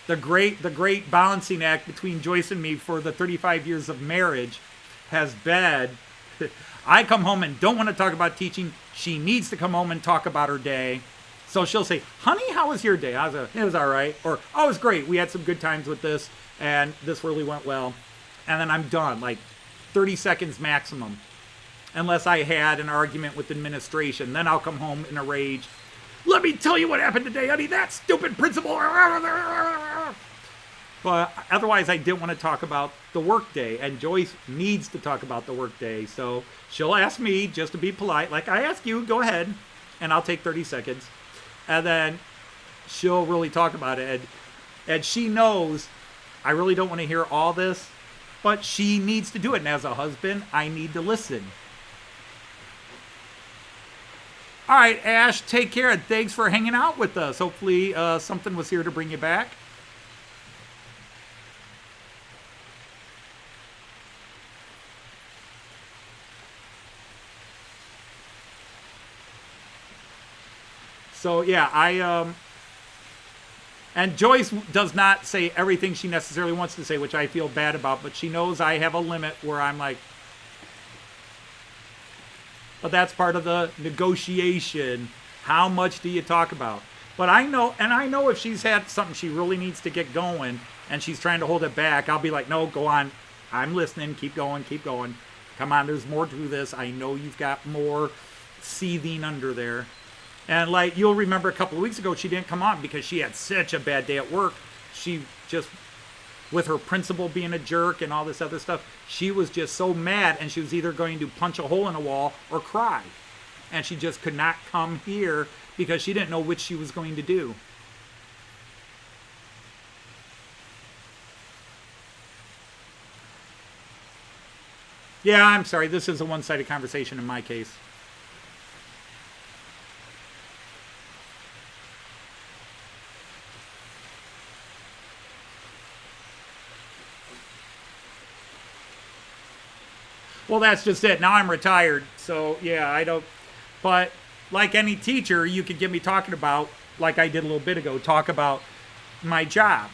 the great balancing act between Joyce and me for the 35 years of marriage has been, I come home and don't want to talk about teaching. She needs to come home and talk about her day. So she'll say, honey, how was your day? It was all right. Or, oh, it was great. We had some good times with this, and this really went well. And then I'm done, like 30 seconds maximum. Unless I had an argument with administration. Then I'll come home in a rage. Let me tell you what happened today, honey. That stupid principal. But otherwise, I didn't want to talk about the workday. And Joyce needs to talk about the workday. So she'll ask me just to be polite. Like, I ask you, go ahead. And I'll take 30 seconds. And then she'll really talk about it. And she knows I really don't want to hear all this. But she needs to do it. And as a husband, I need to listen. All right, Ash, take care, and thanks for hanging out with us. Hopefully something was here to bring you back. So, yeah, and Joyce does not say everything she necessarily wants to say, which I feel bad about, but she knows I have a limit where I'm like, but that's part of the negotiation. How much do you talk about? But I know if she's had something she really needs to get going and she's trying to hold it back, I'll be like, no, go on. I'm listening. Keep going. Keep going. Come on, there's more to this. I know you've got more seething under there. And like you'll remember a couple of weeks ago, she didn't come on because she had such a bad day at work. She just, with her principal being a jerk and all this other stuff, she was just so mad, and she was either going to punch a hole in a wall or cry. And she just could not come here because she didn't know which she was going to do. Yeah, I'm sorry. This is a one-sided conversation in my case. Well, that's just it. Now I'm retired. So, yeah, I don't. But like any teacher, you could get me talking about, like I did a little bit ago, talk about my job.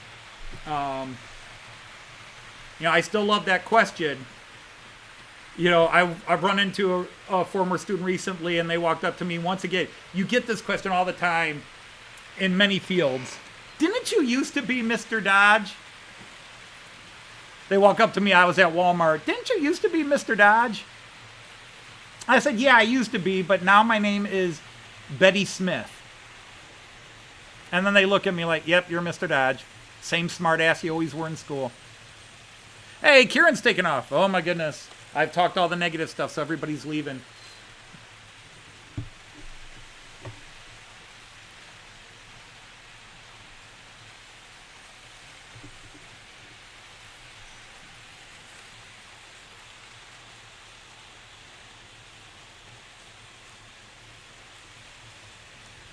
I still love that question. I've run into a former student recently, and they walked up to me once again. You get this question all the time in many fields. Didn't you used to be Mr. Dodge? They walk up to me, I was at Walmart. Didn't you used to be Mr. Dodge? I said, yeah, I used to be, but now my name is Betty Smith. And then they look at me like, yep, you're Mr. Dodge. Same smart ass you always were in school. Hey, Kieran's taking off. Oh my goodness. I've talked all the negative stuff, so everybody's leaving.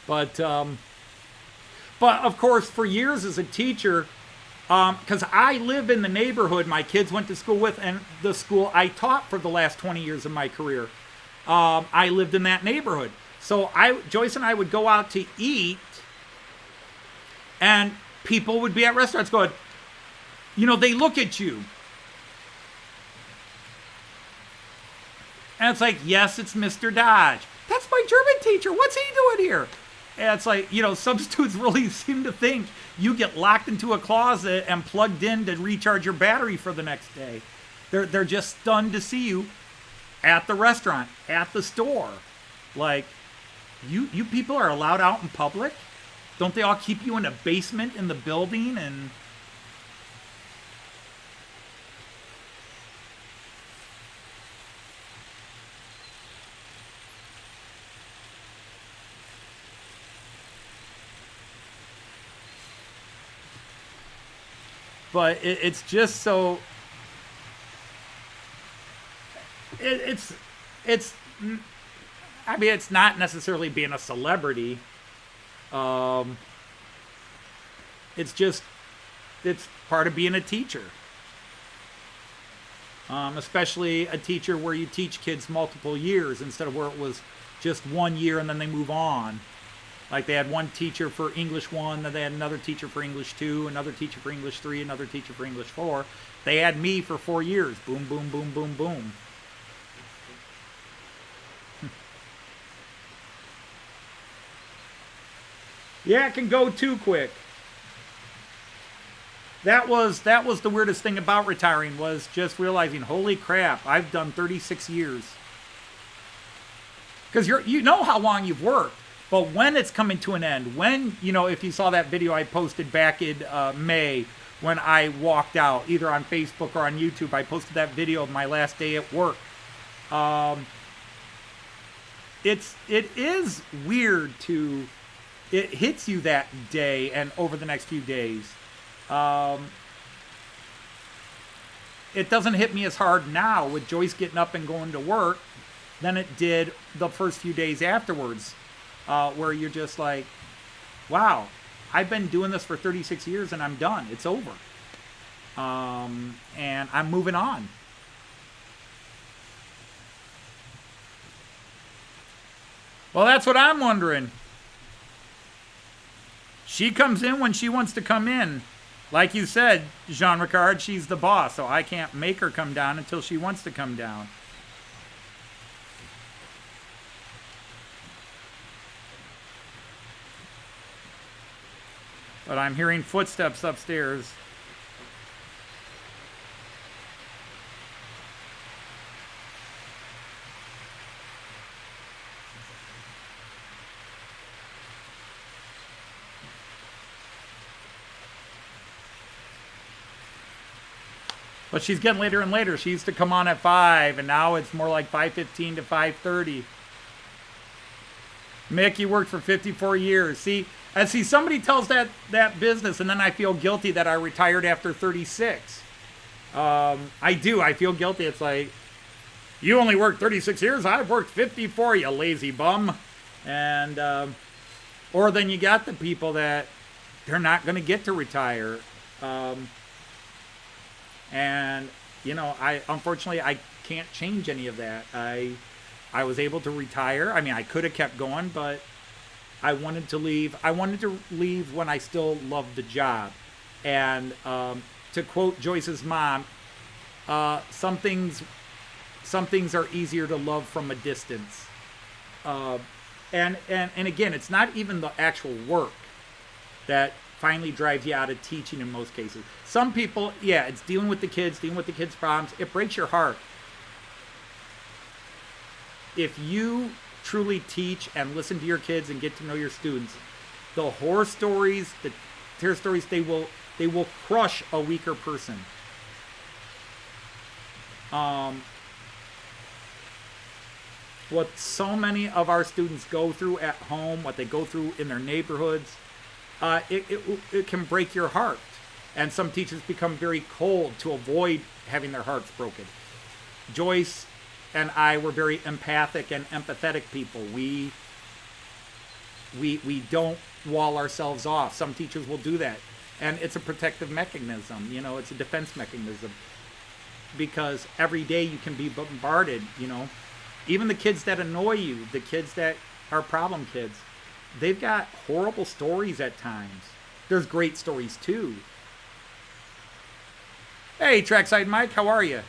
But of course, for years as a teacher, because I live in the neighborhood my kids went to school with, and the school I taught for the last 20 years of my career, I lived in that neighborhood. So Joyce and I would go out to eat, and people would be at restaurants going, they look at you. And it's like, yes, it's Mr. Dodge. That's my German teacher. What's he doing here? And it's like, some students really seem to think you get locked into a closet and plugged in to recharge your battery for the next day. They're just stunned to see you at the restaurant, at the store. Like, you people are allowed out in public? Don't they all keep you in a basement in the building? And but it's just so. It's. I mean, it's not necessarily being a celebrity. It's part of being a teacher. Especially a teacher where you teach kids multiple years instead of where it was just 1 year and then they move on. Like they had one teacher for English 1, then they had another teacher for English 2, another teacher for English 3, another teacher for English 4. They had me for 4 years. Boom, boom, boom, boom, boom. Yeah, it can go too quick. That was the weirdest thing about retiring, was just realizing, holy crap, I've done 36 years. Because you know how long you've worked, but when it's coming to an end, when, if you saw that video I posted back in May when I walked out, either on Facebook or on YouTube, I posted that video of my last day at work. It is weird it hits you that day and over the next few days. It doesn't hit me as hard now with Joyce getting up and going to work than it did the first few days afterwards, where you're just like, wow, I've been doing this for 36 years and I'm done. It's over. And I'm moving on. Well, that's what I'm wondering. She comes in when she wants to come in. Like you said, Jean Ricard, she's the boss, so I can't make her come down until she wants to come down. But I'm hearing footsteps upstairs. But she's getting later and later. She used to come on at 5, and now it's more like 5:15 to 5:30. Mick, you worked for 54 years. See, somebody tells that business, and then I feel guilty that I retired after 36. I do. I feel guilty. It's like, you only worked 36 years? I've worked 54, you lazy bum. And, or then you got the people that they're not going to get to retire. And, unfortunately, I can't change any of that. I was able to retire. I mean, I could have kept going, but I wanted to leave. I wanted to leave when I still loved the job. And to quote Joyce's mom, some things are easier to love from a distance. And again, it's not even the actual work that finally drives you out of teaching in most cases. Some people, yeah, it's dealing with the kids problems. It breaks your heart. If you truly teach and listen to your kids and get to know your students, the horror stories, the terror stories, they will crush a weaker person. What so many of our students go through at home, what they go through in their neighborhoods, it can break your heart. And some teachers become very cold to avoid having their hearts broken. Joyce and I were very empathic and empathetic people. We don't wall ourselves off. Some teachers will do that. And it's a protective mechanism, it's a defense mechanism. Because every day you can be bombarded, Even the kids that annoy you, the kids that are problem kids, they've got horrible stories at times. There's great stories too. Hey, Trackside Mike, how are you?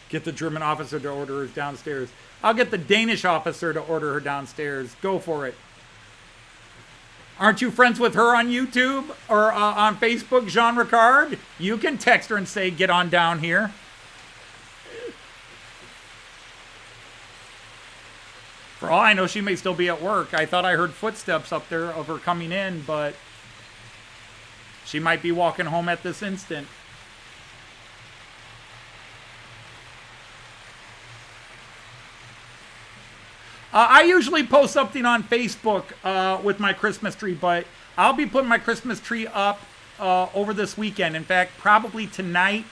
Get the German officer to order her downstairs. I'll get the Danish officer to order her downstairs. Go for it. Aren't you friends with her on YouTube or on Facebook, Jean Ricard? You can text her and say, get on down here. For all I know, she may still be at work. I thought I heard footsteps up there of her coming in, but She might be walking home at this instant. I usually post something on Facebook with my Christmas tree, but I'll be putting my Christmas tree up over this weekend. In fact, probably tonight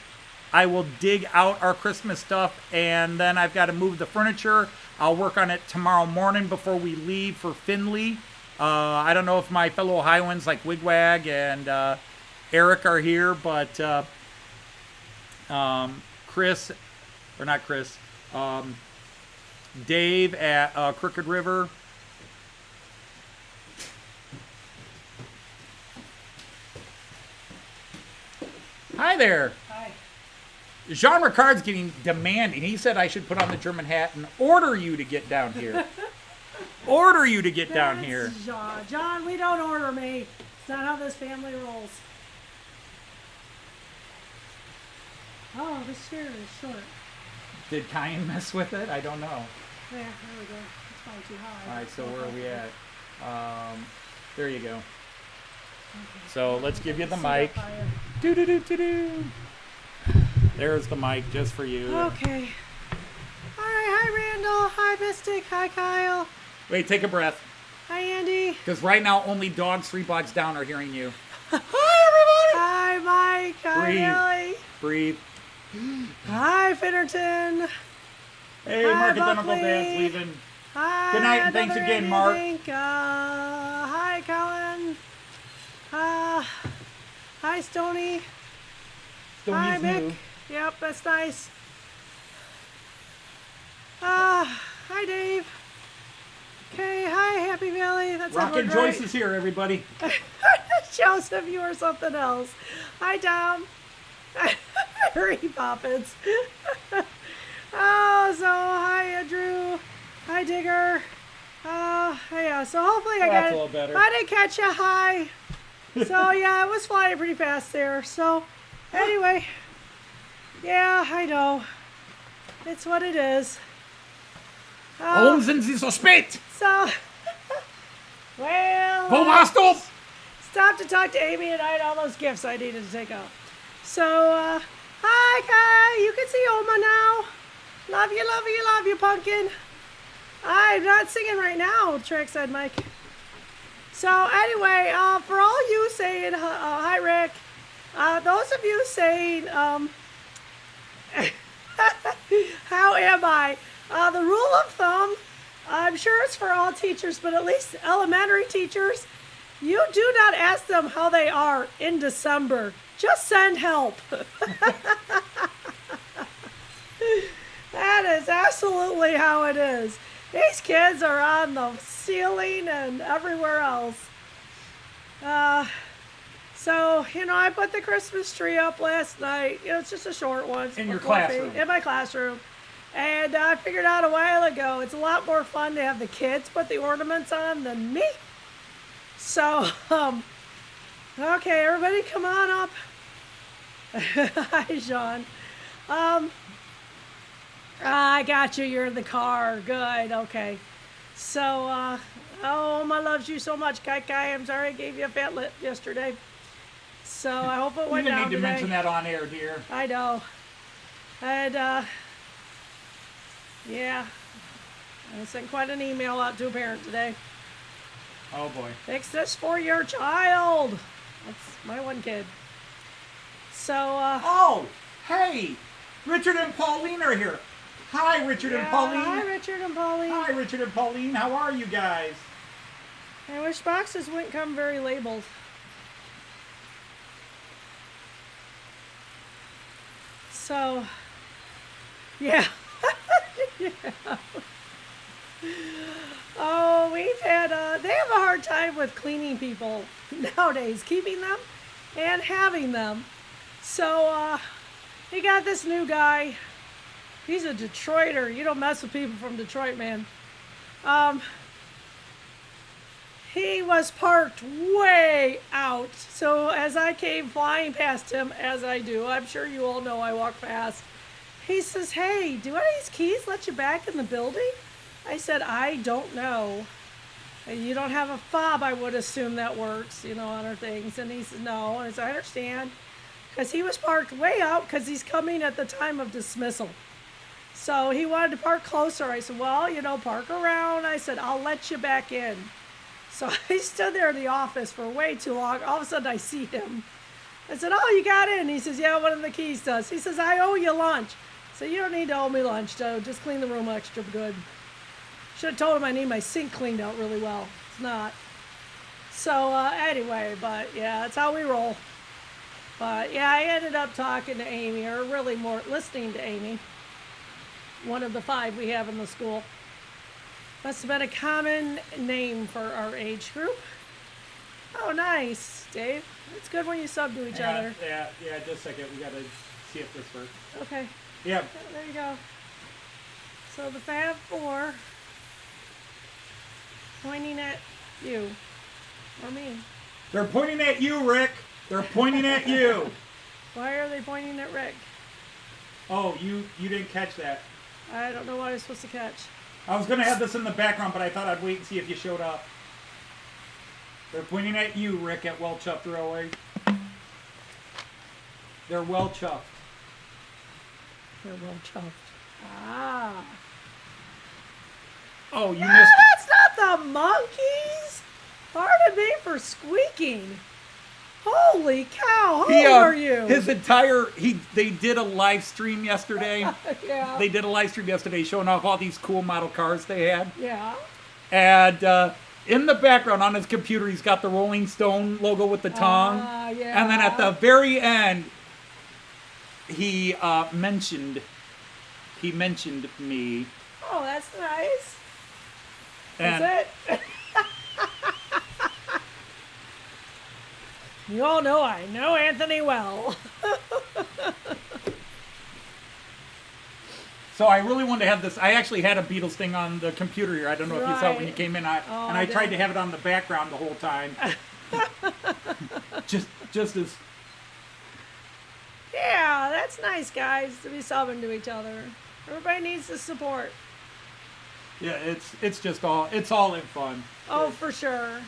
I will dig out our Christmas stuff, and then I've got to move the furniture. I'll work on it tomorrow morning before we leave for Findlay. I don't know if my fellow Ohioans like Wigwag and Eric are here, but Chris, or not Chris, Dave at Crooked River. Hi there. Hi. Jean Ricard's getting demanding. He said I should put on the German hat and order you to get down here. Order you to get down here. John. John, we don't order me. It's not how this family rolls. Oh, this chair is short. Did Kyan mess with it? I don't know. Yeah, there we go. It's probably too high. All right, so where are we at? There you go. Okay. So let's give you the See mic. up higher. Do-do-do-do-do. There's the mic just for you. Okay. All right. Hi, Randall. Hi, Mystic. Hi, Kyle. Wait, take a breath. Hi, Andy. Because right now only dogs 3 blocks down are hearing you. Hi, Mike. Hi, Breathe. Ellie. Breathe. Hi, Finnerton. Hey, Hi, Mark Identical Buckley. Dad's leaving. Hi. Good night, and thanks another again, Andy Mark. Link. Hi, Colin. Hi, Stony. Hi, Stoney's Mick. new. Yep, that's nice. Hi, Dave. Okay, hi, Happy Valley. That's Rockin' Edward, Joyce right? is here, everybody. Joseph, you or something else. Hi, Tom. Harry Poppins. Oh, so hi, Andrew. Hi, Digger. Yeah, so hopefully I That's got a it. little better. I didn't catch you. Hi. So, yeah, it was flying pretty fast there. So, anyway. Yeah, I know. It's what it is. Warum sind Sie so spät? So, well, Wo warst du? stop to talk to Amy and I had all those gifts I needed to take out. So, hi, Kai. You can see Oma now. Love you, love you, love you, pumpkin. I'm not singing right now, Trackside Mike. So, anyway, for all you saying, hi, Rick. Those of you saying, how am I? The rule of thumb, I'm sure it's for all teachers, but at least elementary teachers, you do not ask them how they are in December. Just send help. That is absolutely how it is. These kids are on the ceiling and everywhere else. So, I put the Christmas tree up last night. It's just a short one. It's In your 4 feet. classroom. In my classroom. And I figured out a while ago, it's a lot more fun to have the kids put the ornaments on than me. So, okay, everybody come on up. Hi, Sean. I got you. You're in the car. Good. Okay. So, my loves you so much, Kai Kai. I'm sorry I gave you a fat lip yesterday. So I hope it You went didn't down need to today. mention that on air, dear. I know. And, yeah. I sent quite an email out to a parent today. Oh, boy. Fix this for your child. That's my one kid. So, Oh, hey, Richard and Pauline are here. Hi, Richard and yeah, Pauline. hi, Richard and Pauline. Hi, Richard and Pauline. How are you guys? I wish boxes wouldn't come very labeled. So, yeah. Yeah. Oh, we've had, they have a hard time with cleaning people nowadays, keeping them and having them. So, we got this new guy. He's a Detroiter. You don't mess with people from Detroit, man. He was parked way out. So as I came flying past him, as I do, I'm sure you all know I walk fast. He says, "Hey, do any of these keys let you back in the building?" I said, "I don't know." You don't have a fob, I would assume that works, you know, on our things. And he said, no. And I said, I understand. Because he was parked way out because he's coming at the time of dismissal. So he wanted to park closer. I said, well, you know, park around. I said, I'll let you back in. So I stood there in the office for way too long. All of a sudden I see him. I said, oh, you got in? He says, yeah, one of the keys does. He says, I owe you lunch. So you don't need to owe me lunch, Joe. Just clean the room extra good. Should have told him I need my sink cleaned out really well. It's not. So anyway, but yeah, that's how we roll. But yeah, I ended up talking to Amy, or really more listening to Amy. One of the 5 we have in the school. Must have been a common name for our age group. Oh, nice, Dave. It's good when you sub to each other. Yeah, just a second. We got to see if this works. Okay. Yeah. There you go. So the Fab 4 pointing at you or me. They're pointing at you, Rick. They're pointing at you. Why are they pointing at Rick? Oh, you didn't catch that. I don't know what I'm supposed to catch. I was going to have this in the background, but I thought I'd wait and see if you showed up. They're pointing at you, Rick, at Well Chuffed Railway. They're well chuffed. They're well chuffed. Ah. Oh, you No, missed. that's not the monkeys. Pardon me for squeaking. Holy cow! How old are you? They did a live stream yesterday. Yeah. They did a live stream yesterday showing off all these cool model cars they had. Yeah. And in the background on his computer, he's got the Rolling Stone logo with the tongue. Yeah. And then at the very end, he mentioned me. Oh, that's nice. And That's it. You all know I know Anthony well. so I really wanted to have this. I actually had a Beatles thing on the computer here. I don't know if you saw it when you came in. I tried to have it on the background the whole time. just as. Yeah, that's nice, guys, to be subbing to each other. Everybody needs the support. Yeah, it's all in fun. Oh, for sure.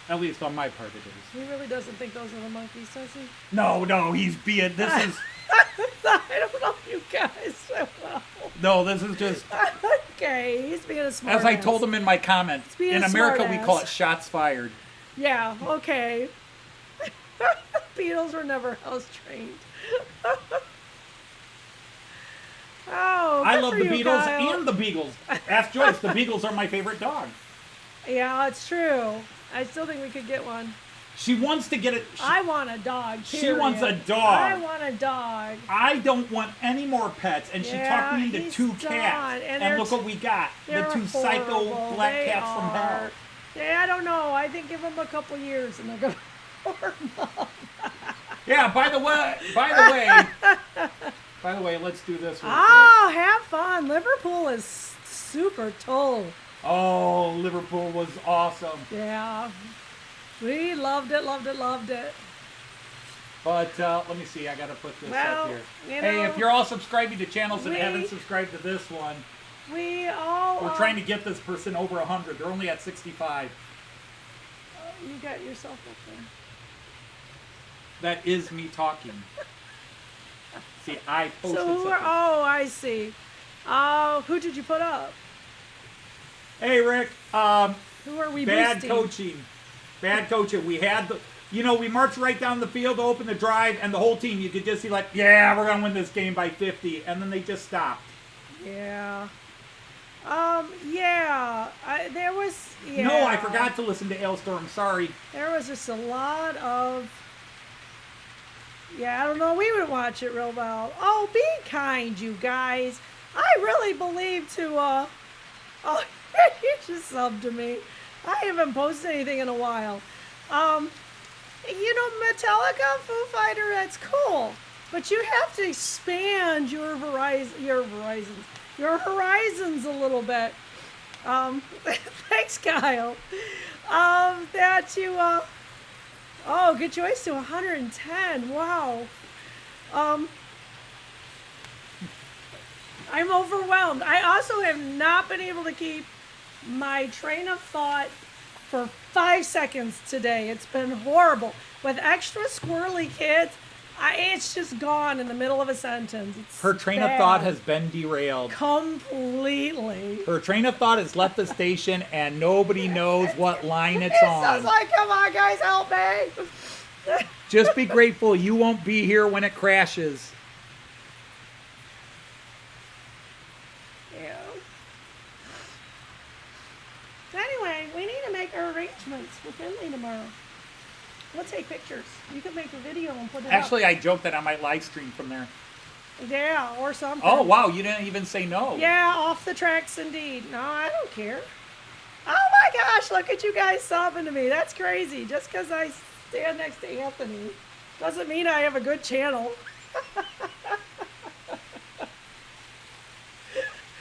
At least on my part it is. He really doesn't think those are the monkeys, does he? No, he's being, this is, I don't know you guys so well. no, this is just, Okay, he's being a smart as I told him in my comment, being in a America we smartass. call it shots fired. Yeah, okay. Beatles were never house trained. Oh, I good love for the you, Beatles Kyle. and the Beagles. Ask Joyce, the Beagles are my favorite dog. Yeah, it's true. I still think we could get one. She wants to get it. I want a dog. She wants a period. dog. I want a dog. I don't want any more pets, and she Yeah, talked me into he's 2 done. cats. And And they're look what we got. The They're 2 psycho horrible. black They cats from hell. are. Yeah, I don't know. I think give them a couple years and they're gonna warm up. Yeah, by the way, let's do this real quick. Oh, have fun. Liverpool is super toll. Oh, Liverpool was awesome. Yeah. We loved it, loved it, loved it. But let me see, I gotta put this Well, up here. you Hey, know, if you're all subscribing to channels and we- haven't subscribed to this one, We all. we're trying to get this person over 100. They're only at 65. You got yourself up there. That is me talking. See, I posted So who something. are? Oh, I see. Oh, who did you put up? Hey, Rick. Who are we Bad boosting? coaching. Bad coaching. We had we marched right down the field to open the drive, and the whole team, you could just see like, yeah, we're gonna win this game by 50, and then they just stopped. Yeah. Yeah. There was. Yeah. No, I forgot to listen to Ailstorm. Sorry. There was just a lot of. Yeah, I don't know. We would watch it real well. Oh, be kind, you guys. I really believe to. Oh, you just subbed to me. I haven't posted anything in a while. Metallica, Foo Fighter, that's cool. But you have to expand your horizons a little bit. Thanks, Kyle. That you, oh, good choice to 110. Wow. I'm overwhelmed. I also have not been able to keep my train of thought for 5 seconds today. It's been horrible. With extra squirrely kids, it's just gone in the middle of a sentence. It's Her train bad. of thought has been derailed. Completely. Her train of thought has left the station, and nobody knows what line it's It on. sounds like, come on, guys, help me. Just be grateful you won't be here when it crashes. Yeah. Anyway, we need to make our arrangements for Finley tomorrow. We'll take pictures. You can make a video and put it Actually, I joked that I might live stream from there. up. Yeah, or something. Oh, wow, you didn't even say no. Yeah, off the tracks indeed. No, I don't care. Oh my gosh, look at you guys sobbing to me. That's crazy. Just because I stand next to Anthony doesn't mean I have a good channel.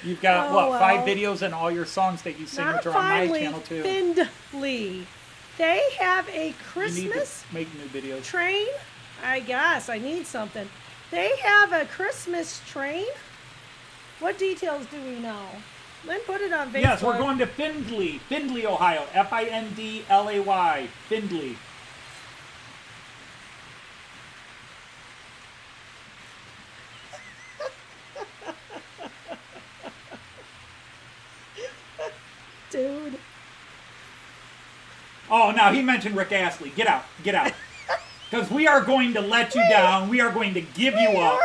You've got, Oh, what, 5 well. videos and all your songs that you sing, Not which are on my finally, channel, too. Findley. They have a You need Christmas to make new videos. train. I guess I need something. They have a Christmas train. What details do we know? Then put it on Facebook. Yes, we're going to Findlay, Ohio. Findlay. Findlay. Dude. Oh, now he mentioned Rick Astley. Get out. Get out. Because we are going to let you down. We are going to give you up.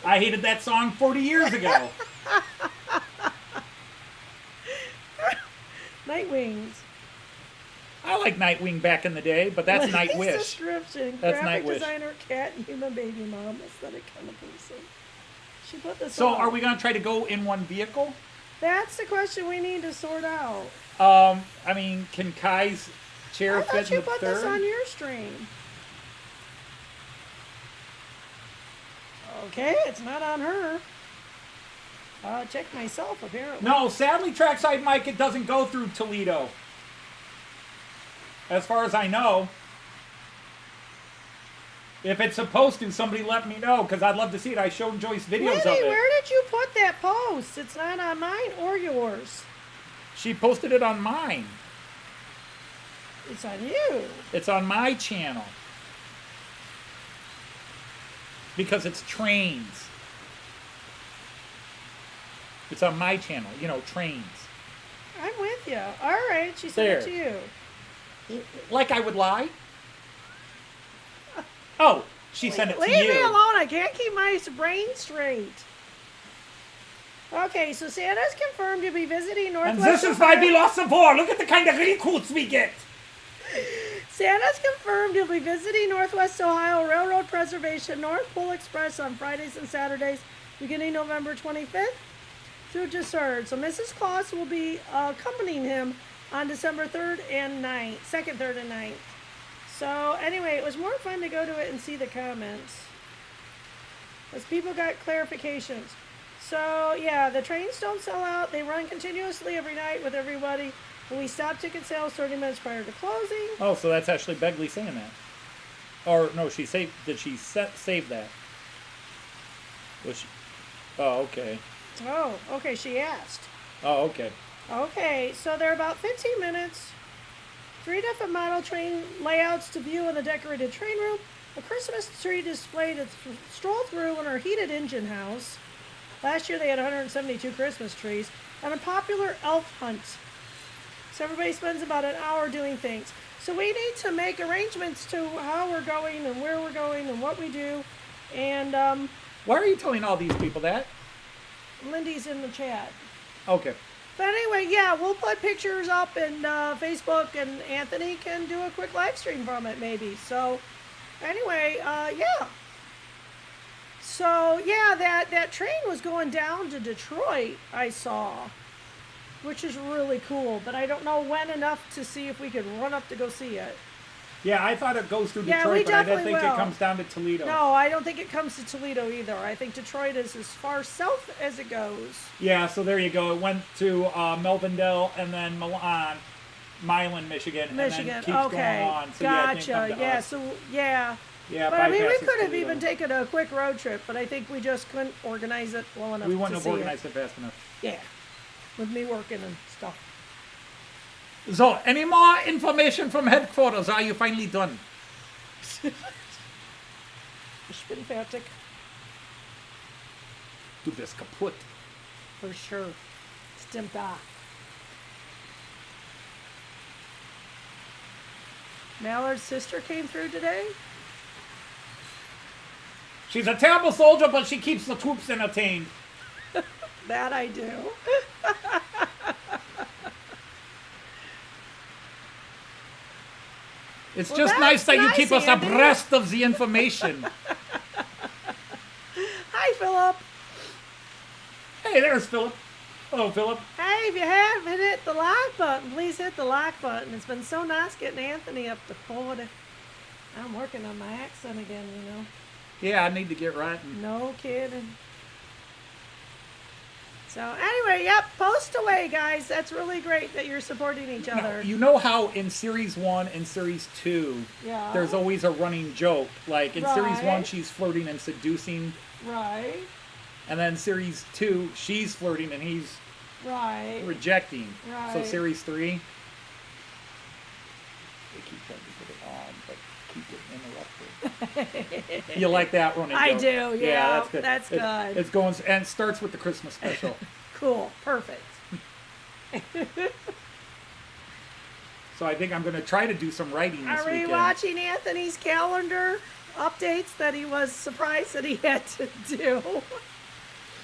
I hated that song 40 years ago. Nightwings. I like Nightwing back in the day, but that's Nice Nightwish. description. That's Graphic Nightwish. designer, cat, and human baby mom. Aesthetic kind of person. She put this So on. are we going to try to go in one vehicle? That's the question we need to sort out. I mean, can Kai's chair I fit thought in you the put third? this on your stream. Okay, it's not on her. Check myself, apparently. No, sadly, Trackside Mike, it doesn't go through Toledo. As far as I know. If it's supposed to, somebody let me know, because I'd love to see it. I showed Joyce videos of Winnie, it. where did you put that post? It's not on mine or yours. She posted it on mine. It's on you. It's on my channel. Because it's trains. It's on my channel. You know, trains. I'm with you. All right, she sent it to There. you. Like I would lie? Oh, she sent it to Leave me you. alone. I can't keep my brain straight. Okay, so Santa's confirmed you'll be visiting And Northwest this is why we Ohio. lost the war. Look at the kind of recruits we get. Santa's confirmed you'll be visiting Northwest Ohio Railroad Preservation North Pole Express on Fridays and Saturdays beginning November 25th through December. So Mrs. Claus will be accompanying him on December 3rd and 9th, 2nd, 3rd, and 9th. So anyway, it was more fun to go to it and see the comments. As people got clarifications. So yeah, the trains don't sell out. They run continuously every night with everybody. And we stop ticket sales 30 minutes prior to closing. Oh, so that's actually Begley saying that. Or no, she saved. Did she save that? Was she? Oh, okay. Oh, okay, she asked. Oh, okay. Okay, so they're about 15 minutes. 3 different model train layouts to view in the decorated train room. A Christmas tree display to stroll through in our heated engine house. Last year they had 172 Christmas trees. And a popular elf hunt. So everybody spends about an hour doing things. So we need to make arrangements to how we're going and where we're going and what we do. And Why are you telling all these people that? Lindy's in the chat. Okay. But anyway, yeah, we'll put pictures up in Facebook, and Anthony can do a quick live stream from it, maybe. So, anyway, yeah. So, yeah, that train was going down to Detroit, I saw, which is really cool. But I don't know when enough to see if we could run up to go see it. Yeah, I thought it goes through Yeah, Detroit, we but I didn't definitely think it will. comes down to Toledo. No, I don't think it comes to Toledo either. I think Detroit is as far south as it goes. Yeah, so there you go. It went to Melvindale and then Milan, Michigan, and Michigan, then keeps okay. going on. So yeah, it didn't come Gotcha. to Yeah, us. so, yeah. Yeah, But I mean, we bypasses could have Toledo. even taken a quick road trip, but I think we just couldn't organize it well enough We to wouldn't have see organized it fast enough. it. Yeah, with me working and stuff. So, any more information from headquarters? Are you finally done? Ich bin fertig. Du bist kaputt. For sure. Stimmt da. Mallard's sister came through today? She's a terrible soldier, but she keeps the troops entertained. That I do. It's Well, just that's nice that you nice, keep us Andy. abreast of the information. Hi, Philip. Hey, there's Philip. Hello, Philip. Hey, if you haven't hit the like button, please hit the like button. It's been so nice getting Anthony up to 40. I'm working on my accent again, you know. Yeah, I need to get writing. No kidding. So anyway, yep, post away, guys. That's really great that you're supporting each other. You know how in Series 1 and Series 2, Yeah. there's always a running joke. Like in Series 1, Right. she's flirting and seducing. Right, And then Series 2, she's flirting and he's right. rejecting. So Right. Series 3, they keep trying to put it on, but keep getting interrupted. You like that running I joke? do, yeah, that's good. that's good. It's going, and it starts with the Christmas special. Cool, perfect. So I think I'm going to try to do some writing this Are we weekend. watching Anthony's calendar updates that he was surprised that he had to do?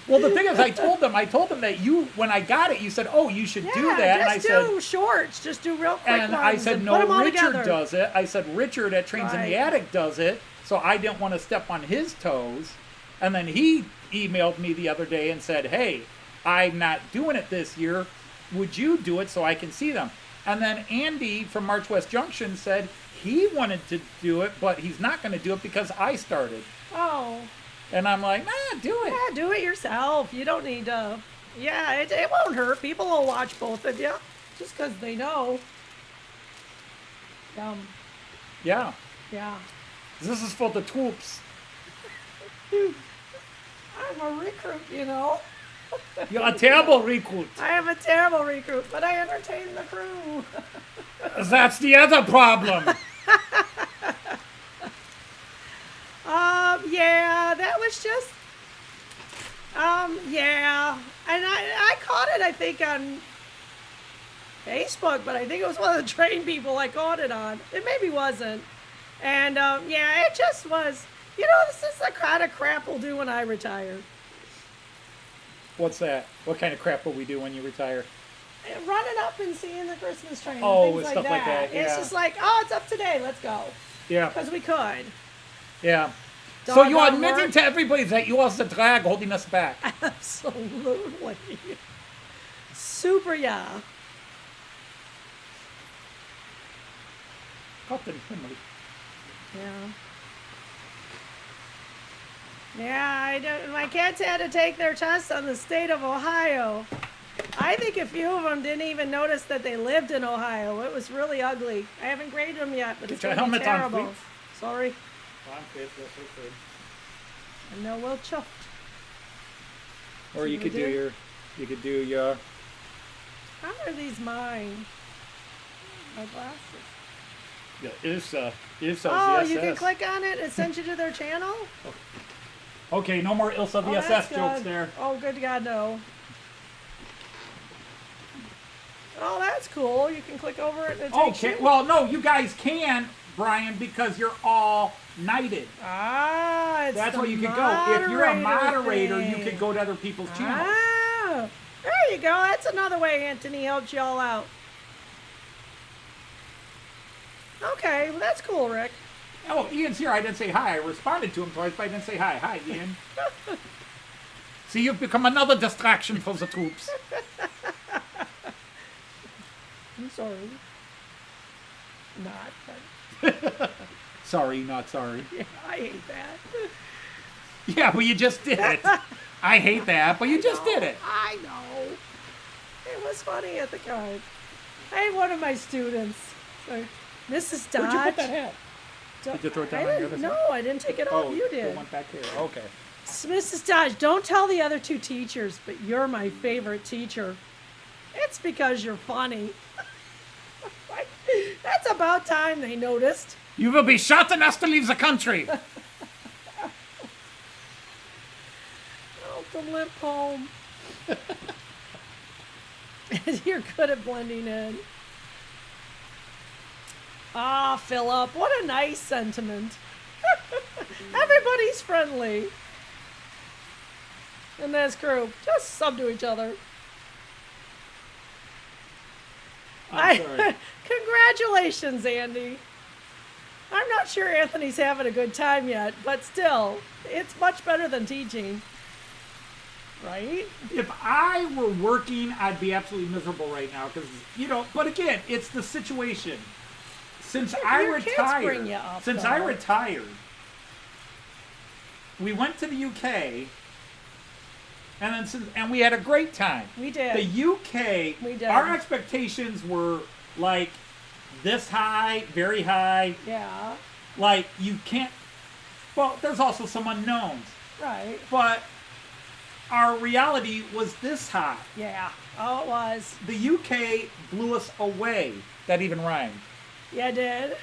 Well, the thing is, I told them that you, when I got it, you said, "Oh, you should do that," and I just said, do shorts. Just do real quick and ones I said, and put 'em "No, all Richard together. does it." I said, "Richard at Trains in the Right. Attic does it," so I didn't want to step on his toes. And then he emailed me the other day and said, "Hey, I'm not doing it this year. Would you do it so I can see them?" And then Andy from March West Junction said he wanted to do it, but he's not going to do it because I started. Oh, And I'm like, "Nah, do it." yeah, do it yourself. You don't need to. Yeah, it won't hurt. People will watch both of you just because they know. Yeah, Yeah. this is for the troops. I'm a recruit, you know. You're a terrible recruit. I am a terrible recruit, but I entertain the crew. That's the other problem. Yeah, that was just, yeah. And I caught it, I think, on Facebook, but I think it was one of the train people I caught it on. It maybe wasn't. And, yeah, it just was, you know, this is the kind of crap we'll do when I retire. What's that? What kind of crap will we do when you retire? Running up and seeing the Christmas train Oh, and things stuff like that, It's yeah. just like, oh, it's up today, let's go. Yeah, Because we could. yeah. So you're Doggone admitting work. to everybody that you are the drag holding us back. Absolutely. Super, yeah. Cotton Himmel. Yeah. Yeah, I don't, my kids had to take their test on the state of Ohio. I think a few of them didn't even notice that they lived in Ohio. It was really ugly. I haven't graded them yet, but Get it's your going to be helmet on, terrible. please. Sorry. I know we'll chuffed. Or you We could do? you could do your, How are these mine? My glasses. Ilsa Oh, VSS. you can click on it. It sends you to their channel. Okay, no more Ilsa Oh, VSS that's jokes good. there. Oh, good God, no. Oh, that's cool. You can click over it and it takes Okay, you. well, no, you guys can, Brian, because you're all knighted. Ah, it's That's the where you could go. If you're a moderator, you thing. could go to other people's channels. Ah, there you go. That's another way Anthony helps y'all out. Okay, well, that's cool, Rick. Oh, Ian's here. I didn't say hi. I responded to him twice, but I didn't say hi. Hi, Ian. See, you've become another distraction for the troops. I'm sorry. Not, but Sorry, not sorry. yeah, I hate that. Yeah, but you just did it. I hate that, but you just did it. I know. It was funny at the time. I had one of my students, so, Mrs. Dodge. Where'd you put that hat? Don't- Did you throw it down I on the didn't- other No, side? I didn't take it off. You it did. went back here. Okay. Mrs. Dodge, don't tell the other two teachers, but you're my favorite teacher. It's because you're funny. That's about time they noticed. You will be shot and asked to leave the country. Oh, the limp home. You're good at blending in. Ah, Philip, what a nice sentiment. Everybody's friendly in this group. Just sub to each other. I'm sorry. Congratulations, Andy. I'm not sure Anthony's having a good time yet, but still, it's much better than teaching. Right? If I were working, I'd be absolutely miserable right now because, but again, it's the situation. Since I Your kids bring you up, though. retired, we went to the UK, and we had a great time. We did. The UK, We did. our expectations were like this high, very high. Yeah, Like you can't. Well, there's also some unknowns, right. but our reality was this high. Yeah. Oh, it was. The UK blew us away. That even rhymed. Yeah, it did.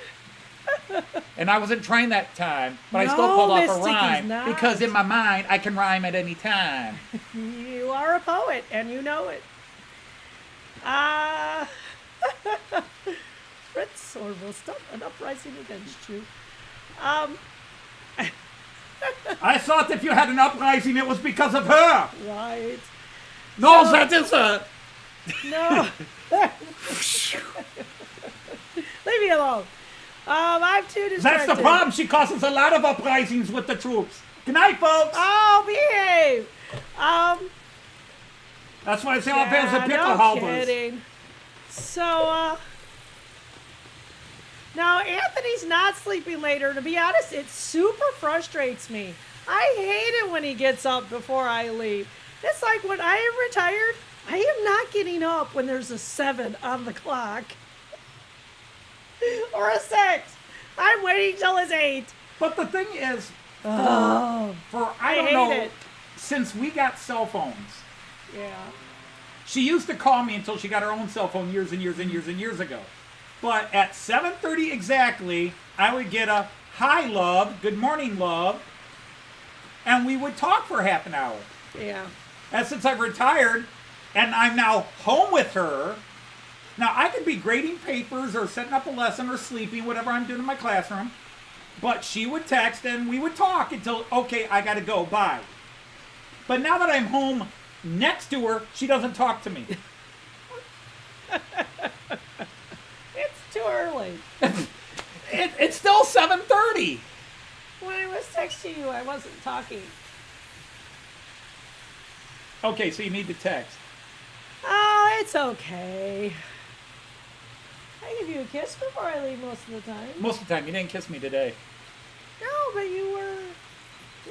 And I wasn't trying that time, but I still No, pulled off Miss a Sticky's rhyme not. because in my mind I can rhyme at any time. You are a poet, and you know it. Fritz or will stop an uprising against you. I thought if you had an uprising, it was because of her. Right. No, So- that is her. No. Leave me alone. I'm too distracted. That's the problem. She causes a lot of uprisings with the troops. Good night, folks. Oh, behave. That's why I say all pairs of pickle no halbers. kidding. So, now Anthony's not sleeping later. To be honest, it super frustrates me. I hate it when he gets up before I leave. It's like when I am retired, I am not getting up when there's a 7 on the clock. Or a 6. I'm waiting till it's 8. But the thing is, Oh, for I don't hate know, it. since we got cell phones, yeah. she used to call me until she got her own cell phone years and years and years and years ago. But at 7:30 exactly, I would get a hi, love, good morning, love, and we would talk for half an hour. Yeah. And since I've retired and I'm now home with her, now I could be grading papers or setting up a lesson or sleeping, whatever I'm doing in my classroom, but she would text and we would talk until, okay, I gotta go, bye. But now that I'm home next to her, she doesn't talk to me. It's too early. It's still 7:30. When I was texting you, I wasn't talking. Okay, so you need to text. Oh, it's okay. I give you a kiss before I leave most of the time. Most of the time, you didn't kiss me today. No, but you were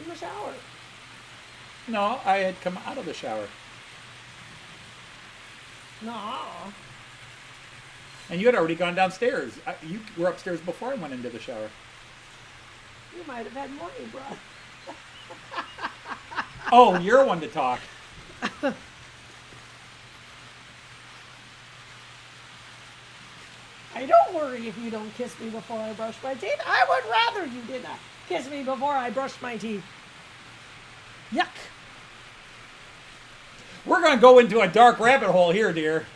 in the shower. No, I had come out of the shower. No. And you had already gone downstairs. You were upstairs before I went into the shower. You might have had morning breath. Oh, you're one to talk. I don't worry if you don't kiss me before I brush my teeth. I would rather you did not kiss me before I brush my teeth. Yuck. We're going to go into a dark rabbit hole here, dear.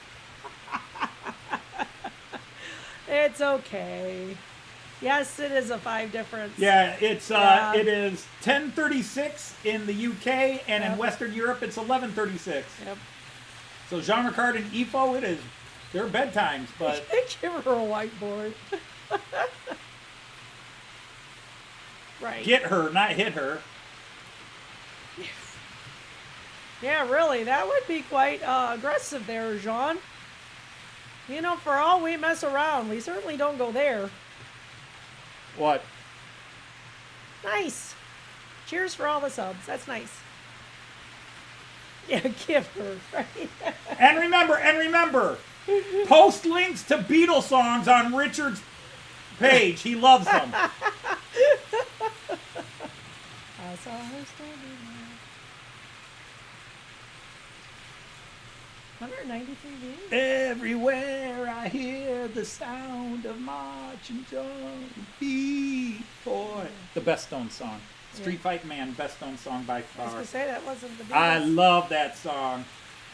It's okay. Yes, it is a 5 difference. Yeah, it is 10:36 in the UK, and in Yep. Western Europe it's 11:36. Yep. So Jean Ricard and EFO, it is their bedtimes, but Give her a whiteboard. Right. get her, not hit her. Yeah, really, that would be quite aggressive there, Jean. You know, for all we mess around, we certainly don't go there. What? Nice. Cheers for all the subs. That's nice. Yeah, give her, right? And remember, post links to Beatles songs on Richard's page. He loves them. I saw her standing there. Wonder year? 93 years? Everywhere I hear the sound of marching drum beat, boy. The best Stones song. Street Fight Man, best Stones song by I was far. going to say, that wasn't the Beatles. I love that song.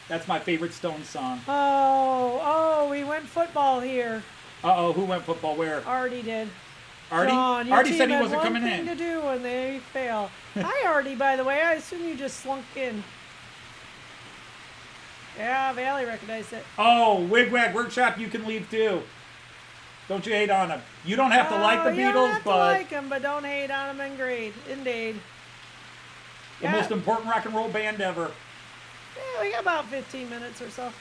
That's my favorite Stones song. Oh, we went football here. Uh-oh, who went football where? Artie did. Artie? John, your Artie team said he had wasn't coming one thing to in. do when they fail. Hi, Artie, by the way. I assume you just slunk in. Yeah, Valley recognized it. Oh, Wigwag Workshop, you can leave too. Don't you hate on them. You don't have to like the You don't Beatles, have to but like them, but don't hate on them. Indeed. the most important rock and roll band ever. Yeah, we got about 15 minutes or so.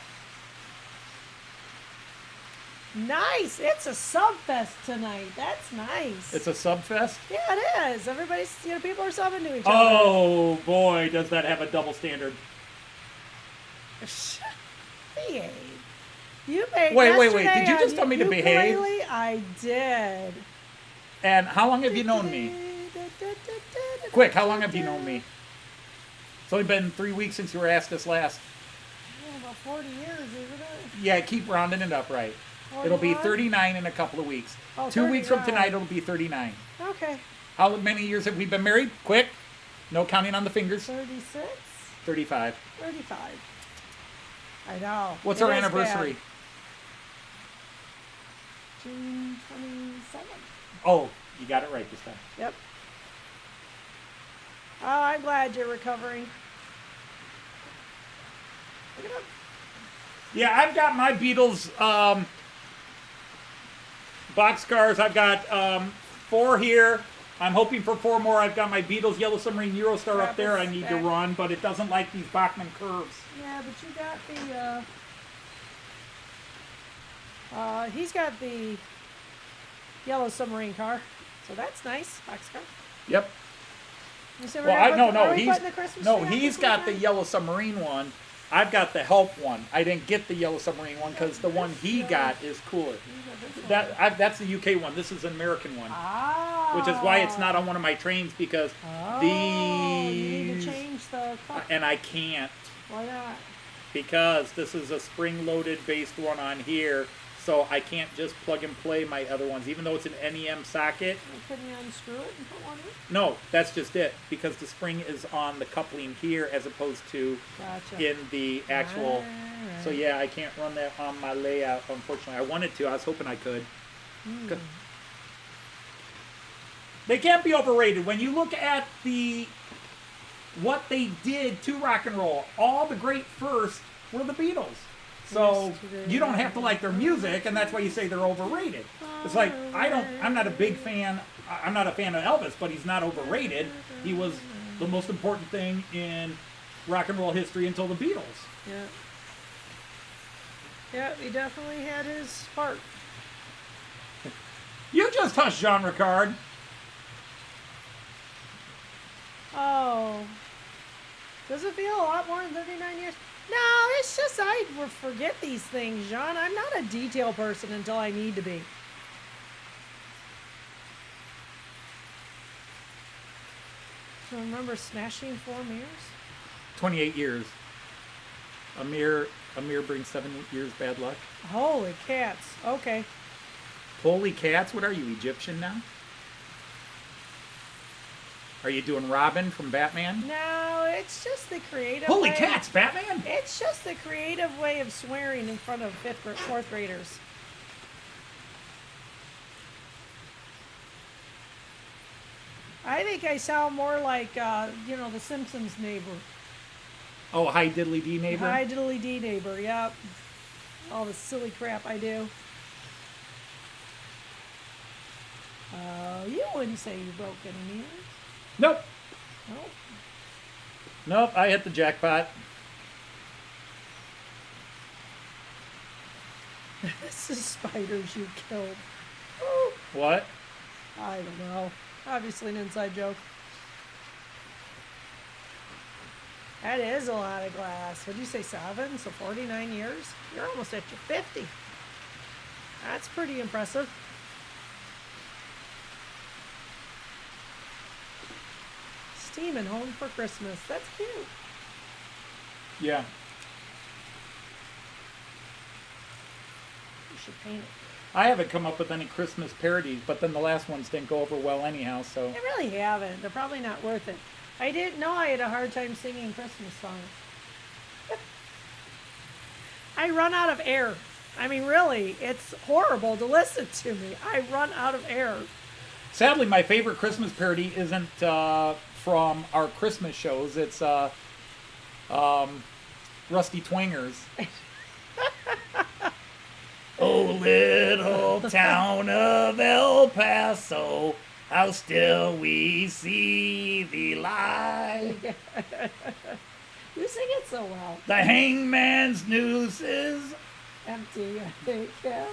Nice. It's a subfest tonight. That's nice. It's a subfest? Yeah, it is. Everybody's, people are subbing to each other. Oh, boy, does that have a double standard. Behave. You made Wait. Did yesterday you just on tell me to behave? ukulele? I did. And how long have you known me? Quick, how long have you known me? It's only been 3 weeks since you were asked this last. Yeah, about 40 years, isn't it? Yeah, keep rounding it up right. It'll be 41? 39 in a couple of weeks. Oh, 2 weeks from 39. tonight, it'll be 39. Okay. How many years have we been married? Quick. No counting on the fingers. 36? 35. 35. I know. What's It our is anniversary? bad. June 27th. Oh, you got it right this time. Yep. Oh, I'm glad you're recovering. Look it up. Yeah, I've got my Beatles boxcars. I've got 4 here. I'm hoping for 4 more. I've got my Beatles Yellow Submarine Eurostar up there I need to run, but it doesn't like these Bachmann curves. Yeah, but you got the, he's got the Yellow Submarine car. So that's nice. Boxcar. Yep. You said Well, he's he's got the Yellow Submarine one. I've got the Help one. I didn't get the Yellow Submarine one because the one he got is cooler. That's the UK one. This is an American one. Which is why it's not on one of my trains because you need these... to change the cup. And I can't Why not? because this is a spring-loaded based one on here. So I can't just plug and play my other ones, even though it's an NEM socket. Can you unscrew it and put one in? No, that's just it, because the spring is on the coupling here as opposed to Gotcha. in the actual. Alright. So yeah, I can't run that on my layout, unfortunately. I wanted to. I was hoping I could. They can't be overrated. When you look at what they did to rock and roll, all the great first were the Beatles. So you don't have to like their music, and that's why you say they're overrated. It's like I'm not a big fan. I'm not a fan of Elvis, but he's not overrated. He was the most important thing in rock and roll history until the Beatles. Yeah. Yeah, he definitely had his part. You just hush, Jean Ricard. Oh. Does it feel a lot more than 39 years? No, it's just I forget these things, John. I'm not a detail person until I need to be. So remember smashing 4 mirrors? 28 years. A mirror brings 7 years bad luck. Holy cats. Okay. Holy cats, what are you, Egyptian now? Are you doing Robin from Batman? No, it's just the creative Holy way. cats, Batman! It's just the creative way of swearing in front of 4th graders. I think I sound more like, the Simpsons neighbor. Oh, hi diddly dee neighbor. Hi diddly dee neighbor, yep. All the silly crap I do. You wouldn't say you broke any mirrors. Nope. Nope. Nope, I hit the jackpot. This is spiders you killed. What? I don't know. Obviously an inside joke. That is a lot of glass. What did you say, 7? So 49 years? You're almost at your 50. That's pretty impressive. Steaming home for Christmas. That's cute. Yeah. You should paint it. I haven't come up with any Christmas parodies, but then the last ones didn't go over well anyhow, so. I really haven't. They're probably not worth it. I didn't know I had a hard time singing Christmas songs. I run out of air. I mean, really, it's horrible to listen to me. I run out of air. Sadly, my favorite Christmas parody isn't from our Christmas shows. It's Rusty Twangers. Oh, little town of El Paso, how still we see thee lie. You sing it so well. The hangman's noose is Empty, I think, yeah.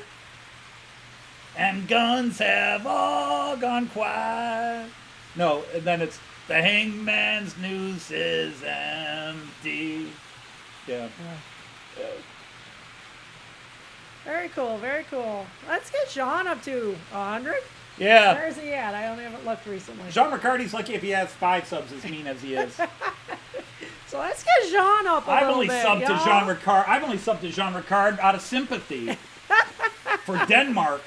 and guns have all gone quiet. No, and then it's the hangman's noose is empty. Yeah. Very cool, very cool. Let's get Sean up to 100. Yeah. Where is he at? I only haven't looked recently. Jean Riccardi's lucky if he has 5 subs, as mean as he is. So let's get Sean up a I've little only bit, subbed to y'all. Jean Ricard. I've only subbed to Jean Ricard out of sympathy for Denmark.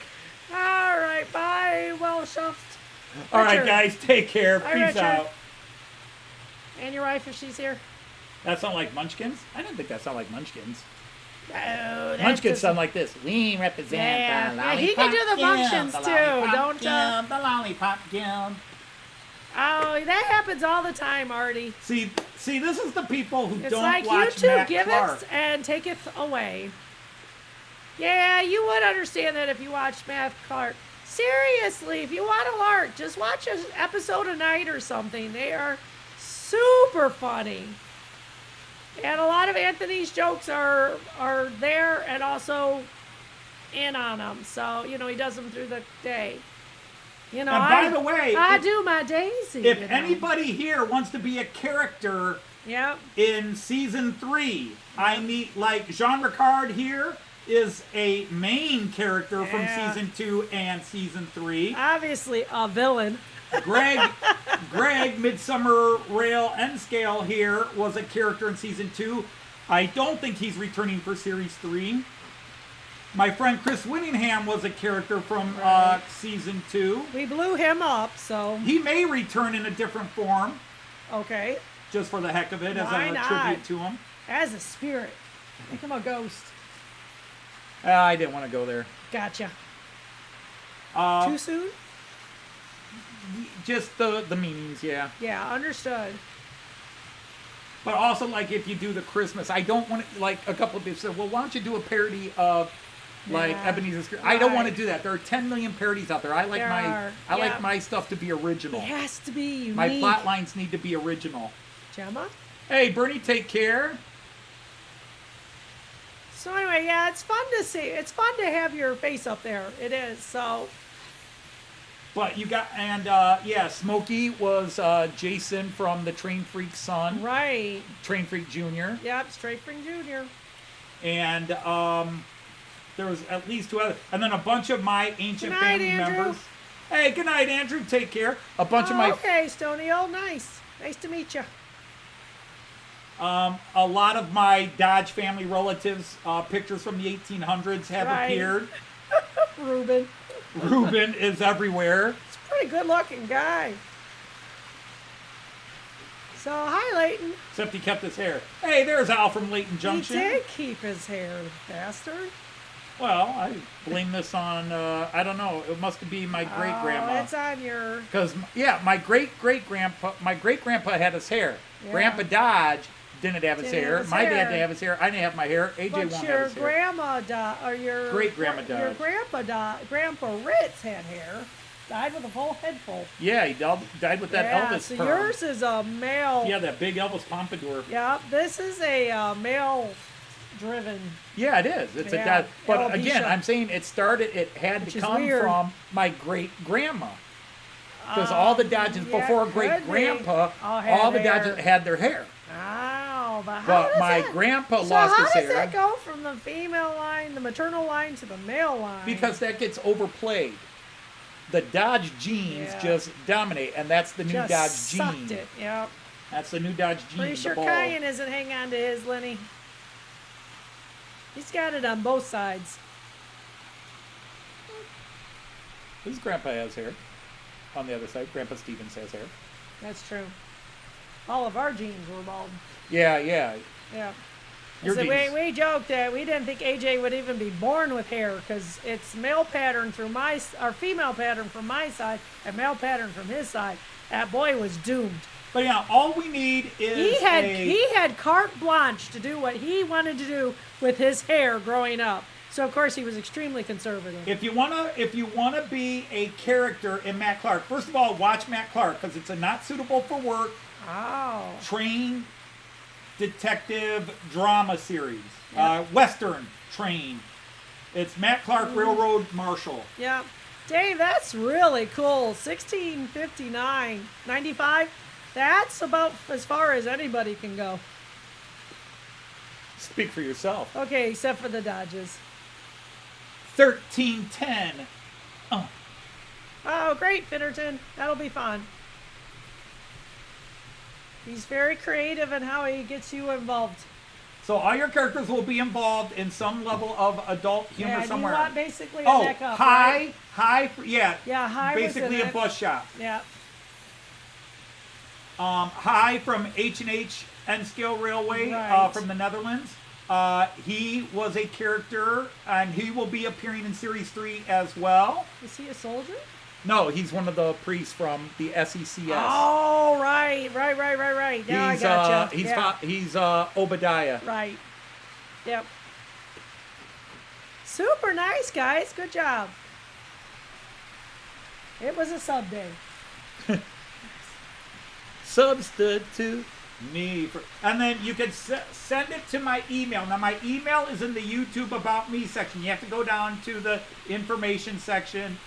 All right, bye, well shuffed. All right, Richard. guys, take care. Bye, Peace Richard. out. And your wife, if she's here. That sound like Munchkins? I didn't think that sounded like Munchkins. No, that's Munchkins just- sound like this. We represent Yeah. the Yeah, lollipop he can do the Gim, functions, the too. lollipop Don't, Gim, the lollipop Gim. Oh, that happens all the time, Artie. See, this is the people who It's don't like watch YouTube Matt giveth Clark. and taketh away. Yeah, you would understand that if you watched Matt Clark. Seriously, if you want to lark, just watch an episode a night or something. They are super funny. And a lot of Anthony's jokes are there and also in on them. So, you know, he does them through the day. You know, And by the way, I do my Daisy. If you know. anybody here wants to be a character Yep. in season 3, I need, like Jean Ricard here is a main character from Yeah. season 2 and season 3. Obviously a villain. Greg Midsummer Rail N-Scale here was a character in season 2. I don't think he's returning for series 3. My friend Chris Winningham was a character from season 2. We blew him up, so He may return in a different form, okay. just for the heck of it, as Why a not? tribute to him. As a spirit. Make him a ghost. I didn't want to go there. Gotcha. Uh, Too soon? Just the meanings, yeah. Yeah, understood. But also, like, if you do the Christmas, I don't want to, like, a couple of people said, well, why don't you do a parody of, like, Yeah, Ebenezer's Scrooge? I don't want to right. do that. There are 10 million parodies out there. I like There are, I like yeah. my stuff to be original. It has to be unique. My plot lines need to be original. Gemma? Hey, Bernie, take care. So anyway, yeah, it's fun to see. It's fun to have your face up there. It is. So But you got, and yeah, Smokey was Jason from the Train Freak son, right. Train Freak Jr. Yep, Straight Spring Jr. And there was at least 2 others. And then a bunch of my ancient Good night, family Andrew. members. Hey, good night, Andrew. Take care. A bunch of my Okay, Stony. Oh, nice. Nice to meet you. a lot of my Dodge family relatives, pictures from the 1800s have Right. appeared. Ruben. Ruben is everywhere. He's a pretty good looking guy. So, hi, Leighton. Except he kept his hair. Hey, there's Al from Layton Junction. He did keep his hair, bastard. Well, I blame this on, I don't know, it must be my Oh, great-grandma. it's on your... Because, yeah, my great-grandpa had his hair. Yeah. Grandpa Dodge didn't have his Didn't hair. have his My dad hair. didn't have his hair. I didn't have my hair. AJ But won't your have his hair. grandma died, or your... Great-grandma Your died. Grandpa Ritz had hair. Died with a full head full. Yeah, he died with that Yeah, Elvis so perm. yours is a male... Yeah, that big Elvis pompadour. Yeah, this is a male-driven... Yeah, it is. It's a Yeah, dad. But alopecia. again, I'm saying it had Which to is come weird. from my great-grandma. Because all the Dodges yeah, before could great-grandpa, be. All had all the hair. Dodges had their hair. Ow, but how But does my that... grandpa So lost how his does hair. that go from the female line, the maternal line, to the male line? Because that gets overplayed. The Dodge genes Yeah. just dominate, and that's the new just Dodge sucked gene. it. Yep. That's the new Dodge gene. Pretty the sure ball. Kyan isn't hanging on to his, Lenny. He's got it on both sides. His grandpa has hair. On the other side, Grandpa Stevens has hair. That's true. All of our genes were bald. Yeah, yeah. Yeah. Your So genes. we joked that we didn't think AJ would even be born with hair because it's male pattern through or female pattern from my side and male pattern from his side. That boy was doomed. But yeah, all we need is He had carte blanche to do what he wanted to do with his hair growing up. So of course he was extremely conservative. If you wanna be a character in Matt Clark, first of all, watch Matt Clark because it's a not suitable for work Oh. train detective drama series. Yep. Western train. It's Matt Clark, Railroad Marshal. Yeah. Dave, that's really cool. 1659, 95. That's about as far as anybody can go. Speak for yourself. Okay, except for the Dodges. 1310. Oh, great, Fitterton. That'll be fun. He's very creative in how he gets you involved. So all your characters will be involved in some level of adult humor Yeah, somewhere. you want basically a neck up, right? Yeah. Yeah, High was Basically in a it. bus shop. Yeah. High from H&H N-Scale Railway Right. from the Netherlands. He was a character, and he will be appearing in Series 3 as well. Is he a soldier? No, he's one of the priests from the SECS. Oh, right. Now I gotcha. He's Obadiah. Right. Yep. Super nice, guys. Good job. It was a sub day. Substitute me for, and then you can send it to my email. Now my email is in the YouTube About Me section. You have to go down to the information section,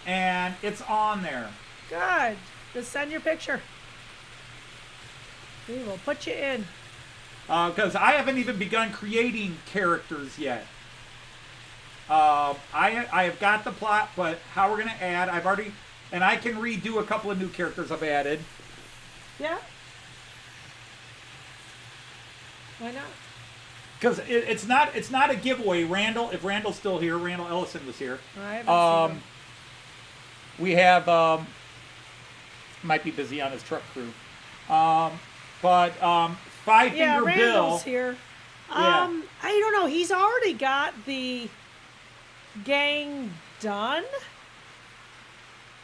and it's on there. Good. Just send your picture. We will put you in. Because I haven't even begun creating characters yet. I have got the plot, but how we're gonna add, I've already, and I can redo a couple of new characters I've added. Yeah. Why not? Because it's not a giveaway. Randall, if Randall's still here, Randall Ellison was here. I haven't seen him. We have might be busy on his truck crew. But Five Yeah, Finger Randall's Bill. here. Yeah. I don't know. He's already got the gang done.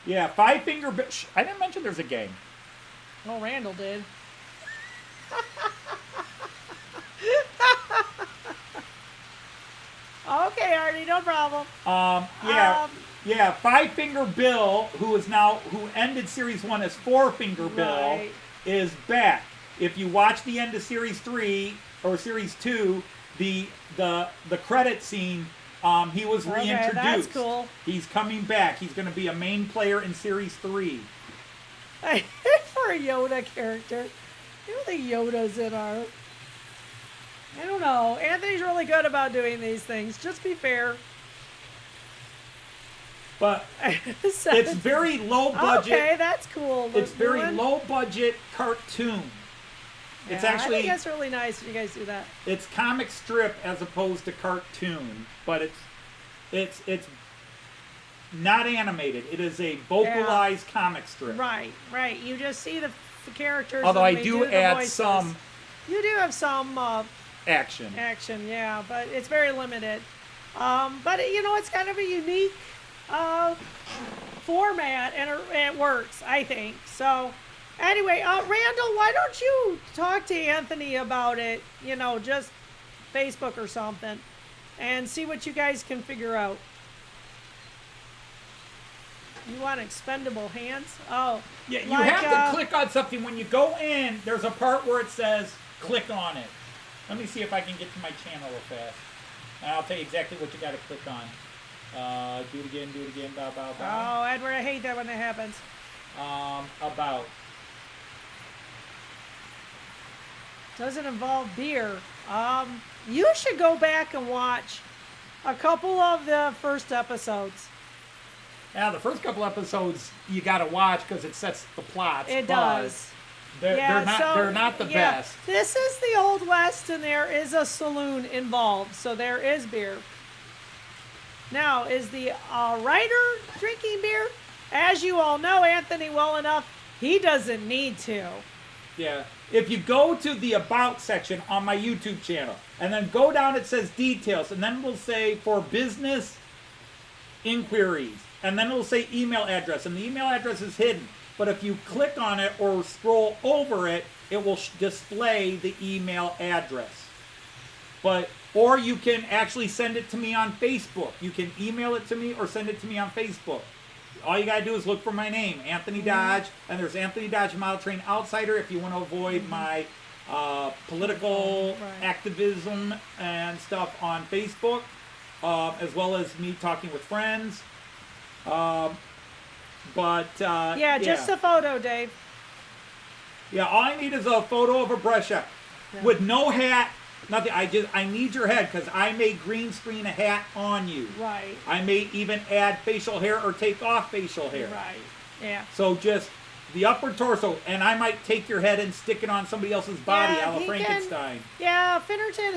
Yeah, Five Finger Bill. I didn't mention there's a gang. Oh, Randall did. Okay, Artie, no problem. Yeah, Five Finger Bill, who ended Series 1 as Four Finger Bill, Right. is back. If you watch the end of Series 3 or Series 2, the credit scene, he was Okay, reintroduced. that's cool. He's coming back. He's going to be a main player in Series 3. For a Yoda character. You know the Yodas in our... I don't know. Anthony's really good about doing these things. Just be fair. But it's very low budget. Okay, that's cool. It's very Luan. low budget cartoon. It's Yeah, I actually think that's really nice when you guys do that. it's comic strip as opposed to cartoon, but it's not animated. It is a vocalized comic strip. Right. You just see the characters. Although and I they do the add voices. some You do have some action. action, yeah, but it's very limited. But it's kind of a unique format, and it works, I think. So, anyway, Randall, why don't you talk to Anthony about it? Just Facebook or something, and see what you guys can figure out. You want expendable hands? Oh, Yeah, you like, have to click on something when you go in. There's a part where it says click on it. Let me see if I can get to my channel real fast, and I'll tell you exactly what you got to click on. Do it again. Bow. Oh, Edward, I hate that when that happens. About. Doesn't involve beer. You should go back and watch a couple of the first episodes. Yeah, the first couple episodes you got to watch because it sets the plots. It but does. They're not the yeah, best. This is the Old West, and there is a saloon involved, so there is beer. Now, is the writer drinking beer? As you all know Anthony well enough, he doesn't need to. Yeah. If you go to the About section on my YouTube channel, and then go down, it says details, and then we'll say for business inquiries, and then it'll say email address, and the email address is hidden. But if you click on it or scroll over it, it will display the email address. Or you can actually send it to me on Facebook. You can email it to me or send it to me on Facebook. All you gotta do is look for my name, Anthony Dodge, and there's Anthony Dodge Model Train Outsider if you want to avoid my political activism and stuff on Facebook, as well as me talking with friends. Yeah, just a photo, Dave. Yeah, all I need is a photo of a brush up with no hat. Nothing. I need your head because I may green screen a hat on you. Right. I may even add facial hair or take off facial hair. Right. Yeah. So just the upper torso, and I might take your head and stick it on somebody else's body, a la Frankenstein. Yeah, Finnerton,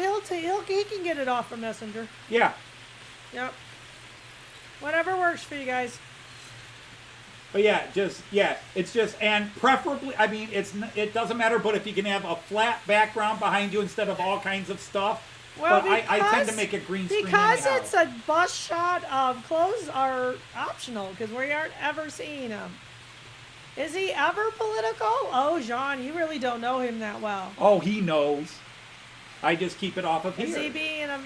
he can get it off from Messenger. Yeah. Yep. Whatever works for you guys. But it's just, and preferably, I mean, it doesn't matter, but if you can have a flat background behind you instead of all kinds of stuff. Well, but I tend to make a green screen because anyhow. it's a bus shot. Clothes are optional because we aren't ever seeing him. Is he ever political? Oh, Jean, you really don't know him that well. Oh, he knows. I just keep it off of here. Is he being a?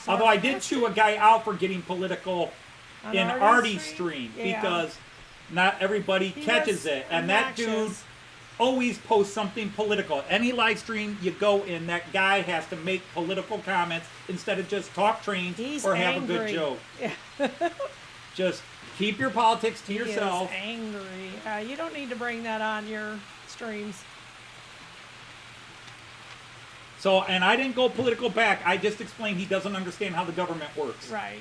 Although I did chew a guy out for getting political in Artie's stream because not everybody catches it, and that dude always posts something political. Any live stream you go in, that guy has to make political comments instead of just talk trains or have a good joke. Yeah. Just keep your politics to yourself. He is angry. You don't need to bring that on your streams. So, and I didn't go political back. I just explained he doesn't understand how the government works. Right.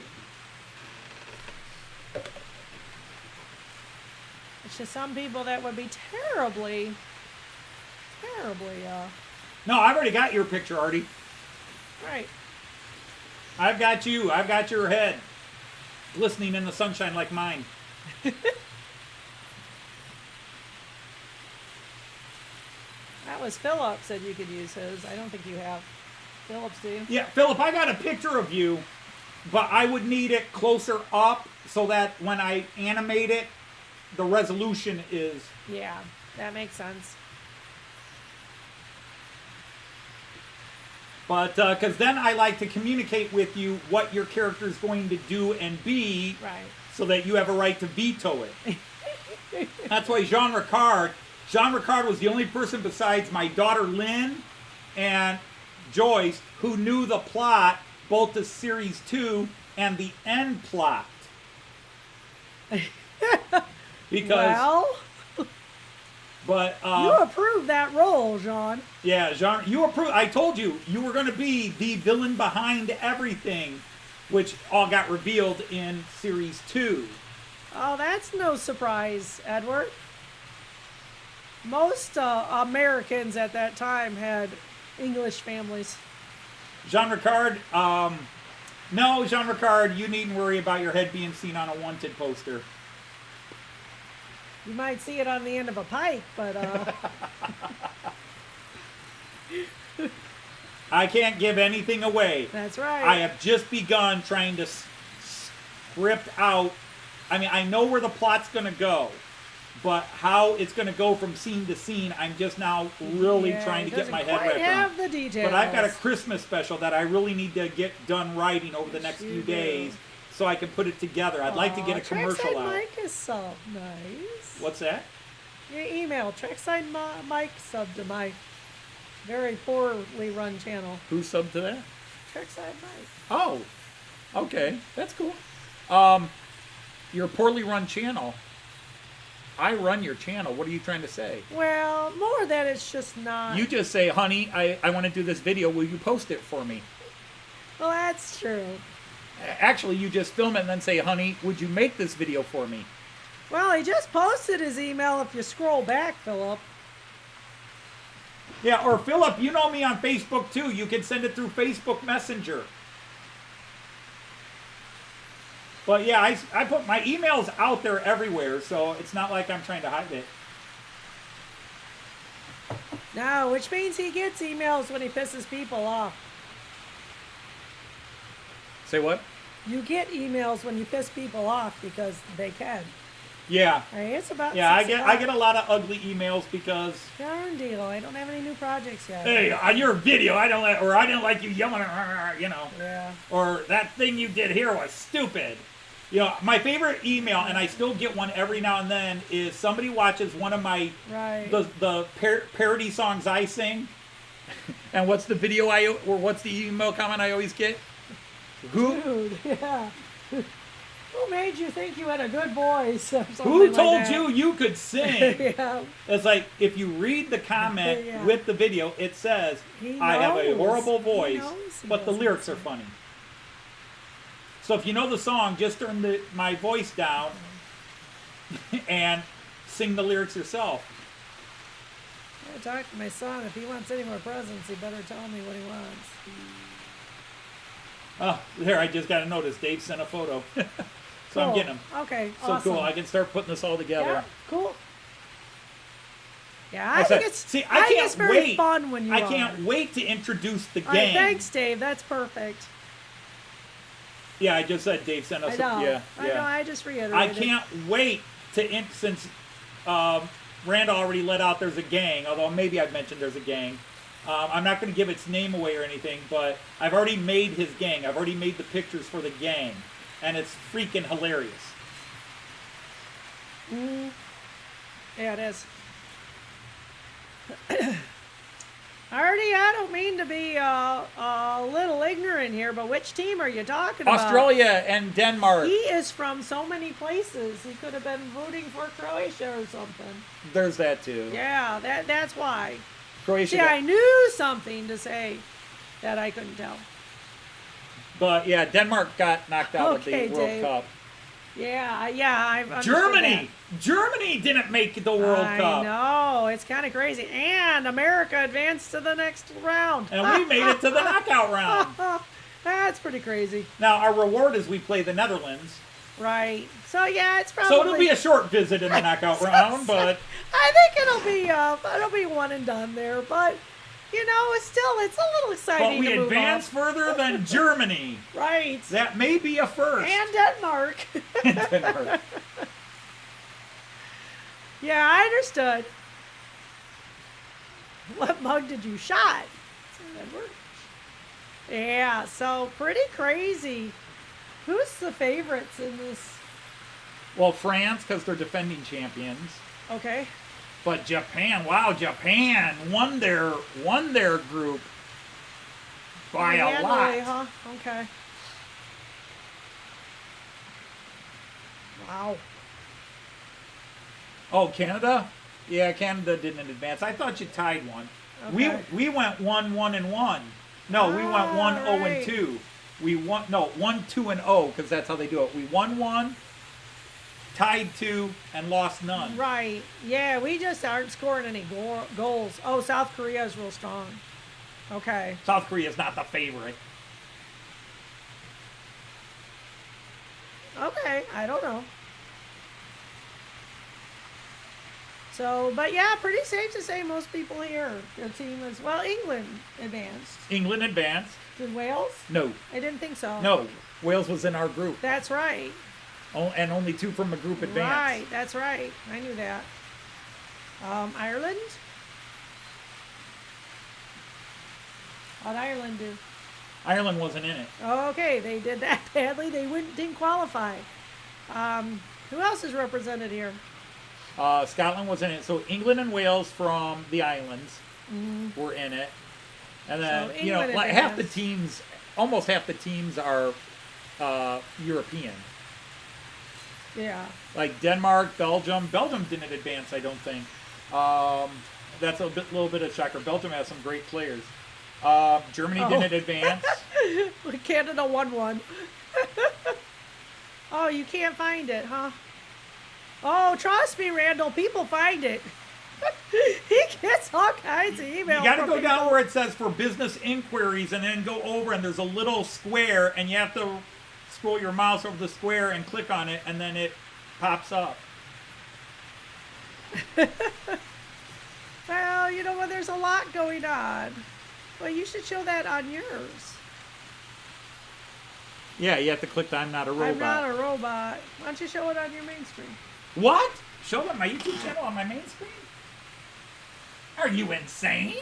It's just some people that would be terribly. No, I've already got your picture, Artie. Right. I've got you. I've got your head glistening in the sunshine like mine. That was Philip said you could use his. I don't think you have. Philip's, do you? Yeah, Philip, I got a picture of you, but I would need it closer up so that when I animate it, the resolution is... Yeah, that makes sense. But, because then I like to communicate with you what your character is going to do and be, right, so that you have a right to veto it. That's why Jean Ricard was the only person besides my daughter Lynn and Joyce who knew the plot, both the Series 2 and the end plot. Because, but you approved that role, Jean. Yeah, Jean, you approved. I told you were going to be the villain behind everything, which all got revealed in Series 2. Oh, that's no surprise, Edward. Most Americans at that time had English families. Jean Ricard, no, Jean Ricard, you needn't worry about your head being seen on a wanted poster. You might see it on the end of a pipe, but... I can't give anything away. That's right. I have just begun trying to script out... I mean, I know where the plot's going to go, but how it's going to go from scene to scene, I'm just now really trying to get my head wrapped around. Have the details. But I've got a Christmas special that I really need to get done writing over the next few days so I can put it together. I'd like to get a commercial out. Mike is so nice. What's that? Your email, Trackside Mike subbed to my very poorly run channel. Who subbed to that? Trackside Mike. Oh, okay. That's cool. Your poorly run channel. I run your channel. What are you trying to say? Well, more that it's just not... You just say, honey, I want to do this video. Will you post it for me? Well, that's true. Actually, you just film it and then say, honey, would you make this video for me? Well, he just posted his email if you scroll back, Philip. Yeah, or Philip, you know me on Facebook too. You can send it through Facebook Messenger. But yeah, I put my emails out there everywhere, so it's not like I'm trying to hide it. No, which means he gets emails when he pisses people off. Say what? You get emails when you piss people off because they can. Yeah. Hey, it's about Yeah, I 6 get o'clock. a lot of ugly emails because Darn deal, I don't have any new projects yet. hey, on your video I didn't like you yelling, you know. Yeah. Or that thing you did here was stupid. You know, my favorite email, and I still get one every now and then, is somebody watches one of my Right. the parody songs I sing, and what's the video or what's the email comment I always get? Who Dude, yeah. Who made you think you had a good voice? Or something who like told that? you could sing? Yeah. It's like if you read the comment Yeah. with the video, it says He I have a knows. horrible He voice, knows he but the doesn't lyrics are sing. funny. So if you know the song, just turn my voice down and sing the lyrics yourself. I talk to my son. If he wants any more presents, he better tell me what he wants. Oh, there, I just got a notice. Dave sent a photo. So I'm Cool. getting them. Okay, So awesome. cool. I can start putting this all together. Yeah, cool. Yeah, I Like think said, it's see, I think it's can't very wait. fun when you I are. can't wait to introduce the All right, game. thanks, Dave. That's perfect. Yeah, I just said Dave sent us. I know. Yeah, I know. I just reiterated. I can't wait to since Randall already let out there's a gang, although maybe I've mentioned there's a gang. I'm not going to give its name away or anything, but I've already made his gang. I've already made the pictures for the gang, and it's freaking hilarious. Yeah, it is. Artie, I don't mean to be a little ignorant here, but which team are you talking about? Australia and Denmark. He is from so many places. He could have been rooting for Croatia or something. There's that too. Yeah, that's why. Croatia. See, I knew something to say that I couldn't tell. But yeah, Denmark got knocked out Okay, of the World Dave. Cup. Yeah, I've understood Germany! Germany didn't make the World I Cup. know, it's kind of crazy. And America advanced to the next round. And we made it to the knockout round. That's pretty crazy. Now, our reward is we play the Netherlands. Right. So, yeah, it's probably... So it'll be a short visit in the knockout round, but I think it'll be one and done there, but... You know, it's a little exciting we to move advance on. further than Germany. Right. That may be a first. And Denmark. Denmark. Yeah, I understood. What mug did you shot? Edward? Yeah, so pretty crazy. Who's the favorites in this? Well, France, because they're defending champions. Okay. But Japan, wow, Japan won their group by a lot. Handily, huh? Okay. Wow. Oh, Canada? Yeah, Canada didn't advance. I thought you tied one. Okay. We went 1-1-1. No, we went 1-0-2. right. We won 1-2-0 because that's how they do it. We won 1, tied 2, and lost none. Right. Yeah, we just aren't scoring any goals. Oh, South Korea is real strong. Okay. South Korea is not the favorite. Okay, I don't know. So, but yeah, pretty safe to say most people here, their team is, well, England advanced. England advanced. Did Wales? No. I didn't think so. No. Wales was in our group. That's right. And only 2 from a group advanced. Right, that's right. I knew that. Ireland? How'd Ireland do? Ireland wasn't in it. Okay, they did that badly. They didn't qualify. Who else is represented here? Scotland was in it. So England and Wales from the islands were in it. And then, So you know, England like half the advanced. teams, almost half the teams are European. Yeah. Like Denmark, Belgium. Belgium didn't advance, I don't think. That's a little bit of shocker. Belgium has some great players. Germany didn't advance. Canada won one. Oh, you can't find it, huh? Oh, trust me, Randall, people find it. He gets all kinds of emails. You got to from go down people. where it says for business inquiries and then go over and there's a little square and you have to scroll your mouse over the square and click on it, and then it pops up. Well, you know what? There's a lot going on. Well, you should show that on yours. Yeah, you have to click the I'm not a robot. I'm not a robot. Why don't you show it on your main screen? What? Show them my YouTube channel on my main screen? Are you insane?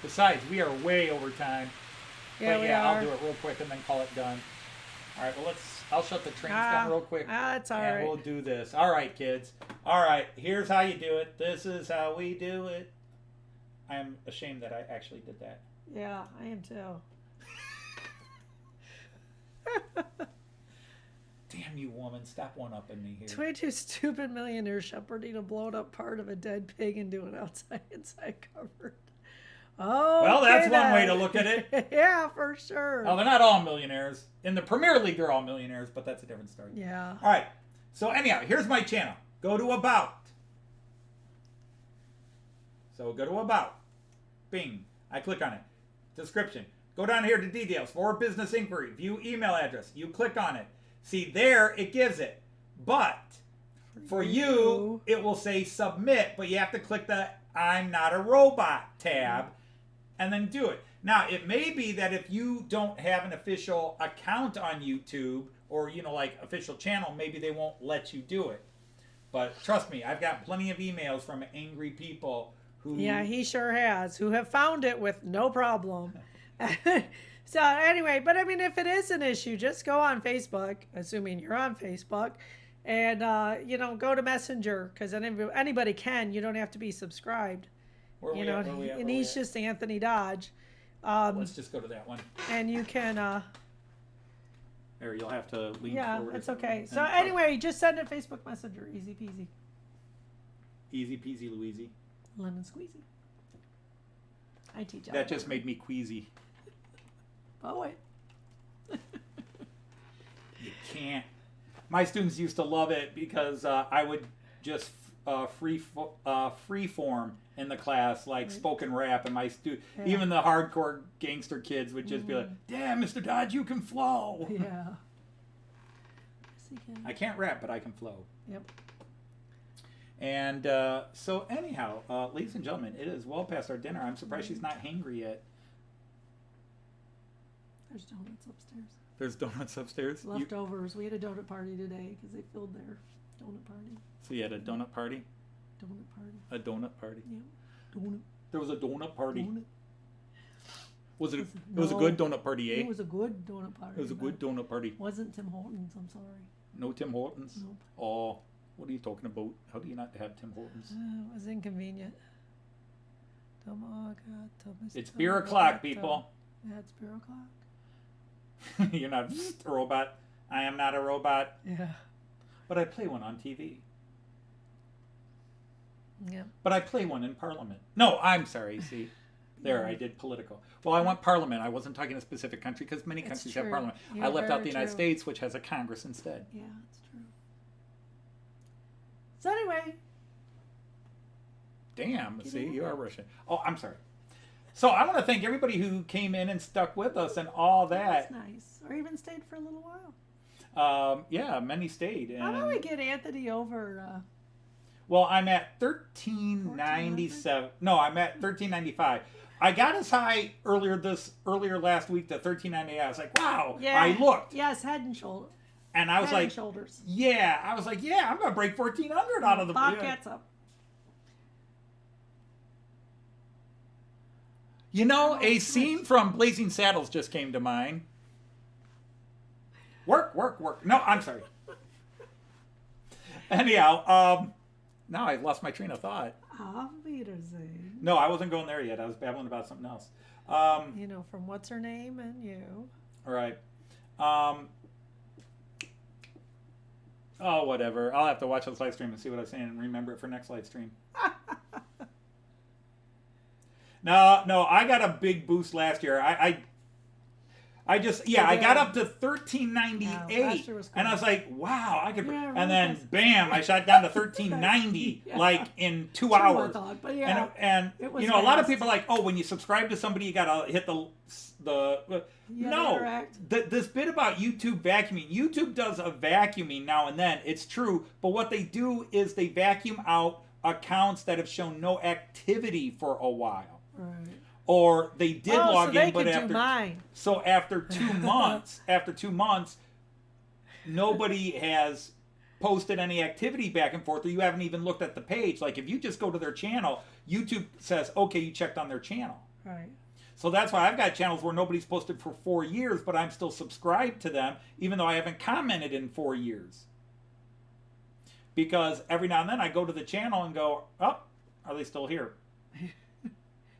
Besides, we are way over time. Yeah, But we yeah, are. I'll do it real quick and then call it done. All right, well, I'll shut the trains down real quick. That's all and right. we'll do this. All right, kids. All right, here's how you do it. This is how we do it. I'm ashamed that I actually did that. Yeah, I am too. Damn you, woman. Stop one-upping me here. 22 stupid millionaires shepherding a blown up part of a dead pig into an outside inside cupboard. Oh, Well, that's one way to look at it. Yeah, for sure. Well, they're not all millionaires. In the Premier League, they're all millionaires, but that's a different story. Yeah. All right. So anyhow, here's my channel. Go to About. So go to About. Bing. I click on it. Description. Go down here to details. For business inquiry. View email address. You click on it. See, there it gives it. But for you, it will say submit, but you have to click the I'm not a robot tab and then do it. Now, it may be that if you don't have an official account on YouTube or, you know, like official channel, maybe they won't let you do it. But trust me, I've got plenty of emails from angry people who... Yeah, he sure has, who have found it with no problem. So anyway, but I mean, if it is an issue, just go on Facebook, assuming you're on Facebook, and, you know, go to Messenger, because anybody can. You don't have to be subscribed. Where You we know, at? Where we at? and Where he's we at? just Anthony Dodge. Let's just go to that one. And you can, There, you'll have to lean yeah, forward. it's okay. So And- anyway, just send it Facebook Messenger. Easy peasy. Easy peasy Louisy. Lemon squeezy. I teach That just made me queasy. poet. You can't. My students used to love it because I would just free form in the class, like spoken rap, and my even the hardcore gangster kids would just be like, "Damn, Mr. Dodge, you can flow." Yeah. Yes, he can. I can't rap, but I can flow. Yep. And so anyhow, ladies and gentlemen, it is well past our dinner. I'm surprised she's not hangry yet. There's donuts upstairs. There's donuts upstairs. Leftovers. We had a donut party today because they filled their donut party. So you had a donut party? Donut party. A donut party. Yeah. Donut. There was a donut party. Donut. Was it? It was a good donut party, eh? It was a good donut party. It was a good but donut party. Wasn't Tim Hortons. I'm sorry. No Tim Hortons? Nope. Oh, what are you talking about? How do you not have Tim Hortons? It was inconvenient. It's beer o'clock, people. Yeah, it's beer o'clock. You're not a robot. I am not a robot. Yeah. But I play one on TV. Yeah. But I play one in Parliament. No, I'm sorry. See, there, I did political. Well, I want Parliament. I wasn't talking a specific country because many It's countries have true. Parliament. Yeah, I left out very the United true. States, which has a Congress instead. Yeah, it's true. So anyway, Damn, see, you are Russian. Oh, I'm sorry. So I want to thank everybody who came in and stuck with us and all that. that's nice. Or even stayed for a little while. Yeah, many stayed. How about And, we get Anthony over? well, I'm at 1397. No, I'm at 1395. I got as high earlier last week to 1398. I was like, wow. Yeah. I looked Yes, head and shoulder. and I was Head and like, shoulders. yeah. I was like, yeah, I'm gonna break 1400 out of the. Bob Yeah. gets up. You know, a scene from Blazing Saddles just came to mind. Work, work, work. No, I'm sorry. Anyhow, now I've lost my train of thought. Auf Wiedersehen. No, I wasn't going there yet. I was babbling about something else. You know, from What's Her Name and You. All right. Oh, whatever. I'll have to watch this live stream and see what I'm saying and remember it for next live stream. No, I got a big boost last year. I I got up to 1398, Yeah, was cool. and I was like, "Wow, I could." Yeah, and then, really. bam, I shot down to 1390, Yeah. like in 2 Sure, I hours. thought, but yeah, and it was you know, a lot of fast. people are like, "Oh, when you subscribe to somebody, you gotta hit the." No, interact. this bit about YouTube vacuuming. YouTube does a vacuuming now and then. It's true, but what they do is they vacuum out accounts that have shown no activity for a while. Right. Or they did log so they in, but could do after mine. so after 2 months, nobody has posted any activity back and forth, or you haven't even looked at the page. Like if you just go to their channel, YouTube says, "Okay, you checked on their channel." Right. So that's why I've got channels where nobody's posted for 4 years, but I'm still subscribed to them, even though I haven't commented in 4 years. Because every now and then I go to the channel and go, "Oh, are they still here?"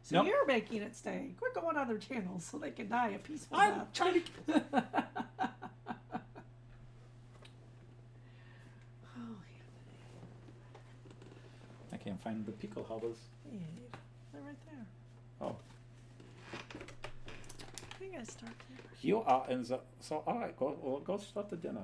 So Nope. you're making it stay. Quit going on their channels so they can die a peaceful I'm death. trying to. Oh, I can't find the pickle halvas. yeah. They're right there. Oh. I think I start there. You are in the so all right. Go start the dinner.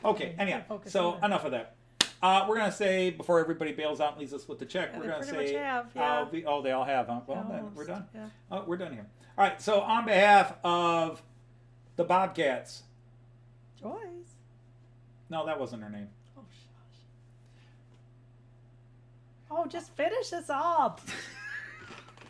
Okay. Anyhow, Focus so on it. enough of that. We're gonna say before everybody bails out and leaves us with the check. Yeah, we're they gonna pretty say, much have, yeah. they all have, huh? Well, then Almost, we're done. yeah. Oh, we're done here. All right. So on behalf of the Bobcats. Joyce. No, that wasn't her name. Oh, shush. Oh, just finish this up.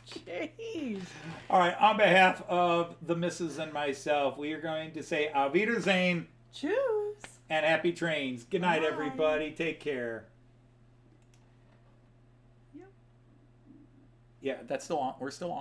Jeez. All right. On behalf of the missus and myself, we are going to say Auf Wiedersehen Choose. and happy trains. Good night, Bye. everybody. Take care. Yep. Yeah, that's still on. We're still on.